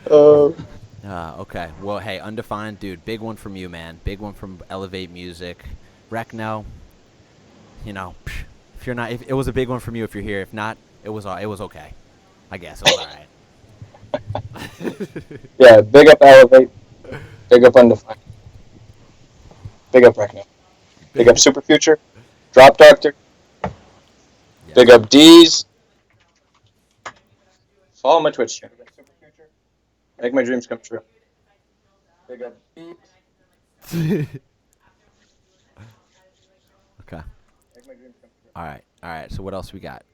Okay. Well, hey, Undefined, dude, big one from you, man. Big one from Elevate Music. Recno, if you're not, if it was a big one from you if you're here. If not, it was okay. I guess it was all right. Yeah, big up Elevate. Big up Undefined. Big up Recno. Big up Super Future. Drop Doctor. Yeah. Big up DeeZ. Follow my Twitch channel. Super Future. Make my dreams come true. Big up DeeZ. Okay. Make my dreams come true. All right. So what else we got?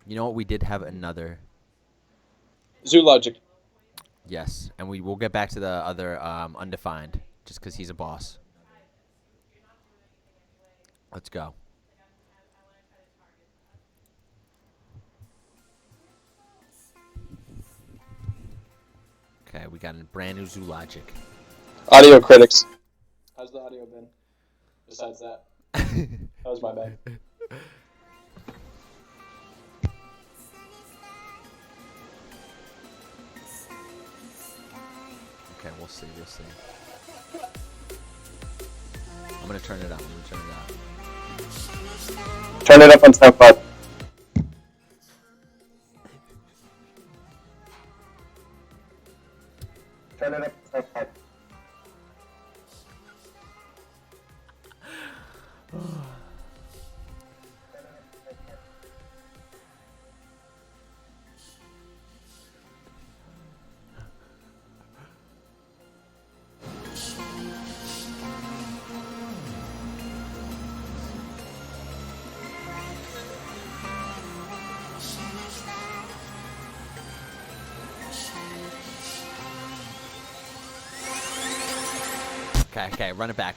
You know what? We did have another. Zoologic. Yes, and we will get back to the other Undefined, just because he's a boss. Let's go. Okay, we got a brand new Zoologic. Audio critics. How's the audio been? Besides that. That was my bad. Okay, we'll see. I'm gonna turn it up. Turn it up on SoundCloud. Turn it up on SoundCloud. Okay, run it back.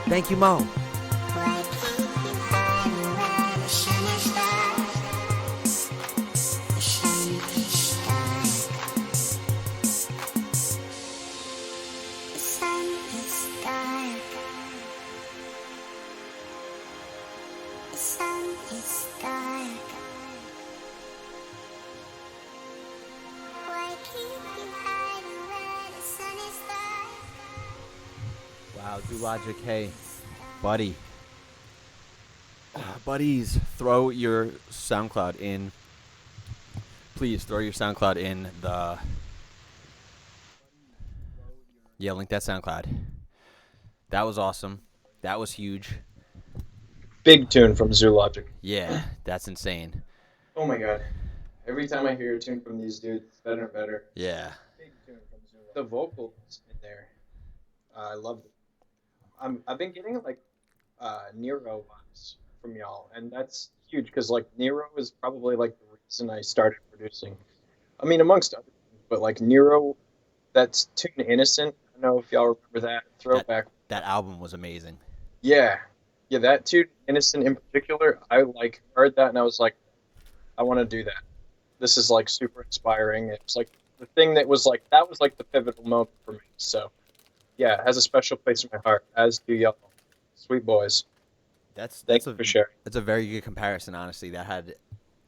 Thank you, Mo. Wow, Logic, hey, buddy. Buddies, throw your SoundCloud in. Please throw your SoundCloud in the... Yeah, link that SoundCloud. That was awesome. That was huge. Big tune from Zoologic. Yeah, that's insane. Oh my god. Every time I hear a tune from these dudes, it's better and better. Yeah. Big tune from Zoologic. The vocals in there, I love it. I've been getting like Nero vibes from y'all, and that's huge because like Nero is probably like the reason I started producing. I mean, amongst other things, but like Nero, that's tune Innocent. I don't know if y'all remember that throwback. That album was amazing. Yeah, that tune Innocent in particular, I like heard that and I was like, I want to do that. This is like super inspiring. It's like the thing that was like the pivotal moment for me. So, yeah, it has a special place in my heart, as do y'all, sweet boys. Thank you for sharing. That's a very good comparison, honestly. That had,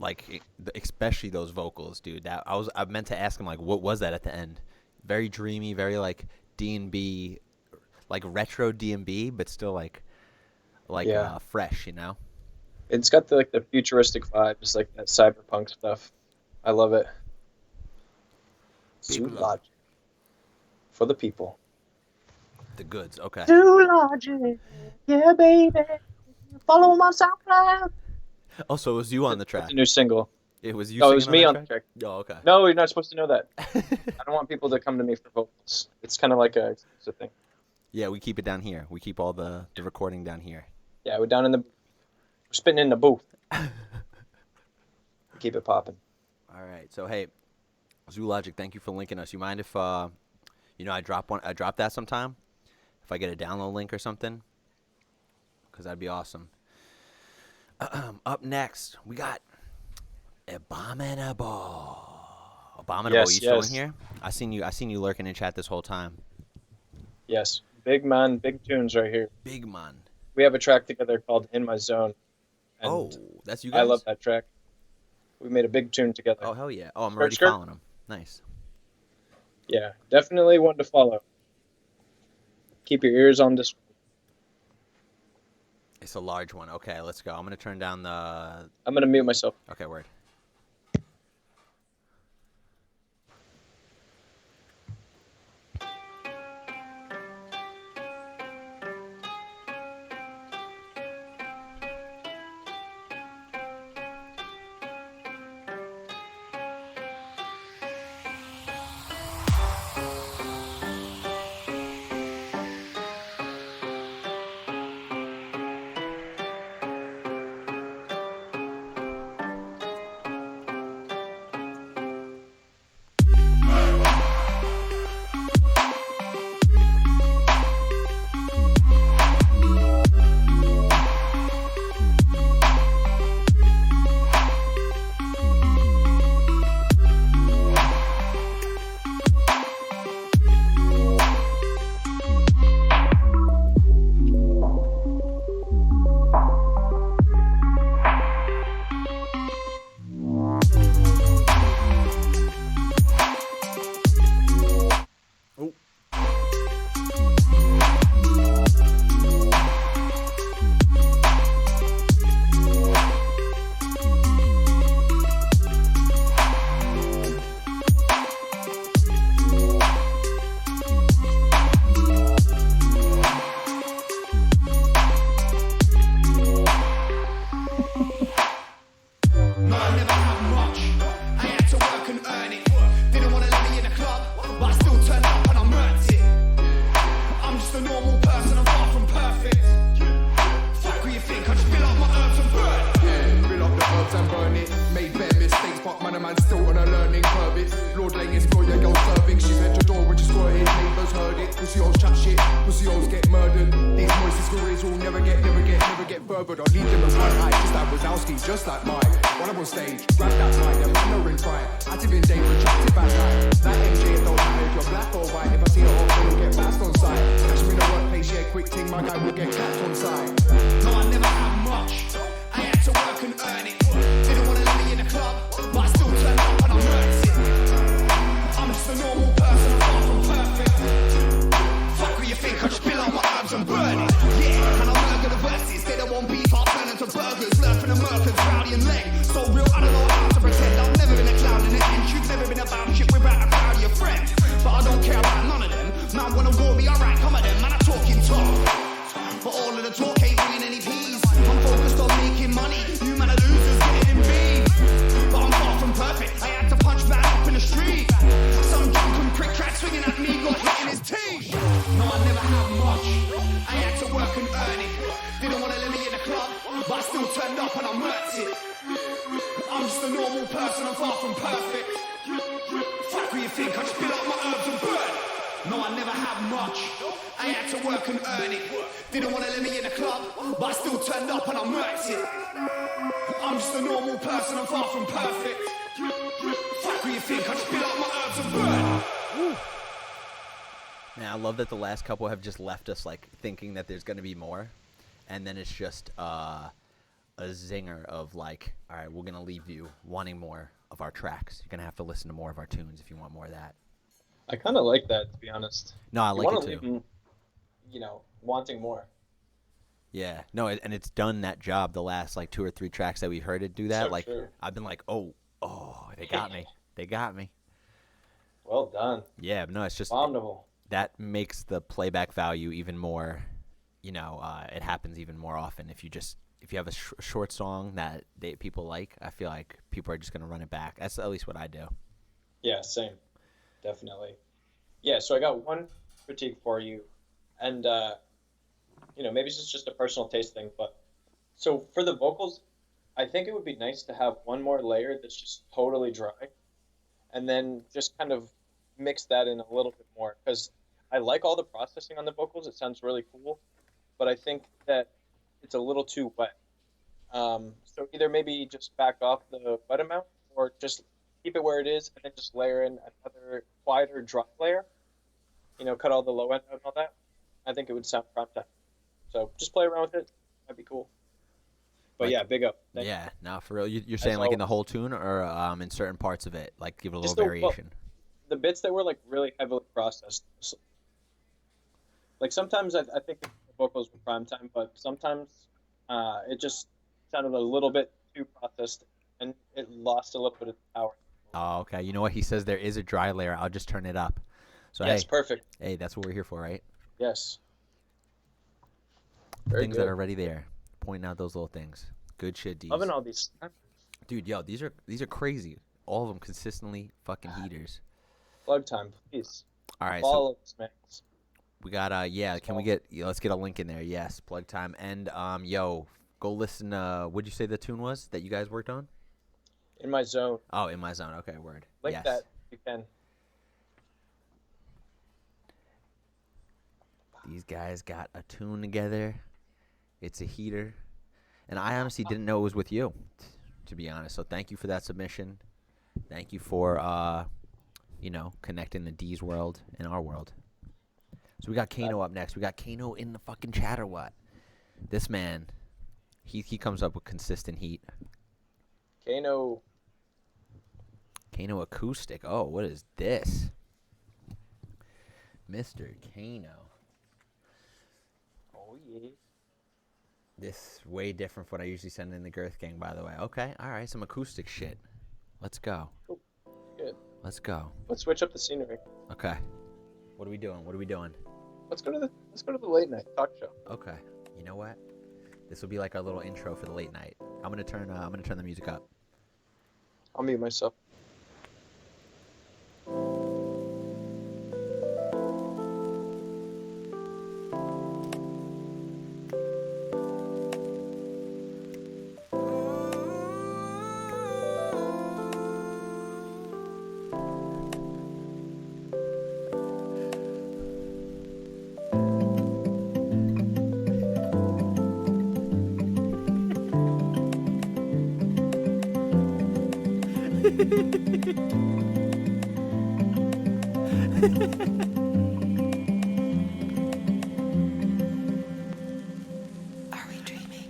like, especially those vocals, dude. I meant to ask him, like, what was that at the end? Very dreamy, very like D&B, like retro D&B, but still like fresh, you know. It's got the futuristic vibes, like that cyberpunk stuff. I love it. Zoologic for the people. The goods, okay. Zoologic, yeah, baby. Follow my SoundCloud. Oh, so it was you on the track. It's a new single. It was you. No, it was singing me on on the track? track. Oh, okay. No, you're not supposed to know that. I don't want people to come to me for vocals. It's kind of like a thing. Yeah, we keep it down here. We keep all the recording down here. Yeah, we're down in we're spitting in the booth. Keep it popping. All right. So hey, Zoologic, thank you for linking us. You mind if I drop that sometime? If I get a download link or something? Because that'd be awesome. Up next, we got Abominable. Abominable, you still in here? I seen you lurking in chat this whole time. Yes. Big man, big tunes right here. Big man. We have a track together called In My Zone. And that's you guys? I love that track. We made a big tune together. Oh, hell yeah. Oh, I'm already following him. Nice. Yeah, definitely one to follow. Keep your ears on this. It's a large one. Okay, let's go. I'm going to turn down the... I'm going to mute myself. Okay, word. Fuck what you think, I just be like my herbs and burn. Man, I love that the last couple have just left us like thinking that there's gonna be more, and then it's just a zinger of like, all right, we're gonna leave you wanting more of our tracks. You're gonna have to listen to more of our tunes if you want more of that. I kind of like that, to be honest. No, I You like wanna it too. leave 'em, you know, wanting more. Yeah, no, and it's done that job. The last like 2 or 3 tracks that we heard it do that. So like true. I've been like, oh, they got me, they got me. Well done. Yeah, but no, it's just Abominable. that makes the playback value even more. You know, it happens even more often if you have a short song that people like. I feel like people are just gonna run it back. That's at least what I do. Yeah, same. Definitely. Yeah, so I got one critique for you, and maybe this is just a personal taste thing, but so for the vocals, I think it would be nice to have one more layer that's just totally dry, and then just kind of mix that in a little bit more, because I like all the processing on the vocals. It sounds really cool, but I think that it's a little too wet. So either maybe just back off the wet amount, or just keep it where it is, and then just layer in another quieter dry layer. Cut all the low end out and all that. I think it would sound prime time. So just play around with it. That'd be cool. But yeah, big up. Thank Yeah, you. no, for real. You're saying like in the whole tune, or in certain parts of it, like give it a little Just the- variation. The bits that were like really heavily processed. Like sometimes I think the vocals were prime time, but sometimes it just sounded a little bit too processed, and it lost a little bit of power. Oh, okay. You know what? He says there is a dry layer. I'll just turn it up. So Yes, hey, perfect. Hey, that's what we're here for, right? Yes. The Very things good. that are already there, pointing out those little things. Good shit, DeeZ. Loving all these. Dude, yo, these are crazy. All of them consistently fucking heaters. Plug time, please. All right, Follow us, man. we got Can we let's get a link in there? Yes, plug time. And go listen. What'd you say the tune was that you guys worked on? In My Zone. Oh, In My Zone. Okay, word. Link yes. that if you can. These guys got a tune together. It's a heater. And I honestly didn't know it was with you, to be honest. So thank you for that submission. Thank you for, connecting the DeeZ world and our world. So we got Kano up next. We got Kano in the fucking chat or what? This man, he comes up with consistent heat. Kano acoustic. Oh, what is this? Mr. Kano. Oh, yeah. This way different from what I usually send in the Girth Gang, by the way. Okay, all right, some acoustic shit. Let's go. Cool. Good. Let's go. Let's switch up the scenery. Okay. What are we doing? Let's go to the late night talk show. Okay. You know what? This will be like our little intro for the late night. I'm gonna turn the music up. I'll mute myself. Are we dreaming?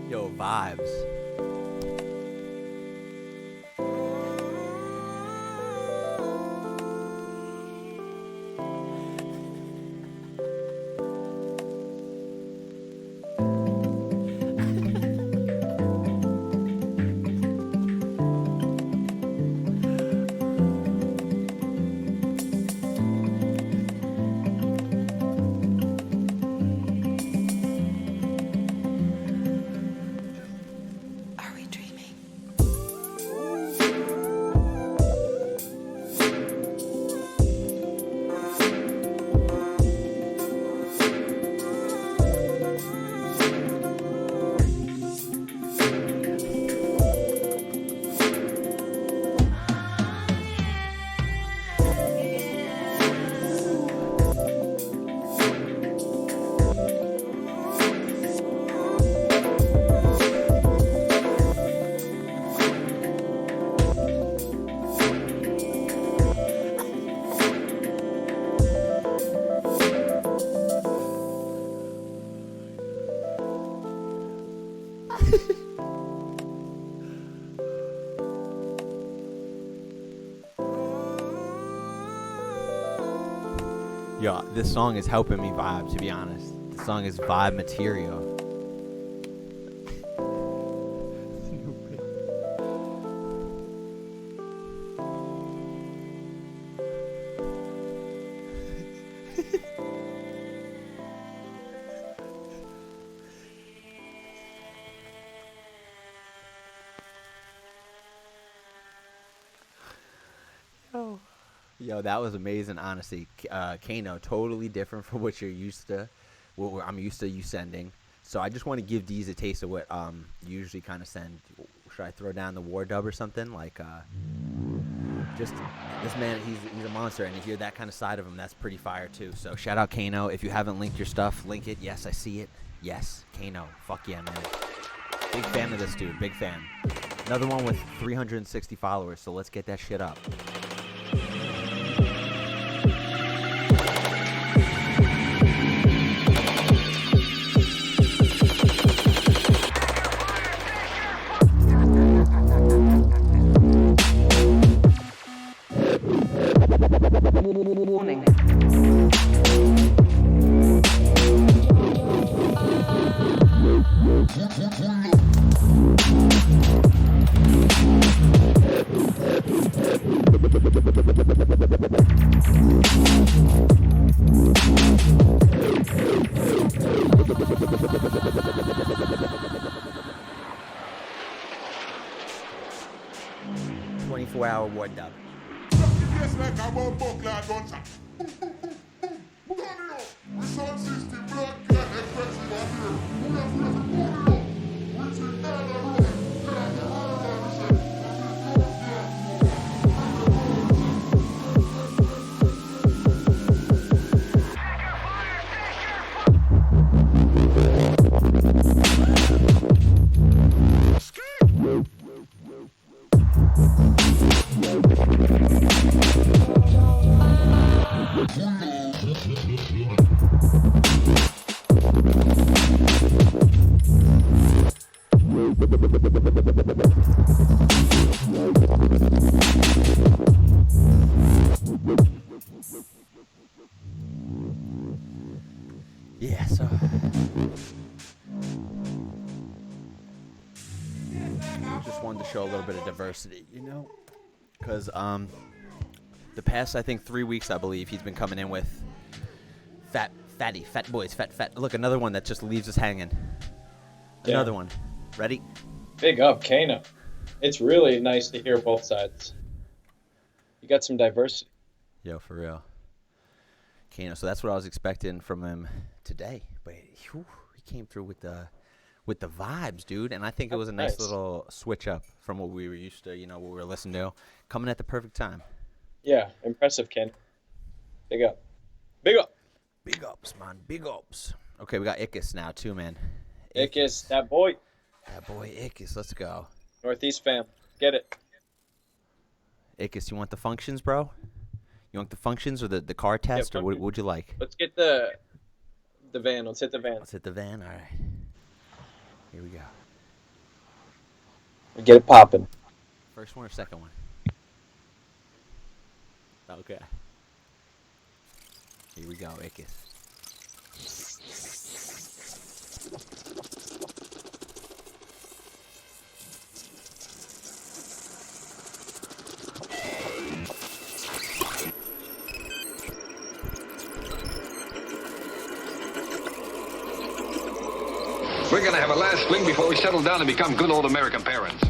Yo, vibes. Yo, this song is helping me vibe, to be honest. This song is vibe material. Yo, that was amazing, honestly. Kano, totally different from what you're used to. What I'm used to you sending. So I just want to give DeeZ a taste of what you usually kind of send. Should I throw down the war dub or something? Like, just this man, he's a monster, and to hear that kind of side of him, that's pretty fire too. So shout out Kano. If you haven't linked your stuff, link it. Yes, I see it. Yes, Kano. Fuck yeah, man. Big fan of this dude. Big fan. Another one with 360 followers. So let's get that shit up. Warning. 24-hour war dub. Yeah, so just wanted to show a little bit of diversity, you know, because the past, I think, 3 weeks, I believe, he's been coming in with fat boys. Look, another one that just leaves us hanging. Another one. Ready? Big up, Kano. It's really nice to hear both sides. You got some diversity. Yo, for real. Kano, so that's what I was expecting from him today, but he came through with the vibes, dude, and I think it was a nice little switch up from what we were used to, you know, what we were listening to, coming at the perfect time. Yeah, impressive, Ken. Big up. Big up. Big ups, man. Big ups. Okay, we got Ickis now, too, man. Ickis, that boy. That boy, Ickis. Let's go. Northeast fam. Get it. Ickis, you want the functions, bro? You want the functions or the car test, or what would you like? Let's get the van. Let's hit the van. Let's hit the van. All right. Here we go. Get it popping. First one or second one? Okay. Here we go, Ickis. We're gonna have a last fling before we settle down and become good old American parents.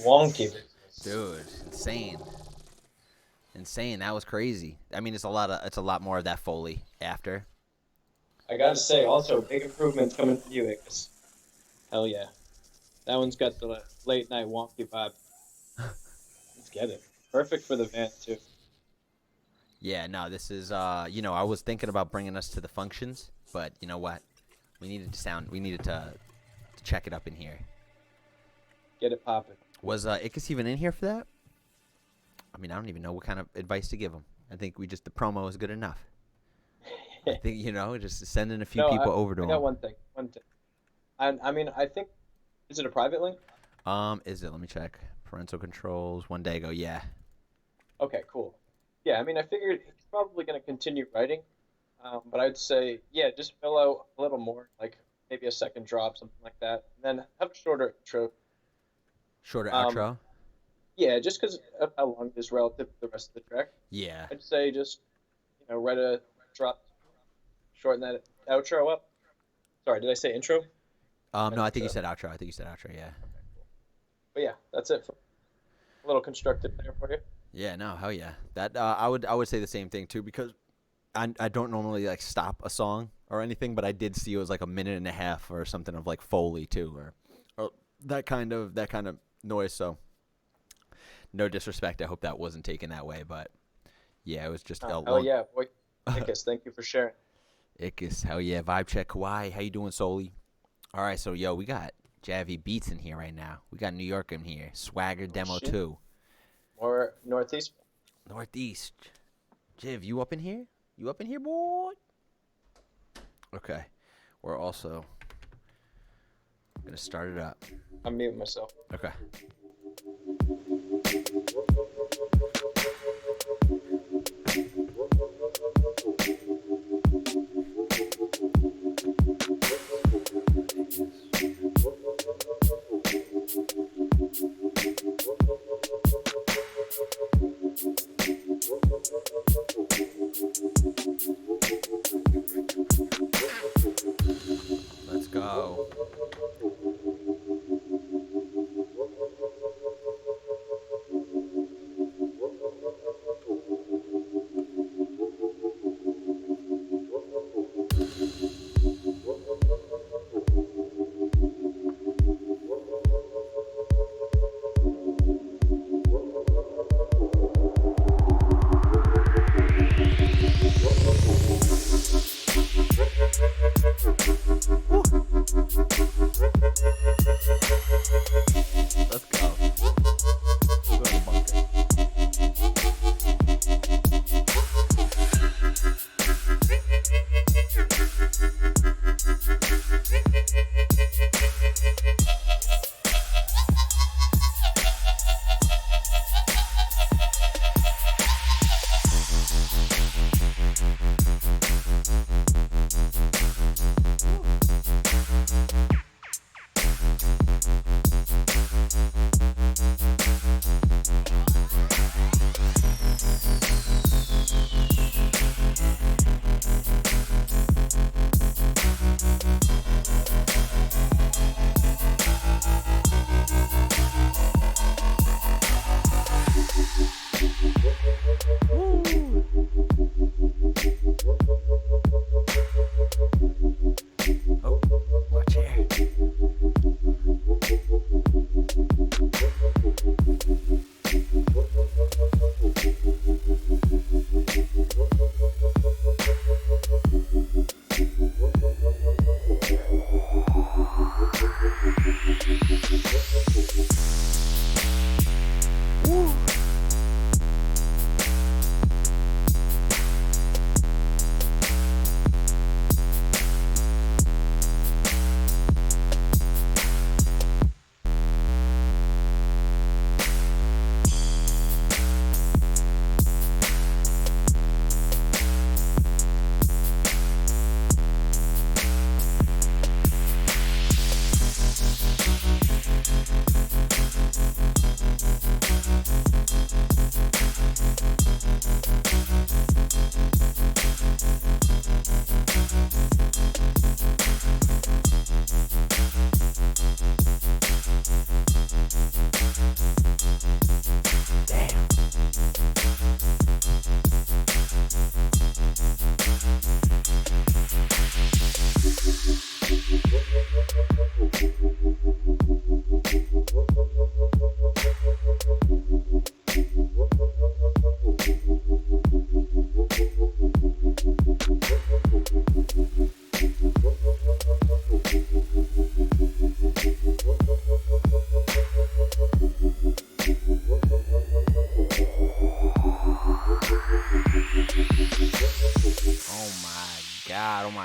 Wonky. Dude, insane. That was crazy. I mean, it's a lot more of that Foley after. I gotta say, also, big improvements coming from you, Ickes. Hell yeah. That one's got the late night wonky vibe. Let's get it. Perfect for the van, too. Yeah, no, this is, I was thinking about bringing us to the functions, but you know what? We needed to check it up in here. Get it popping. Was Ickes even in here for that? I mean, I don't even know what kind of advice to give him. I think the promo is good enough. I think, just sending a few people over to him. I got one thing. I mean, I think, is it a private link? Is it? Let me check. Parental controls, 1 day ago, yeah. Okay, cool. Yeah, I mean, I figured he's probably going to continue writing, but I'd say, yeah, just fill out a little more, like maybe a second drop, something like that, and then have a shorter intro. Shorter outro? Yeah, just because of how long it is relative to the rest of the track. Yeah. I'd say just, write a drop, shorten that outro up. Sorry, did I say intro? No, I think you said outro. Yeah. But yeah, that's it. A little constructed there for you. Yeah, no, hell yeah. That I would say the same thing too, because I don't normally like stop a song or anything, but I did see it was like a minute and a half or something of like Foley too, or that kind of noise. So no disrespect, I hope that wasn't taken that way, but yeah, it was just hell yeah, boy. Ickes, thank you for sharing. Ickes, hell yeah. Vibe check, Kawhi. How you doing, Soli? All right, so we got Javi Beats in here right now. We got New York in here. Swagger Demo 2. More Northeast. Northeast. Jiv, you up in here? You up in here, boy? Okay. We're also going to start it up. I'm muting myself. Okay. Let's go.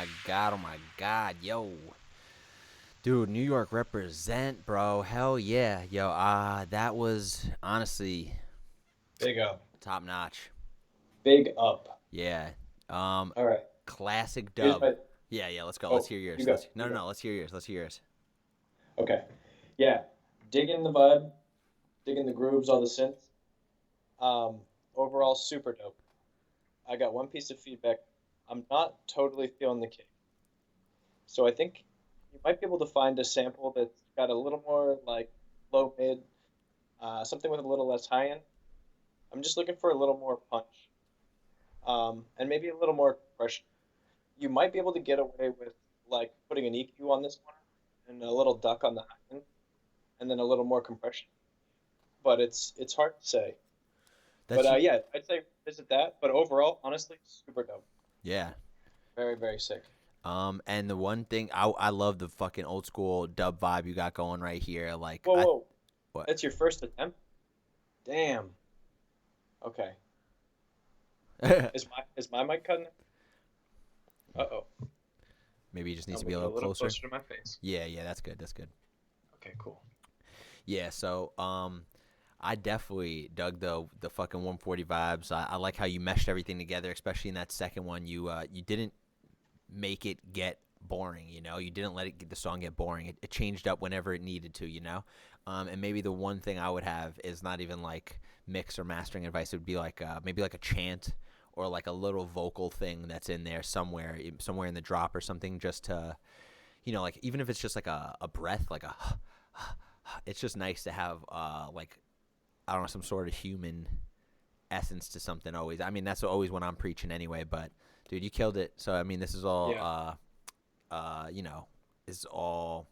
my god, oh my god, yo. Dude, New York represent, bro. Hell yeah. Yo, that was honestly Big up. top notch. Big up. Yeah. All right. Classic Here's dub. my- Yeah, let's go. Oh, Let's hear yours. you go. No, let's hear yours. Let's hear yours. Okay. Yeah. Digging the vibe, digging the grooves, all the synths. Overall, super dope. I got one piece of feedback. I'm not totally feeling the kick. So I think you might be able to find a sample that's got a little more like low mid, something with a little less high end. I'm just looking for a little more punch, and maybe a little more compression. You might be able to get away with like putting an EQ on this one and a little duck on the high end, and then a little more compression. But it's hard to say. But yeah, I'd say visit that. But overall, honestly, super dope. Yeah. Very, very sick. And the one thing I love the fucking old school dub vibe you got going right here. Like, Whoa. What? That's your first attempt? Damn. Okay. Is my mic cutting? Uh-oh. Maybe you just needs to be a little closer. Closer to my face. Yeah, that's good. Okay, cool. Yeah, so I definitely dug the fucking 140 vibes. I like how you meshed everything together, especially in that second one. You didn't make it get boring, you know. You didn't let the song get boring. It changed up whenever it needed to, you know. And maybe the one thing I would have is not even like mix or mastering advice. It would be like maybe like a chant or like a little vocal thing that's in there somewhere in the drop or something, just to, you know, like even if it's just like a breath, like a it's just nice to have like, I don't know, some sort of human essence to something always. I mean, that's always when I'm preaching anyway, but dude, you killed it. So I mean, this is all you know, this is all,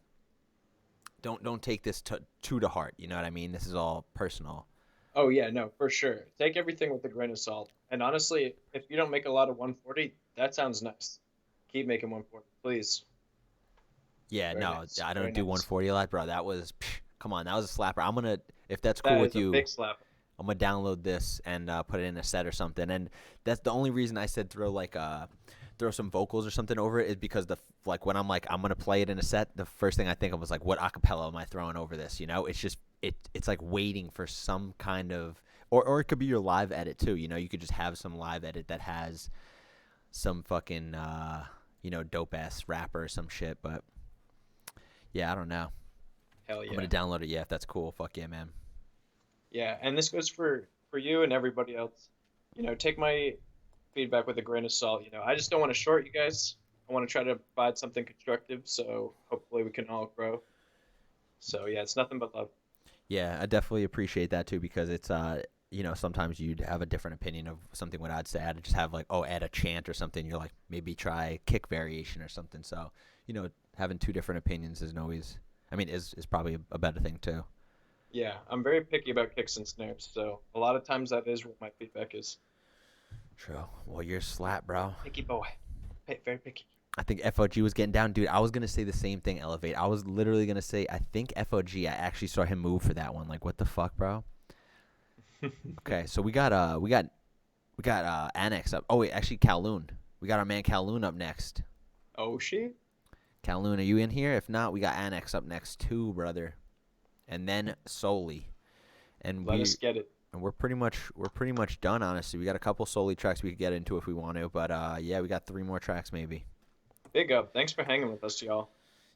don't take this too to heart, you know what I mean? This is all personal. Oh yeah, no, for sure. Take everything with a grain of salt. And honestly, if you don't make a lot of 140, that sounds nice. Keep making 140, please. Yeah, Very no, nice. I don't Very do nice. 140 a lot, bro. That was, come on, that was a slapper. I'm gonna, if that's cool with you, Big slap. I'm gonna download this and put it in a set or something. And that's the only reason I said throw some vocals or something over it, is because when I'm like, I'm gonna play it in a set, the first thing I think of was like, what acapella am I throwing over this? You know, it's just it's like waiting for some kind of, or it could be your live edit too. You know, you could just have some live edit that has some fucking you know, dope ass rapper or some shit. But yeah, I don't know. Hell yeah. I'm gonna download it. Yeah, if that's cool. Fuck yeah, man. Yeah, and this goes for you and everybody else. You know, take my feedback with a grain of salt. You know, I just don't want to short you guys. I want to try to provide something constructive, so hopefully we can all grow. So yeah, it's nothing but love. Yeah, I definitely appreciate that too, because it's you know, sometimes you'd have a different opinion of something what I'd say. I'd just have like, add a chant or something. You're like, maybe try kick variation or something. So, you know, having two different opinions is probably a better thing too. Yeah, I'm very picky about kicks and snares, so a lot of times that is what my feedback is. True. Well, you're slap, bro. Picky boy. Very picky. I think FOG was getting down. Dude, I was going to say the same thing, Elevate. I was literally going to say, I think FOG, I actually saw him move for that one. Like, what the fuck, bro? Okay, so we got Annex up. Oh, wait, actually, Kowloon. We got our man Kowloon up next. Oh, shit. Kowloon, are you in here? If not, we got Annex up next too, brother. And then Soli. And Let us get it. And we're pretty much done, honestly. We got a couple Soli tracks we could get into if we want to, but yeah, we got 3 more tracks maybe. Big up. Thanks for hanging with us, y'all.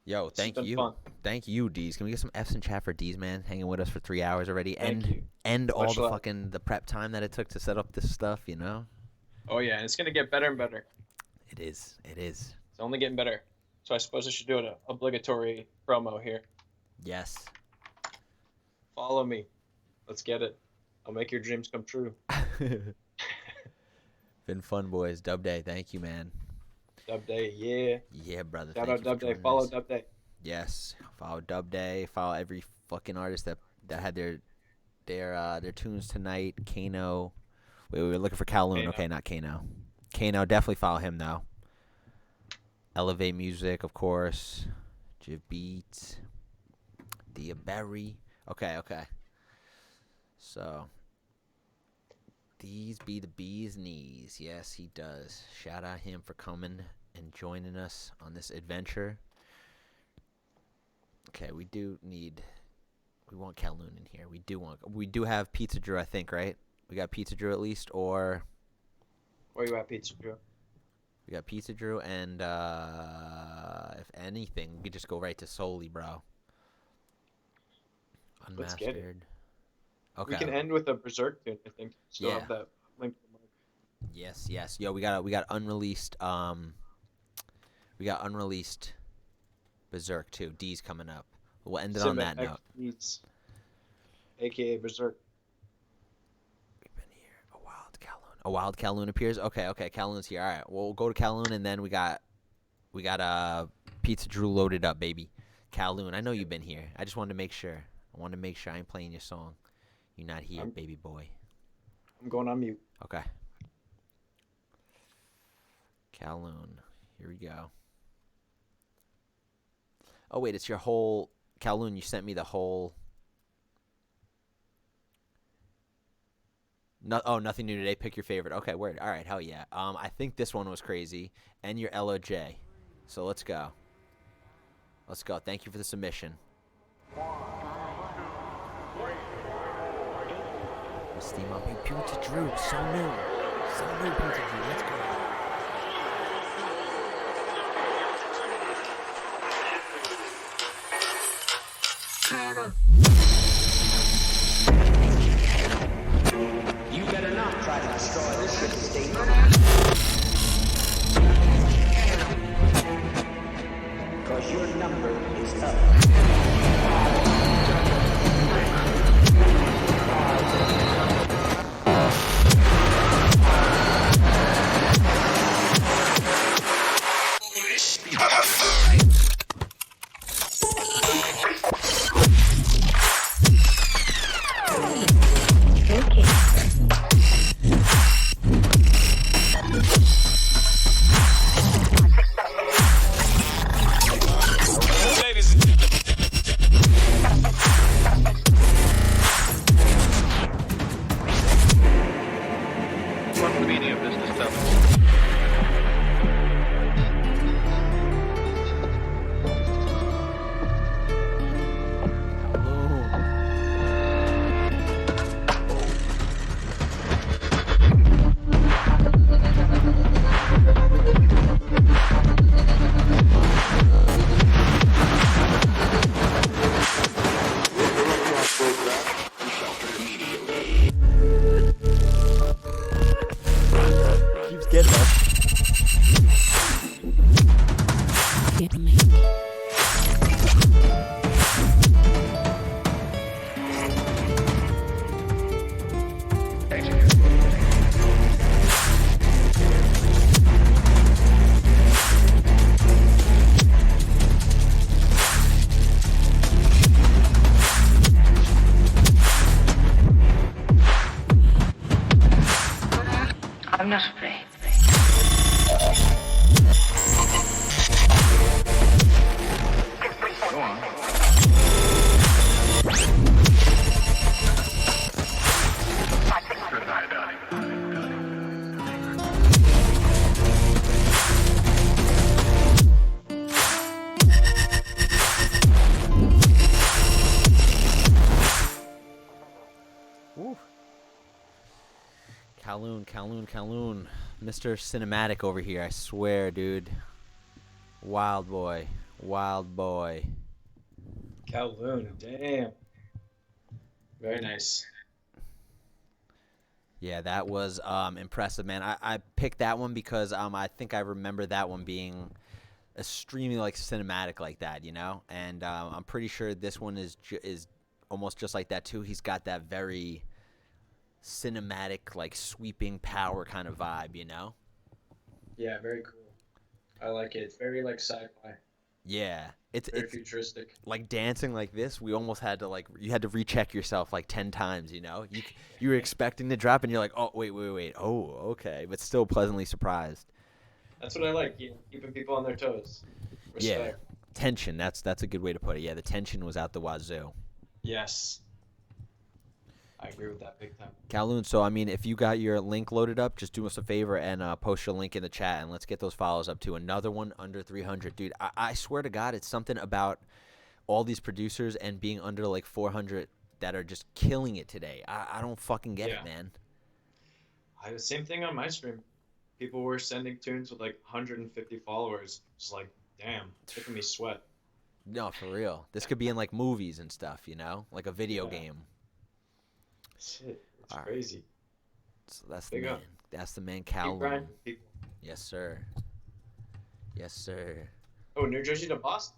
Yo, thank you. Fun. Thank you, DeeZ. Can we get some F's in chat for DeeZ, man? Hanging with us for 3 hours already. Thank And all Much the love. fucking the prep time that it took to set up this stuff, you know? Oh, yeah, and it's going to get better and better. It is. It's only getting better. So I suppose I should do an obligatory promo here. Yes. Follow me. Let's get it. I'll make your dreams come true. Been fun, boys. Dub Day. Thank you, man. Dub Day, yeah. Yeah, brother. Shout Thank out you Dub for Day. joining Follow us. Dub Day. Yes. Follow Dub Day. Follow every fucking artist that had their tunes tonight. Kano. Wait, we were looking for Kowloon. Kano. Okay, not Kano. Kano, definitely follow him, though. Elevate Music, of course. Jabbeat. Diaberry. Okay. So, these be the bee's knees. Yes, he does. Shout out him for coming and joining us on this adventure. Okay, we want Kowloon in here. We do have Pizza Drew, I think, right? We got Pizza Drew at least, or Where you at, Pizza Drew? we got Pizza Drew, and if anything, we could just go right to Soli, bro. Unmastered. Let's get it. Okay. We can end with a Berserk tune, I think. Still Yeah. have that link. Yes. Yo, we got unreleased Berserk too. D's coming up. We'll end it on that note. Needs, AKA Berserk. We've been here. A wild Kowloon appears. Okay. Kowloon's here. All right. We'll go to Kowloon, and then we got Pizza Drew loaded up, baby. Kowloon, I know you've been here. I just wanted to make sure. I ain't playing your song. You're not here, baby boy. I'm going on mute. Okay. Kowloon. Here we go. Oh, wait, it's your whole... Kowloon, you sent me the whole... No, oh, nothing new today. Pick your favorite. Okay, word. All right, hell yeah. I think this one was crazy. And your LOJ. So let's go. Thank you for the submission. We'll steam up. Pizza Drew. So new, Pizza Drew. Let's go. You better not try to destroy this ship state. Because your number is up. What's the meaning of this stuff? Keeps getting us. I'm not afraid. Go on. Good night, darling. Woo. Kowloon. Mr. Cinematic over here, I swear, dude. Wild boy. Kowloon, damn. Very nice. Yeah, that was impressive, man. I picked that one because I think I remember that one being extremely like cinematic like that, you know. And I'm pretty sure this one is almost just like that too. He's got that very cinematic, like sweeping power kind of vibe, you know. Yeah, very cool. I like it. It's very like sci-fi. Yeah, it's futuristic. Like dancing like this, we almost had to you had to recheck yourself like 10 times, you know. You were expecting to drop and you're like, oh wait, oh okay, but still pleasantly surprised. That's what I like, you know, keeping people on their toes. Respect. Yeah, tension. That's a good way to put it. Yeah, the tension was out the wazoo. Yes. I agree with that big time. Kowloon, so I mean, if you got your link loaded up, just do us a favor and post your link in the chat, and let's get those follows up to another one under 300, dude. I swear to God, it's something about all these producers and being under like 400 that are just killing it today. I don't fucking get it, man. Same thing on my stream. People were sending tunes with like 150 followers. It's like, damn, it's making me sweat. No, for real. This could be in like movies and stuff, you know, like a video game. Shit, it's crazy. So that's Big the man. up. That's the man, Keep Kowloon. grinding, people. Yes, sir. Yes, sir. Oh, New Jersey to Boston.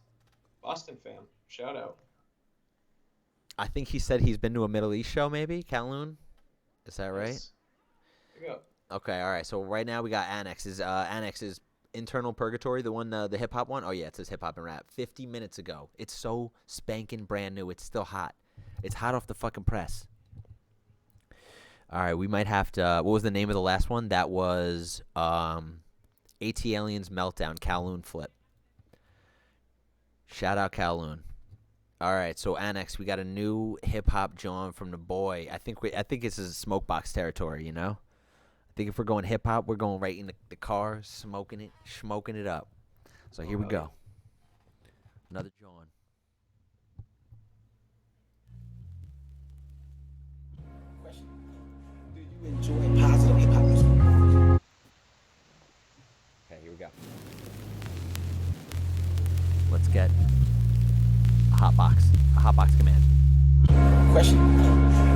Boston fam. Shout out. I think he said he's been to a Middle East show, maybe, Kowloon? Is that right? Yes. Big up. Okay, all right. So right now we got Annex. Annex's Internal Purgatory, the one, the hip hop one? Oh, yeah, it says hip hop and rap. 50 minutes ago. It's so spanking brand new. It's still hot. It's hot off the fucking press. All right, we might have to. What was the name of the last one? That was AT Aliens Meltdown, Kowloon Flip. Shout out Kowloon. All right, so Annex, we got a new hip hop John from the boy. I think this is Smokebox territory, you know. I think if we're going hip hop, we're going right in the car, smoking it up. So here we go. Another John. Enjoy positive hip hop music. Okay, here we go. Let's get a hotbox command. Question: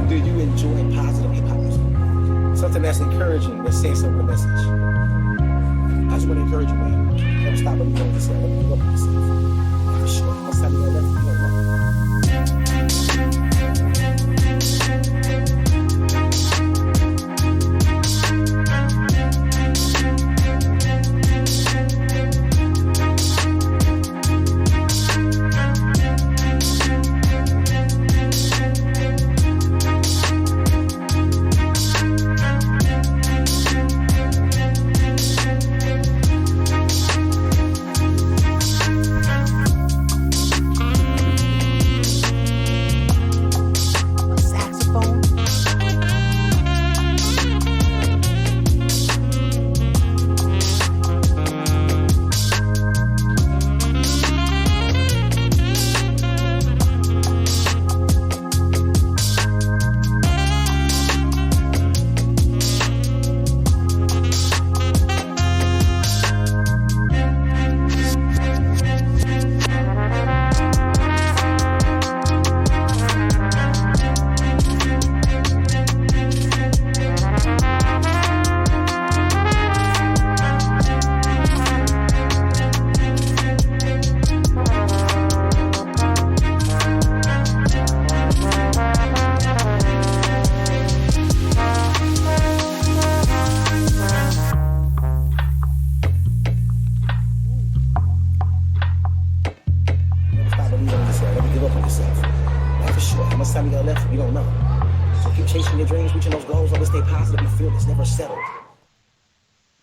do you enjoy positive hip hop music? Something that's encouraging, that's saying something with a message. I just want to encourage you, man. Never stop what you're doing. Just never give up on yourself. And for sure, most time you go left, you don't know.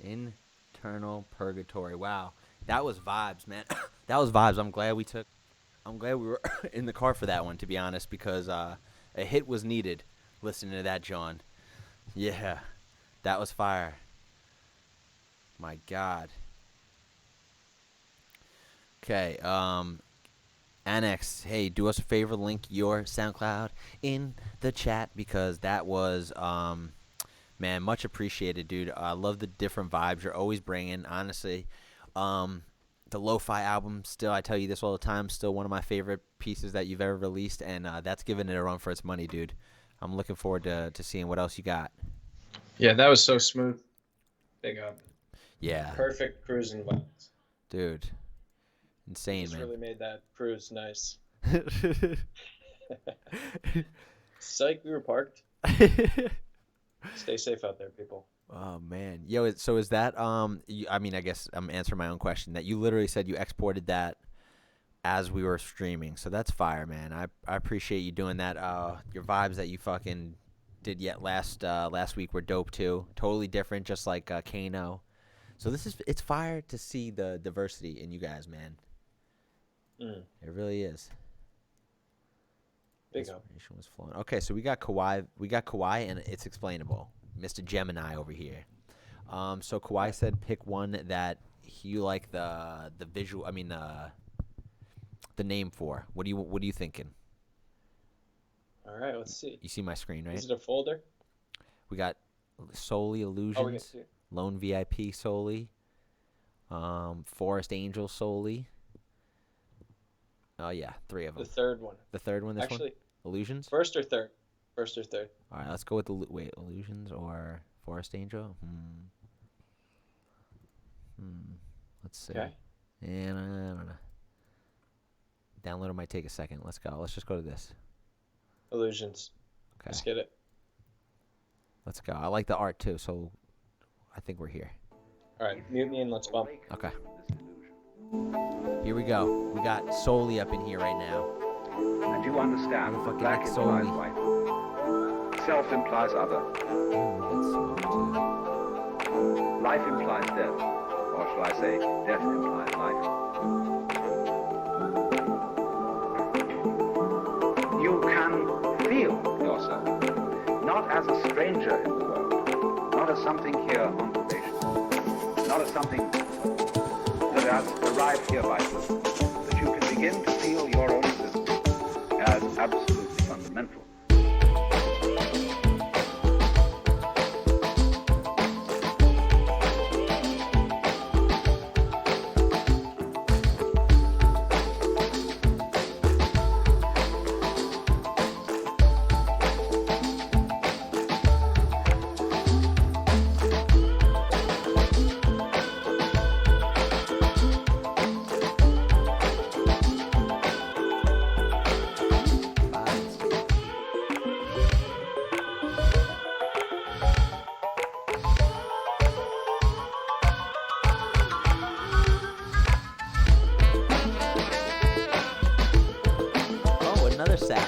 Internal Purgatory. Wow, that was vibes, man. That was vibes. I'm glad we were in the car for that one, to be honest, because a hit was needed. Listening to that, John. Yeah, that was fire. My God. Okay. Annex, hey, do us a favor, link your SoundCloud in the chat, because that was man, much appreciated, dude. I love the different vibes you're always bringing. Honestly, the Lo-Fi album, still, I tell you this all the time, still one of my favorite pieces that you've ever released, and that's giving it a run for its money, dude. I'm looking forward to seeing what else you got. Yeah, that was so smooth. Big up. Yeah. Perfect cruising vibes. Dude. Insane, man. Really made that cruise nice. Psych, we were parked. Stay safe out there, people. Oh man, yo, so is that I mean, I guess I'm answering my own question. That you literally said you exported that as we were streaming, so that's fire, man. I appreciate you doing that. Your vibes that you fucking did last week were dope too. Totally different, just like Kano. So it's fire to see the diversity in you guys, man. It really is. Big up. Inspiration was flowing. Okay, so we got Kawhi, and it's explainable. Mr. Gemini over here. So Kawhi said pick one that you like the visual. I mean the name for. What are you thinking? All right, let's see. You see my screen, right? Is it a folder? We got Solely Illusions, Lone VIP Solely, Forest Angel Solely. Oh yeah, 3 of them. The third one. The third one. This Actually, one. Illusions. First or third. First or third. All right, let's go with Illusions or Forest Angel. Let's see. Okay. And I don't know. Downloader might take a second. Let's go. Let's just go to this. Illusions. Okay. Let's get it. Let's go. I like the art too, so I think we're here. All right, mute me and let's bump. Okay. Here we go. We got Solely up in here right now. And you understand that black implies white. Self implies other. Life implies death. Or shall I say, death implies life. You can feel yourself, not as a stranger in the world, not as something here on probation, not as something that has arrived here by fluke, but you can begin to feel your own existence as absolutely fundamental. Another sax.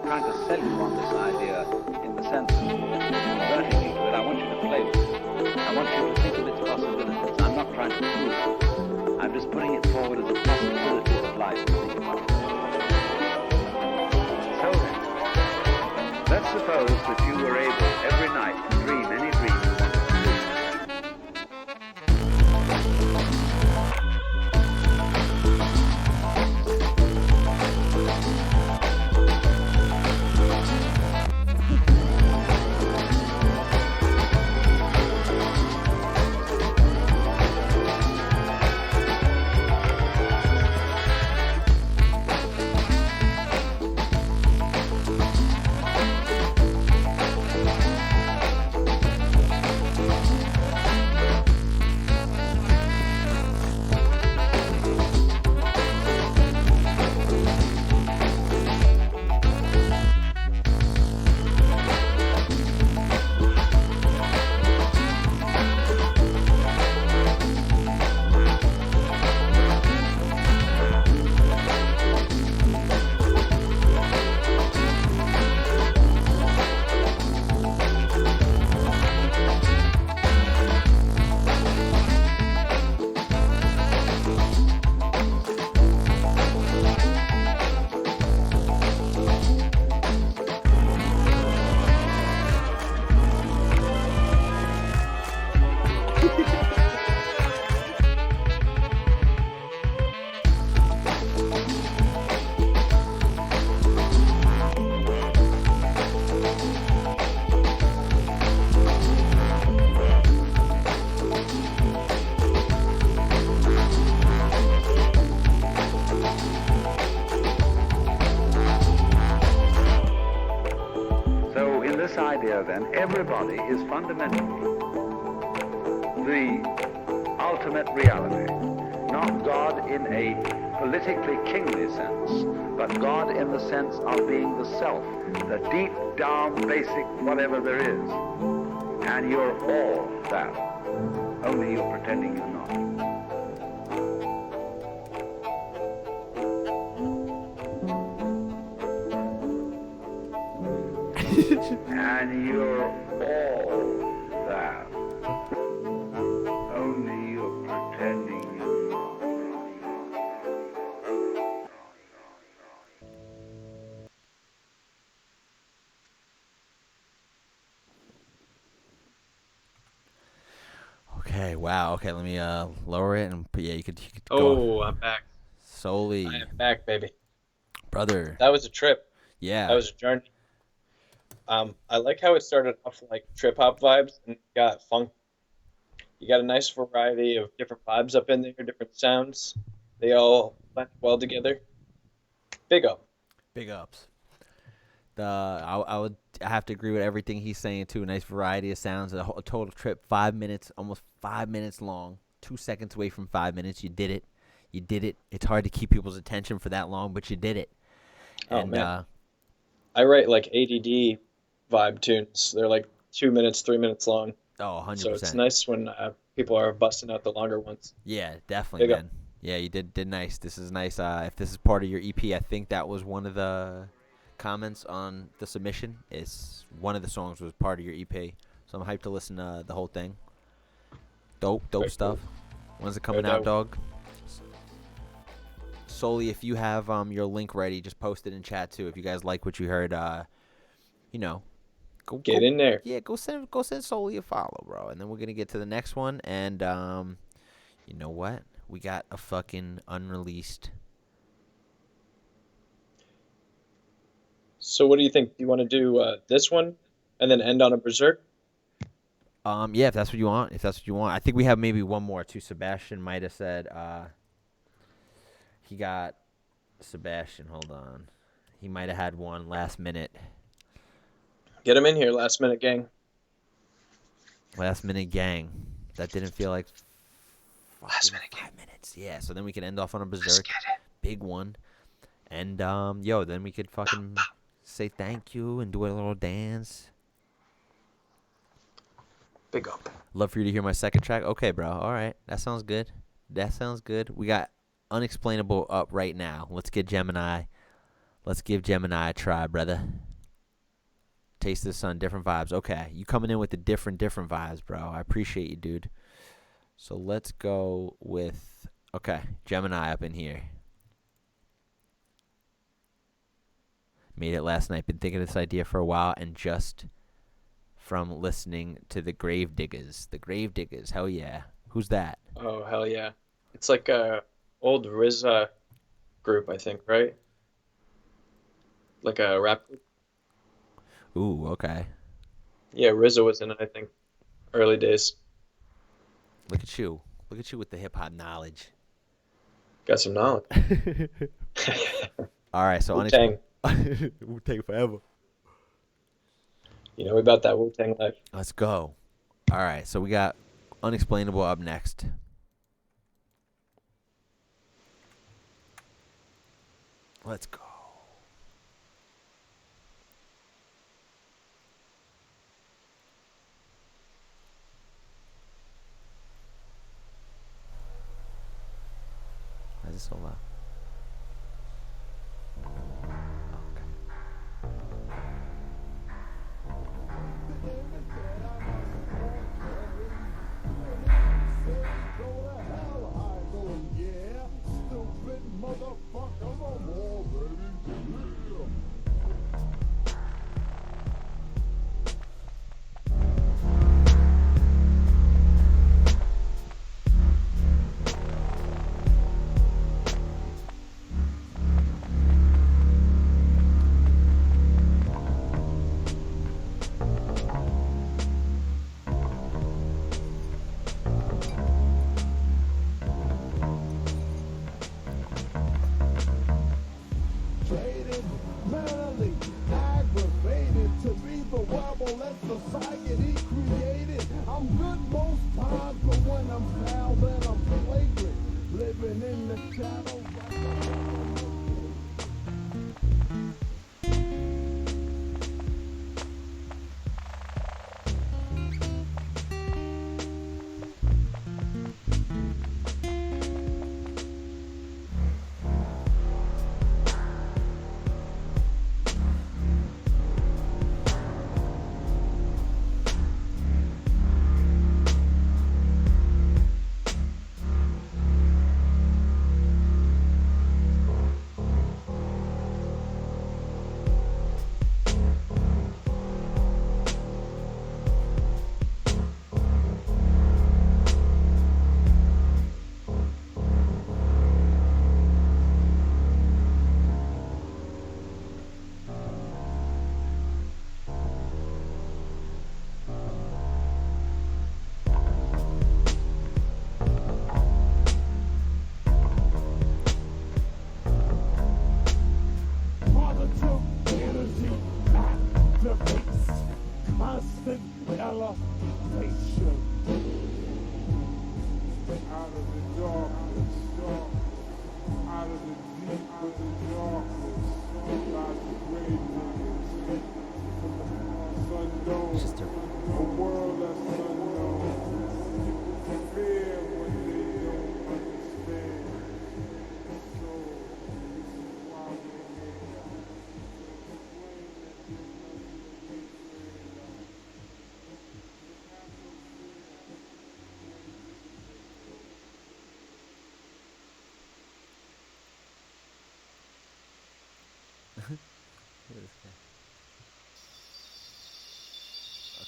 Trying to sell you on this idea in the sense of converting you to it. I want you to play with it. I want you to think of its possibilities. I'm not trying to prove it. I'm just putting it forward as a possibility of life. So then, let's suppose that you were able every night to dream any dream you wanted to dream. here then, everybody is fundamentally the ultimate reality. Not God in a politically kingly sense, but God in the sense of being the self, the deep down basic whatever there is. And you're all that. Only you're pretending you're not. And you're all that. Only you're pretending you're not. Okay, wow. Okay, let me lower it and yeah, you could go. Oh, I'm back. Solely. I am back, baby. Brother. That was a trip. Yeah. That was a journey. I like how it started off like trip hop vibes and got funk. You got a nice variety of different vibes up in there, different sounds. They all blend well together. Big up. Big ups. I have to agree with everything he's saying too. A nice variety of sounds. A total trip, 5 minutes, almost 5 minutes long. 2 seconds away from 5 minutes. You did it. You did it. It's hard to keep people's attention for that long, but you did it. Oh man. I write like ADD vibe tunes. They're like 2 minutes, 3 minutes long. Oh, 100%. So it's nice when people are busting out the longer ones. Yeah, definitely, man. Yeah, you did nice. This is nice. If this is part of your EP, I think that was one of the comments on the submission. Is one of the songs was part of your EP. So I'm hyped to listen to the whole thing. Dope Very stuff. Cool. When's it coming out, dog? Solely, if you have your link ready, just post it in chat too. If you guys like what you heard, go get in there. Yeah, go send Solely a follow, bro. And then we're gonna get to the next one. And you know what? We got a fucking unreleased. So what do you think? Do you want to do this one and then end on a berserk? Yeah, if that's what you want. I think we have maybe one more too. Sebastian might have said he got Sebastian. Hold on, he might have had one last minute. Get him in here, last minute gang. Last minute gang. That didn't feel like last minute 5 minutes. Yeah, so then we could end off on a berserk, big one, and then we could fucking say thank you and do a little dance. Big up. Love for you to hear my second track. Okay, bro. All right, that sounds good. We got Unexplainable up right now. Let's give Gemini a try, brother. Taste the sun, different vibes. Okay, you coming in with the different vibes, bro. I appreciate you, dude. So let's go with Gemini up in here. Made it last night. Been thinking of this idea for a while, and just from listening to the Gravediggers. The Gravediggers, hell yeah. Who's that? Oh hell yeah! It's like a old RZA group, I think, right? Like a rap group. Ooh, okay. Yeah, RZA was in it, I think, early days. Look at you with the hip hop knowledge. Got some knowledge. All right, so Wu-Tang. Wu-Tang forever. You know about that Wu-Tang life. Let's go. All right, so we got Unexplainable up next. Let's go. Why is it so loud?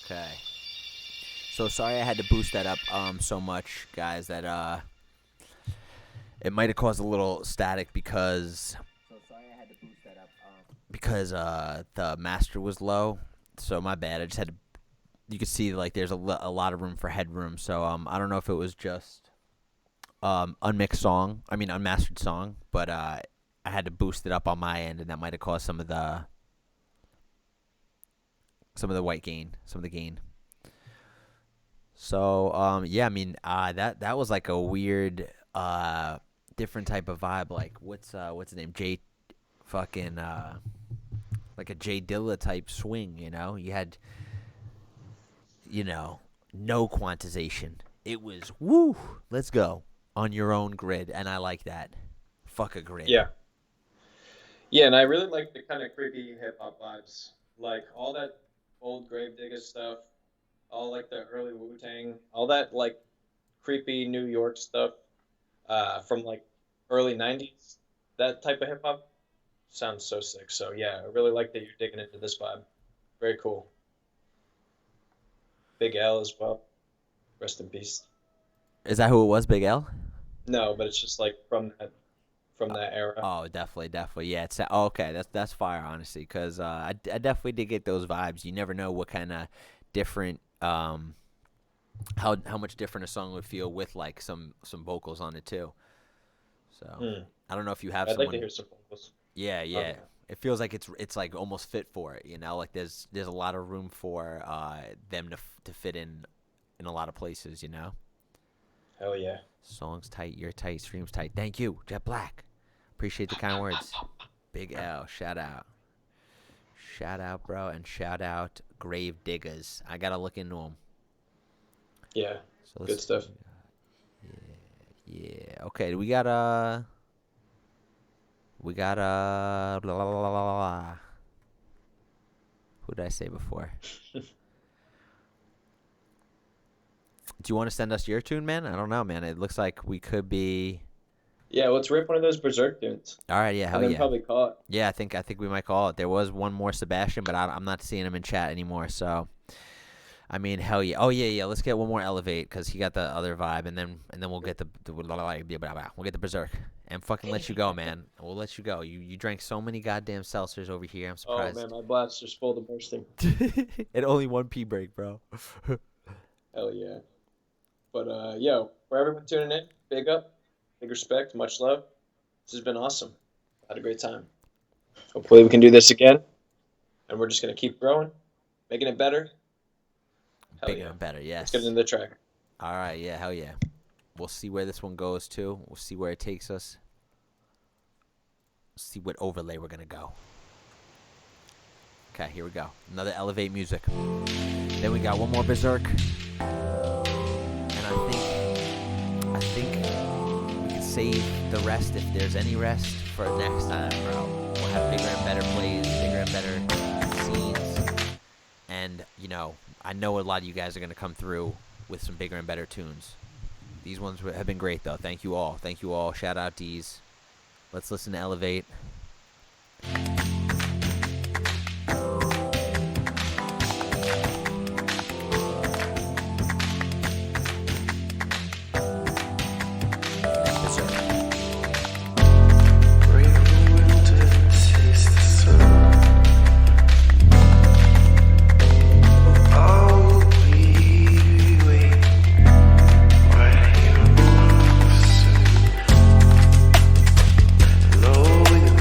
Okay. So sorry I had to boost that up so much, guys, that it might have caused a little static because the master was low. So my bad. I just had to. You can see like there's a lot of room for headroom. So I don't know if it was just unmastered song, but I had to boost it up on my end, and that might have caused some of the gain. So yeah, I mean that was like a weird different type of vibe. Like what's his name? Jay fucking like a Jay Dilla type swing, you know? You had no quantization. It was woo, let's go on your own grid, and I like that. Fuck a grid. Yeah. Yeah, and I really like the kind of creepy hip hop vibes. Like all that old Gravedigger stuff, all like the early Wu-Tang, all that like creepy New York stuff from like early 90s. That type of hip hop sounds so sick. So yeah, I really like that you're digging into this vibe. Very cool. Big L as well. Rest in peace. Is that who it was, Big L? No, but it's just like from that era. Oh, definitely. Yeah, it's okay. That's fire, honestly, because I definitely did get those vibes. You never know what kind of different how much different a song would feel with like some vocals on it too. So I don't know if you have. I'd someone... like to hear some vocals. Yeah. Okay. It feels like it's like almost fit for it, you know. Like there's a lot of room for them to fit in a lot of places, you know. Hell yeah. Songs tight, you're tight, streams tight. Thank you, Jet Black. Appreciate the kind words. Big L, shout out. Shout out, bro, and shout out Grave Diggers. I gotta look into them. Yeah, so good stuff. Yeah. Okay, we got blah, blah, blah, blah, blah. Who did I say before? Do you want to send us your tune, man? I don't know, man. It looks like we could be. Yeah, let's rip one of those Berserk tunes. All right, yeah, hell and then yeah. Probably call it. Yeah, I think we might call it. There was one more Sebastian, but I'm not seeing him in chat anymore. So, I mean, hell yeah. Oh yeah. Let's get one more Elevate because he got the other vibe, and then we'll get we'll get the Berserk and fucking let you go, man. We'll let you go. You drank so many goddamn seltzers over here. I'm surprised. Oh man, my blaster's full to bursting. And only one pee break, bro. Hell yeah. But yo, for everyone tuning in, big up, big respect, much love. This has been awesome. Had a great time. Hopefully we can do this again, and we're just gonna keep growing, making it better. Bigger and better, yes. Let's get into the track. All right, yeah, hell yeah. We'll see where this one goes to. We'll see where it takes us. See what overlay we're gonna go. Okay, here we go. Another Elevate music. Then we got one more Berserk. And I think we can save the rest, if there's any rest, for next time, bro. We'll have bigger and better plays, bigger and better scenes. And, I know a lot of you guys are going to come through with some bigger and better tunes. These ones have been great, though. Thank you all. Thank you all. Shout out DeeZ. Let's listen to Elevate. Low in the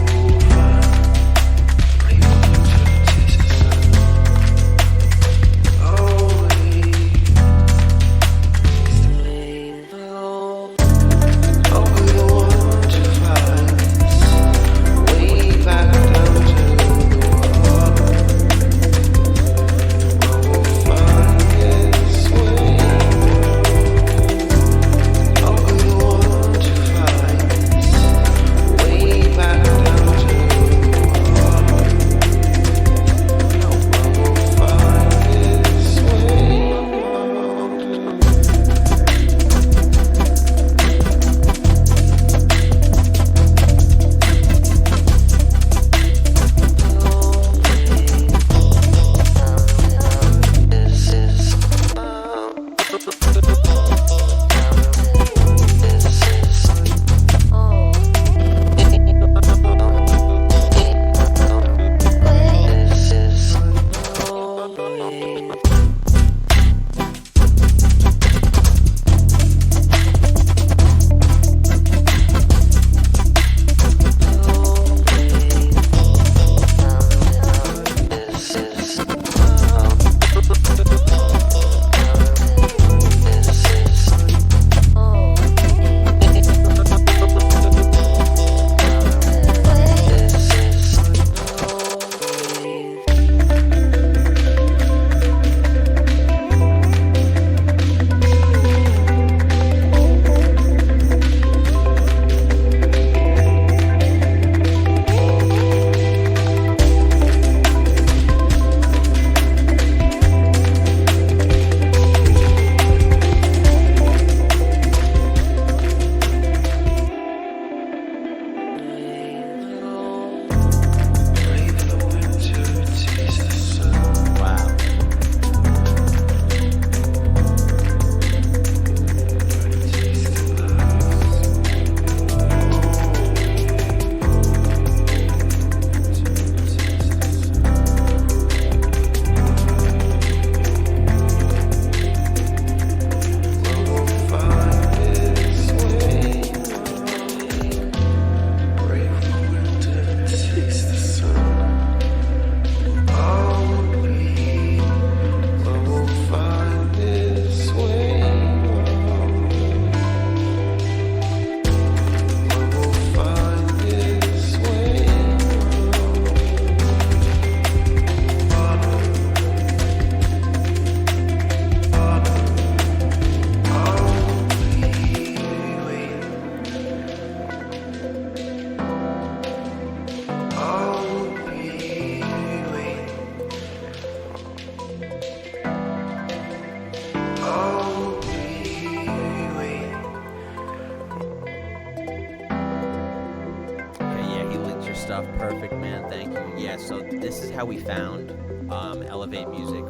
stuff. Perfect, man. Thank you. Yeah, so this is how we found Elevate Music.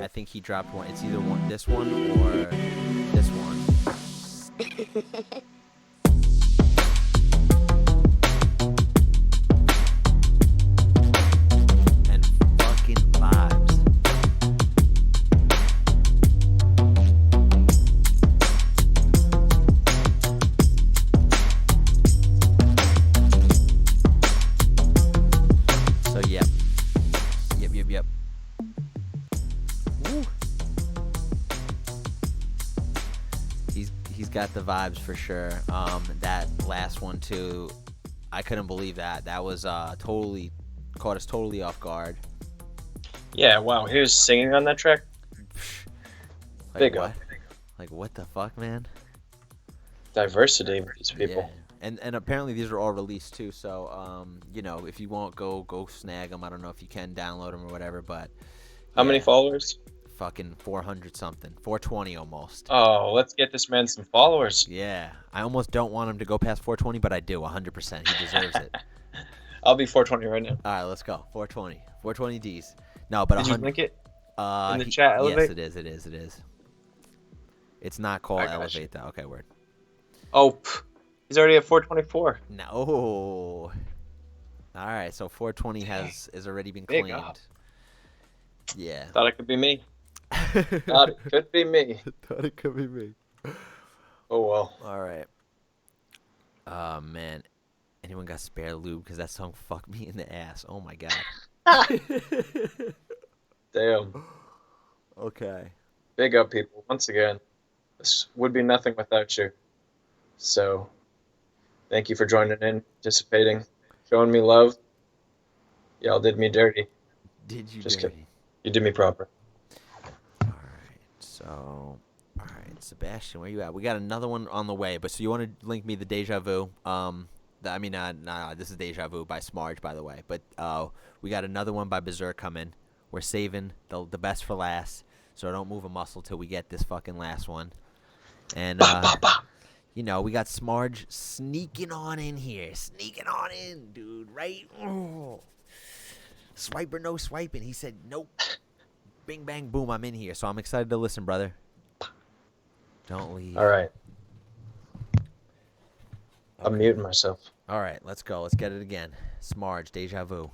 I think he dropped one. It's either this one or this one. And fucking vibes. So yep. Woo. He's got the vibes for sure. That last one too, I couldn't believe that. That was totally caught us totally off guard. Yeah, wow. He was singing on that track. Like Big what? up. Like what the fuck, man? Diversity with these people. Yeah. And apparently these are all released too. So you know, if you won't go snag them. I don't know if you can download them or whatever, but How many followers? Fucking 400 something, 420 almost. Oh, let's get this man some followers. Yeah, I almost don't want him to go past 420, but I do 100%. He deserves it. I'll be 420 right now. All right, let's go. 420 DeeZ. No, but Did you 100. link it in the chat? Elevate. Yes, it is. It's not called Elevate though. Okay, word. Oh, he's already at 424. No. All right, so 420 has already been Big claimed. up. Yeah. Thought it could be me. Thought it could be me. Thought it could be me. Oh well. All right. Man, anyone got spare lube? Because that song fucked me in the ass. Oh my god. Damn. Okay. Big up, people. Once again, this would be nothing without you. So, thank you for joining in, participating, showing me love. Y'all did me dirty. Did you? Just dirty? kidding. You did me proper. So, all right, Sebastian, where you at? We got another one on the way, but so you want to link me the Deja Vu? This is Deja Vu by Smarge, by the way. But we got another one by Berserk coming. We're saving the best for last, so don't move a muscle till we get this fucking last one. And you know, we got Smarge sneaking on in here, dude. Right? Oh. Swiper, no swiping. He said nope. Bing, bang, boom, I'm in here. So I'm excited to listen, brother. Don't leave. All right. I'm muting myself. All right, let's go. Let's get it again. Smarge, Deja Vu.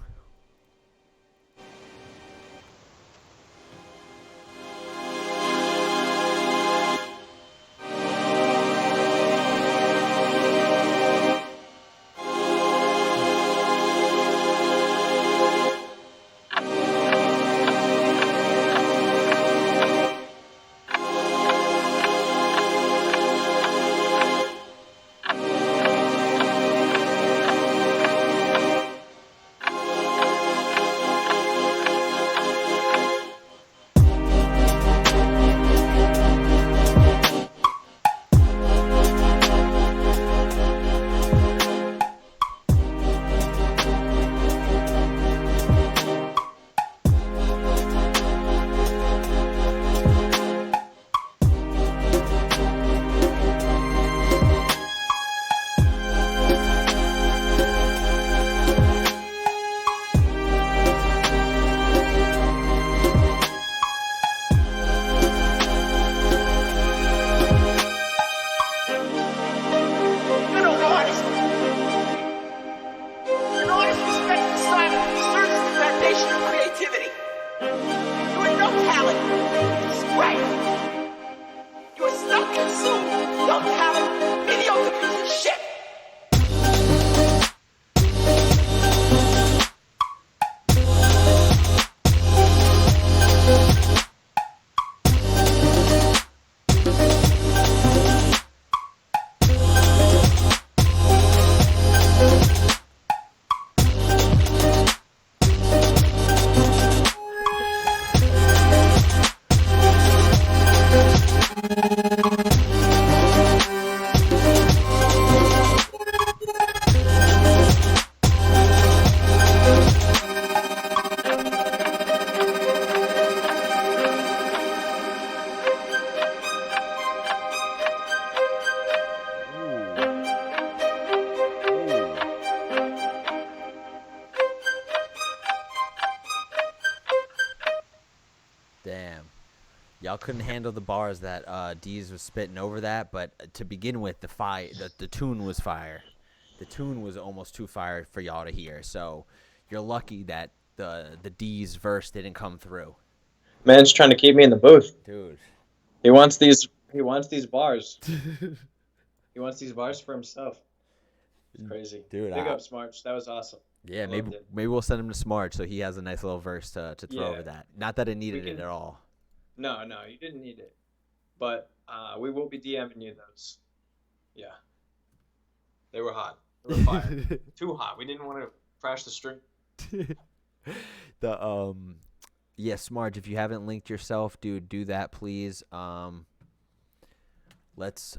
y'all couldn't handle the bars that DeeZ was spitting over that, but to begin with, the tune was fire. The tune was almost too fire for y'all to hear. So you're lucky that the DeeZ verse didn't come through. Man's trying to keep me in the booth. Dude. He wants these bars. He wants these bars for himself. It's crazy. Dude, Big up Smarch. That was awesome. Yeah, maybe we'll send him to Smart so he has a nice little verse to throw over that. Not that it needed it at all. No, you didn't need it. But we will be DMing you those. Yeah. They were hot. They were fire. Too hot. We didn't want to crash the stream. Yeah, Smart, if you haven't linked yourself, dude, do that, please. Let's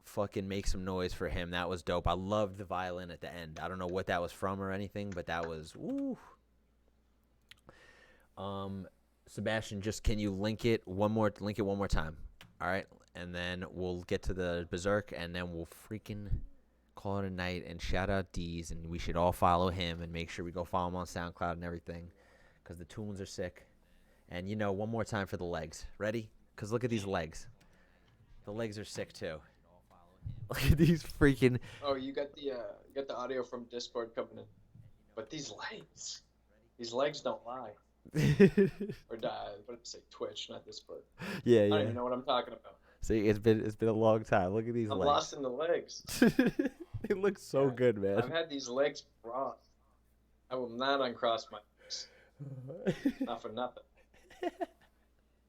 fucking make some noise for him. That was dope. I loved the violin at the end. I don't know what that was from or anything, but that was woo. Sebastian, just can you link it one more time? All right, and then we'll get to the Berserk, and then we'll freaking call it a night. And shout out DeeZ, and we should all follow him and make sure we go follow him on SoundCloud and everything, because the tunes are sick. And one more time for the legs. Ready? Because look at these legs. The legs are sick too. Look at these freaking. Oh, you got the audio from Discord coming in, but these legs don't lie. Or die. What did I say? Twitch, not Discord. Yeah. I don't even know what I'm talking about. See, it's been a long time. Look at these legs. I'm lost in the legs. They look so good, man. I've had these legs crossed. I will not uncross my legs. Not for nothing.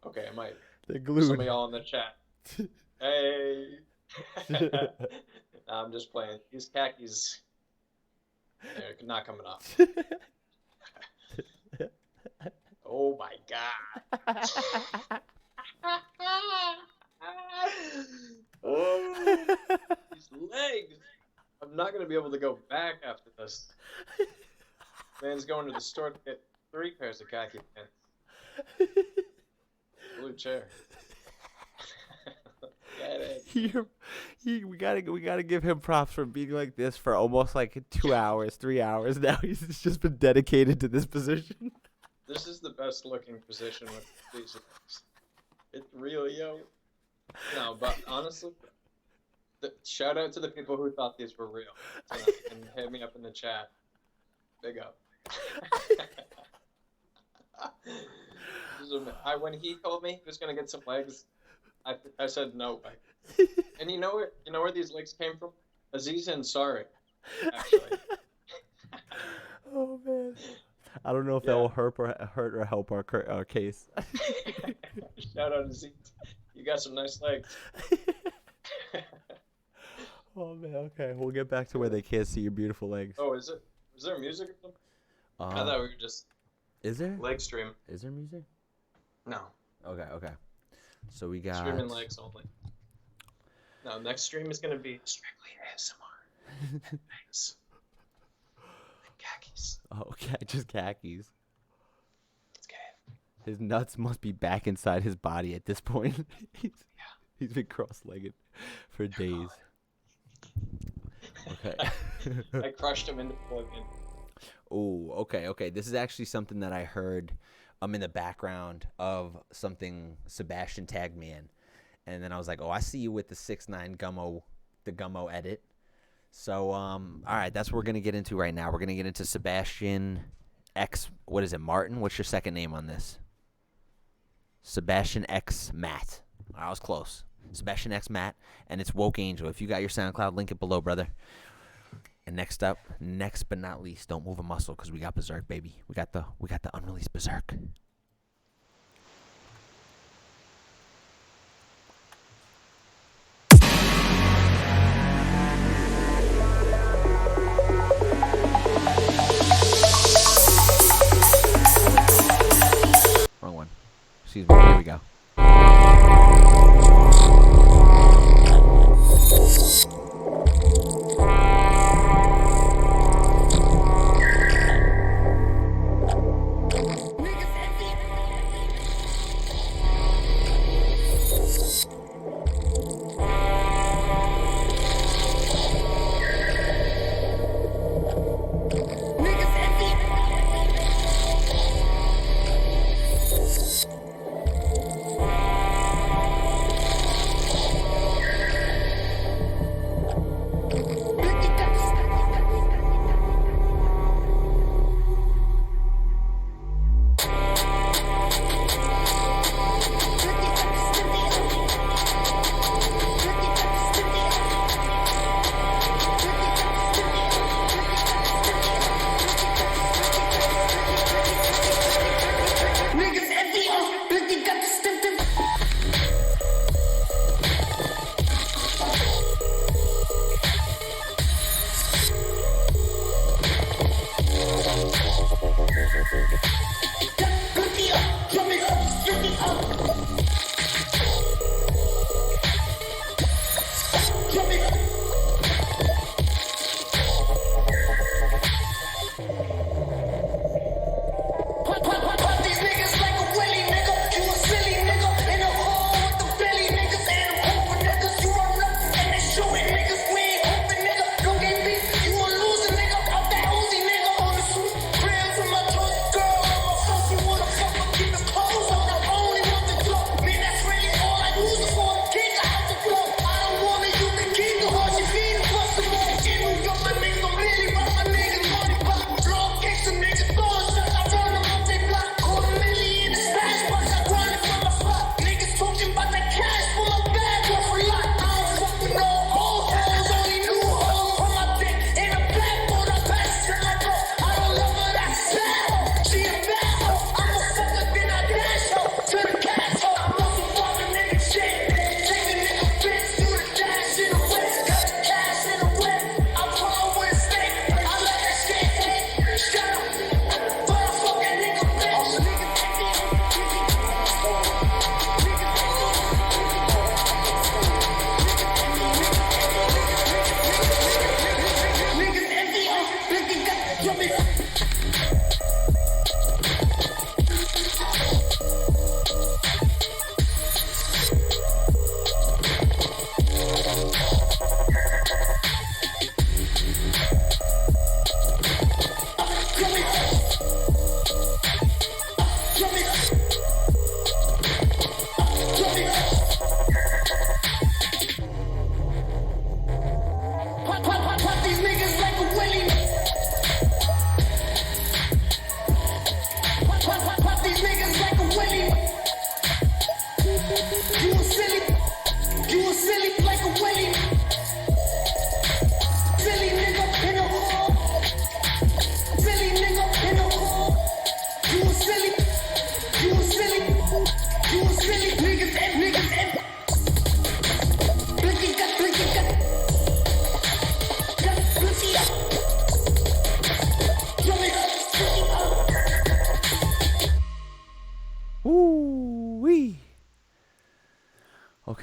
Okay, I might. They're glued. Some of y'all in the chat. Hey. I'm just playing. These khakis, they're not coming off. Oh my god. Oh, these legs. I'm not going to be able to go back after this. Man's going to the store to get 3 pairs of khaki pants. Blue chair. We gotta give him props for being like this for almost like 2 hours, 3 hours now. He's just been dedicated to this position. This is the best looking position with these legs. It really, No, but honestly, shout out to the people who thought these were real tonight and hit me up in the chat. Big up. When he told me he was gonna get some legs, I said no way. And you know where these legs came from? Aziz Ansari, actually. Oh man, I don't know if that will hurt or help our case. Shout out Aziz, you got some nice legs. Oh man, okay, we'll get back to where they can't see your beautiful legs. Oh, is there music or something? I thought we were just. Is there leg stream? Is there music? No. Okay. So we got streaming legs only. No, next stream is gonna be strictly ASMR. Thanks. Khakis. Oh, okay, just khakis. It's okay. His nuts must be back inside his body at this point. He's been cross-legged for days. Okay. I crushed him into oblivion. Oh, okay. This is actually something that I heard in the background of something Sebastian tagged me in. And then I was like, oh, I see you with the 6ix9ine Gummo edit. So, all right, that's what we're going to get into right now. We're going to get into Sebastian X, what is it, Martin? What's your second name on this? Sebastian X Matt. I was close. Sebastian X Matt, and it's Woke Angel. If you got your SoundCloud, link it below, brother. And next but not least, don't move a muscle because we got Berserk, baby. We got the unreleased Berserk. Wrong one. Excuse me. Here we go.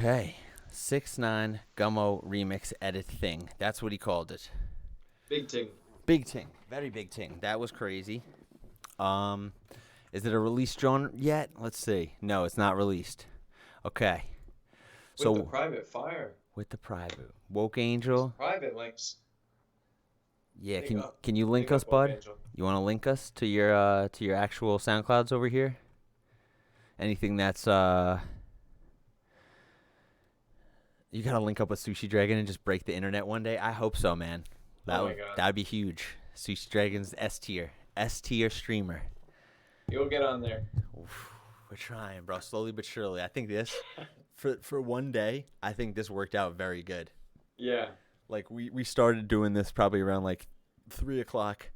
Okay. 6ix9ine Gummo remix edit thing. That's what he called it. Big ting. Big ting. Very big ting. That was crazy. Is it a released genre yet? Let's see. No, it's not released. Okay. With the private fire. With the private. Woke Angel. Private links. Yeah, can you link us, bud? Angel. You want to link us to your actual SoundClouds over here? Anything that's you gotta link up with Sushi Dragon and just break the internet one day? I hope so, man. That'd be huge. Sushi Dragon's S tier streamer. You'll get on there. Oof, we're trying, bro. Slowly but surely. I think this for one day, I think this worked out very good. Yeah. Like we started doing this probably around like 3 o'clock.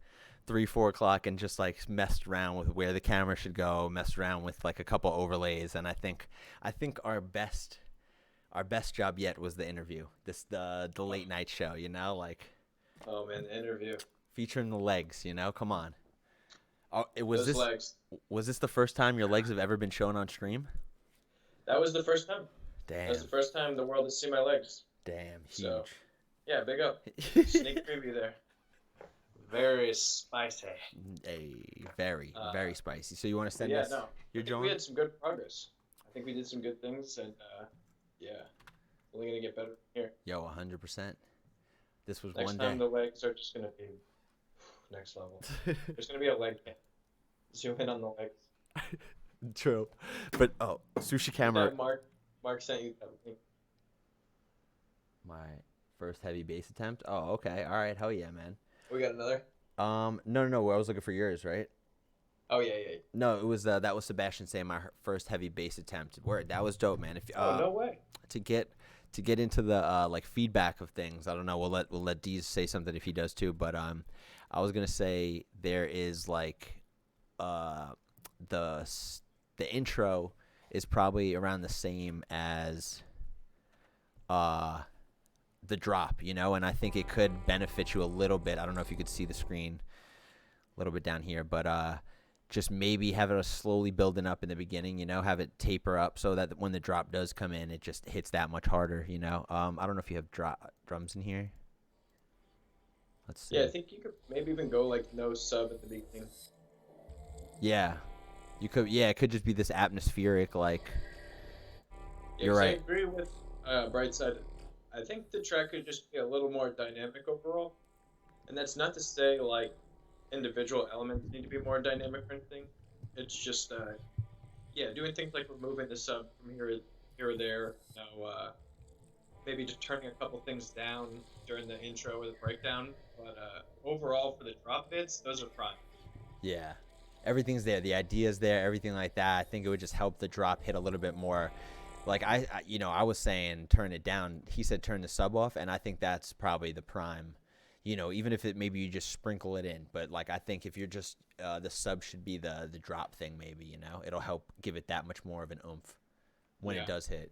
3-4 o'clock, and just like messed around with where the camera should go, messed around with like a couple overlays, and I think our best job yet was the interview, the late night show, you know, like. Oh man, the interview. Featuring the legs, you know, come on. Oh, Those legs. Was this the first time your legs have ever been shown on stream? That was the first time. Damn. That was the first time the world has seen my legs. Damn, huge. So, yeah, big up. Sneak preview there. Very spicy. Very spicy. So you want to send us your joint? We had some good progress. I think we did some good things, and yeah, only gonna get better from here. Yo, 100%. This was next one day. Next time the legs are just gonna be next level. There's gonna be a leg cam. Zoom in on the legs. True, but sushi camera. Mark sent you that link. My first heavy bass attempt. Oh, okay. All right. Hell yeah, man. We got another? No. I was looking for yours, right? Oh yeah. No, it was that was Sebastian saying my first heavy bass attempt. Word, that was dope, man. If no way. To get into the like feedback of things, I don't know. We'll let DeeZ say something if he does too. But I was gonna say there is like the intro is probably around the same as the drop, you know, and I think it could benefit you a little bit. I don't know if you could see the screen a little bit down here, but just maybe have it slowly building up in the beginning, you know, have it taper up so that when the drop does come in, it just hits that much harder, you know. I don't know if you have drums in here. Let's see. Yeah, I think you could maybe even go like no sub at the beginning. Yeah, you could. Yeah, it could just be this atmospheric, like. Yeah, you're right. I agree with Brightside. I think the track could just be a little more dynamic overall, and that's not to say like individual elements need to be more dynamic or anything. It's just doing things like removing the sub from here or there. Maybe just turning a couple things down during the intro or the breakdown. But overall, for the drop bits, those are prime. Yeah, everything's there. The idea's there. Everything like that. I think it would just help the drop hit a little bit more. Like I was saying, turn it down. He said turn the sub off, and I think that's probably the prime. You know, even if maybe you just sprinkle it in, but like I think if you're just the sub should be the drop thing. Maybe, you know, it'll help give it that much more of an oomph when it does hit.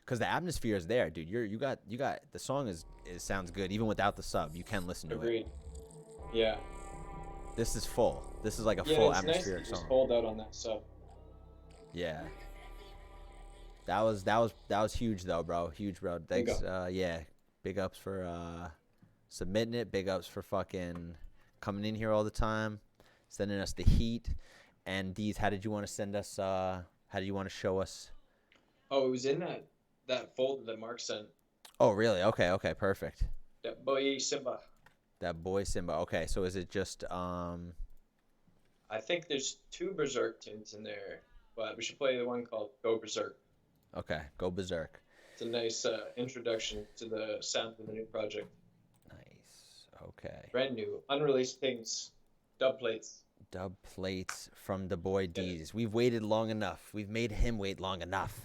Because the atmosphere is there, dude. You got the song sounds good even without the sub. You can listen to Agreed. it. Yeah. This is full. This is like a full atmospheric nice song. Just hold out on that sub. Yeah. That was huge though, bro. Huge, bro. Thanks. Big ups for submitting it. Big ups for fucking coming in here all the time, sending us the heat. And DeeZ, how did you want to send us? How do you want to show us? Oh, it was in that folder that Mark sent. Oh, really? Okay, perfect. That boy Simba. Okay, so is it just I think there's 2 Berserk tunes in there, but we should play the one called Go Berserk. Okay, Go Berserk. It's a nice introduction to the sound of the new project. Nice. Okay. Brand new, unreleased things, dub plates. Dub plates from the boy DeeZ. We've waited long enough. We've made him wait long enough.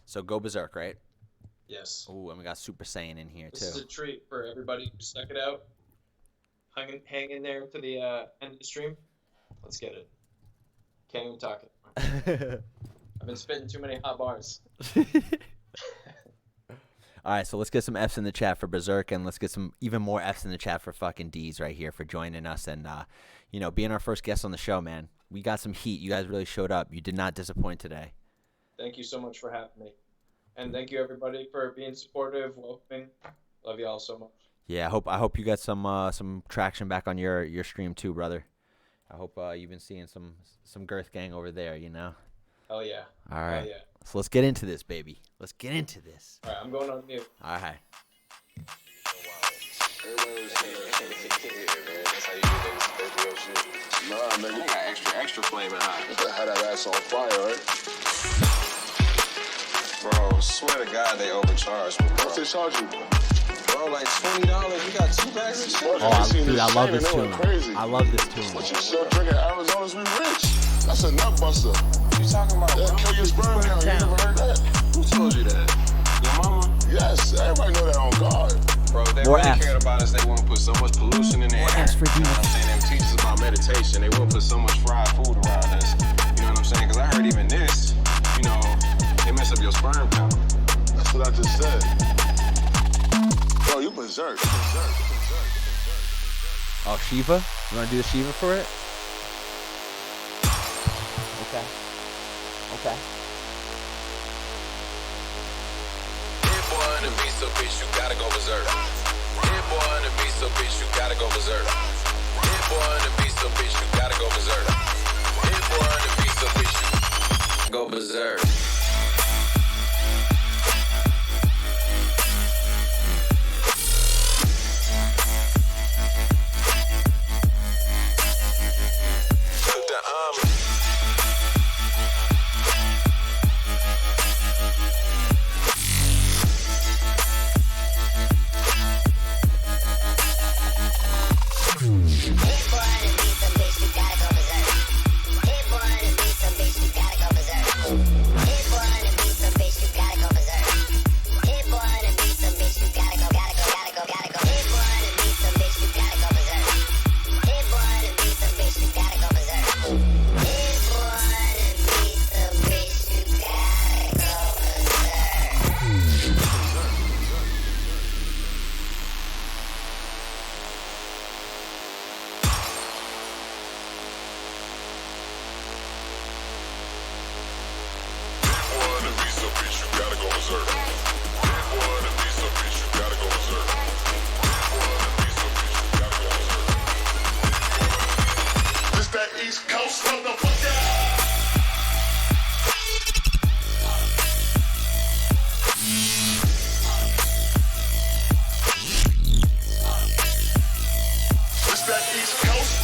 So Go Berserk, right? Yes. Ooh, and we got Super Saiyan in here, too. This is a treat for everybody who stuck it out. Hang in there to the end of the stream. Let's get it. Can't even talk it. I've been spitting too many hot bars. All right, so let's get some F's in the chat for Berserk, and let's get some even more F's in the chat for fucking DeeZ right here for joining us and, being our first guest on the show, man. We got some heat. You guys really showed up. You did not disappoint today. Thank you so much for having me. And thank you everybody for being supportive, welcoming. Love you all so much. Yeah, I hope you got some traction back on your stream too, brother. I hope you've been seeing some Girth Gang over there, you know. Hell yeah. All right. Hell yeah. So let's get into this, baby. Let's get into this. All right, I'm going on mute. All right. Nah, man, you got extra flaming hot. You better have that ass on fire, right? Bro, swear to God they overcharged me, bro. What's they charge you? Bro, like $20. You got 2 bags of shit. Dude, I love this tune. I love this tune. What you still drinking Arizona's We Rich? That's a nut buster. You talking about, yeah, bro? kill your sperm count. You never heard that? Who told you that? Your mama? Yes, everybody know that on God. Bro, if they More really apps. cared about us, they wouldn't put so much pollution in the air. apps for you know what I'm saying? They teach us about meditation. They wouldn't put so much fried food around us. You know what I'm saying? Because I heard even this, you know, they mess up your sperm count. That's what I just said. Bro, you berserk. Oh, Shiva? You want to do the Shiva for it? Okay. Okay. On the beat, so bitch, you gotta go berserk. Hit boy on the beat, so bitch, you gotta go berserk. Hit boy on the beat, so bitch, you gotta go berserk. Hit boy on the beat, so bitch, you go berserk. East Coast motherfucker. It's that East Coast.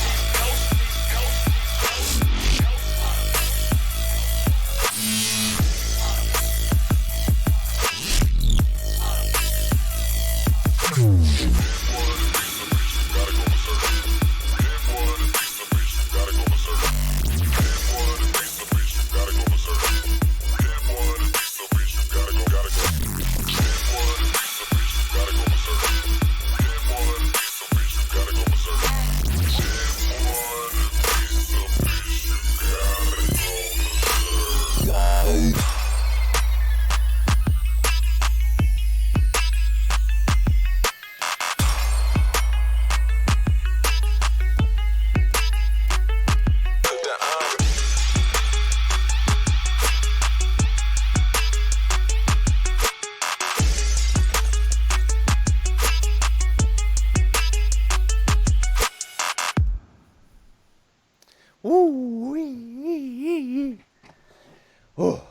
Oh,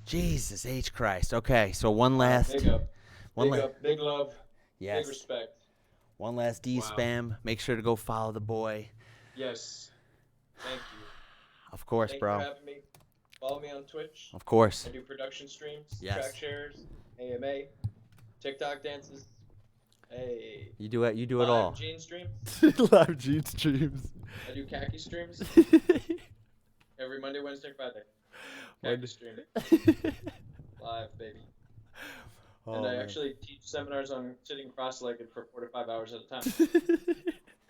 Jesus H Christ. Okay, so one last. Big up. Big love. Yes. Big respect. One last D spam. Make sure to go follow the boy. Yes. Thank you. Of course, Thank bro. you for having me. Follow me on Twitch. Of course. I do production streams, Yes. track shares, AMA, TikTok dances. Hey. You do it. You do it live all. Gene streams. Live Gene streams. I do khaki streams. Every Monday, Wednesday, Friday. Khaki stream. Live, baby. Oh, and I man. actually teach seminars on sitting cross-legged for 4 to 5 hours at a time.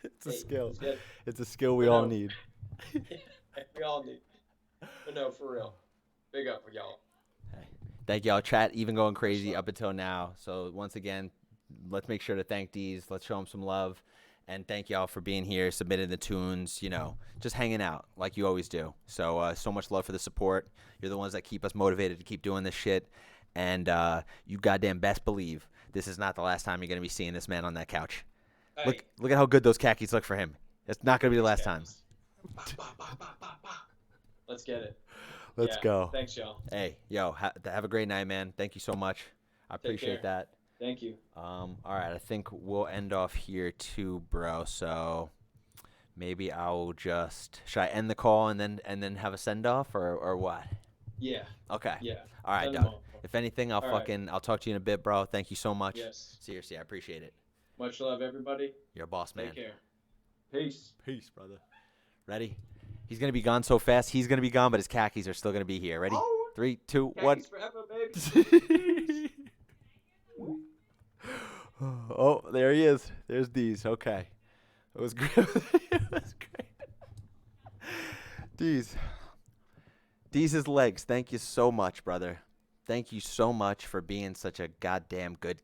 It's a skill. It's It's a skill we all need. We all need. But no, for real. Big up for y'all. Thank y'all. Chat even going crazy up until now. So once again, let's make sure to thank DeeZ. Let's show him some love. And thank y'all for being here, submitting the tunes, you know, just hanging out like you always do. So so much love for the support. You're the ones that keep us motivated to keep doing this shit. And you goddamn best believe this is not the last time you're going to be seeing this man on that couch. Hey. Look at how good those khakis look for him. It's not going to be the last time. Let's get it. Let's go. Thanks, y'all. Hey, yo, have a great night, man. Thank you so much. I appreciate that. Thank you. All right, I think we'll end off here too, bro. So maybe I'll just should I end the call and then have a send off or what? Yeah. Okay. Yeah. All right, Send dog. them all. If anything, I'll All right. I'll talk to you in a bit, bro. Thank you so much. Yes. Seriously, I appreciate it. Much love, everybody. You're a boss, man. Take care. Peace. Peace, brother. Ready? He's gonna be gone so fast. He's gonna be gone, but his khakis are still gonna be here. Ready? Oh, 3, 2, 1. Khakis forever, baby. Oh, there he is. There's DeeZ. Okay. It was great. It was great. DeeZ. DeeZ's legs. Thank you so much, brother. Thank you so much for being such a goddamn good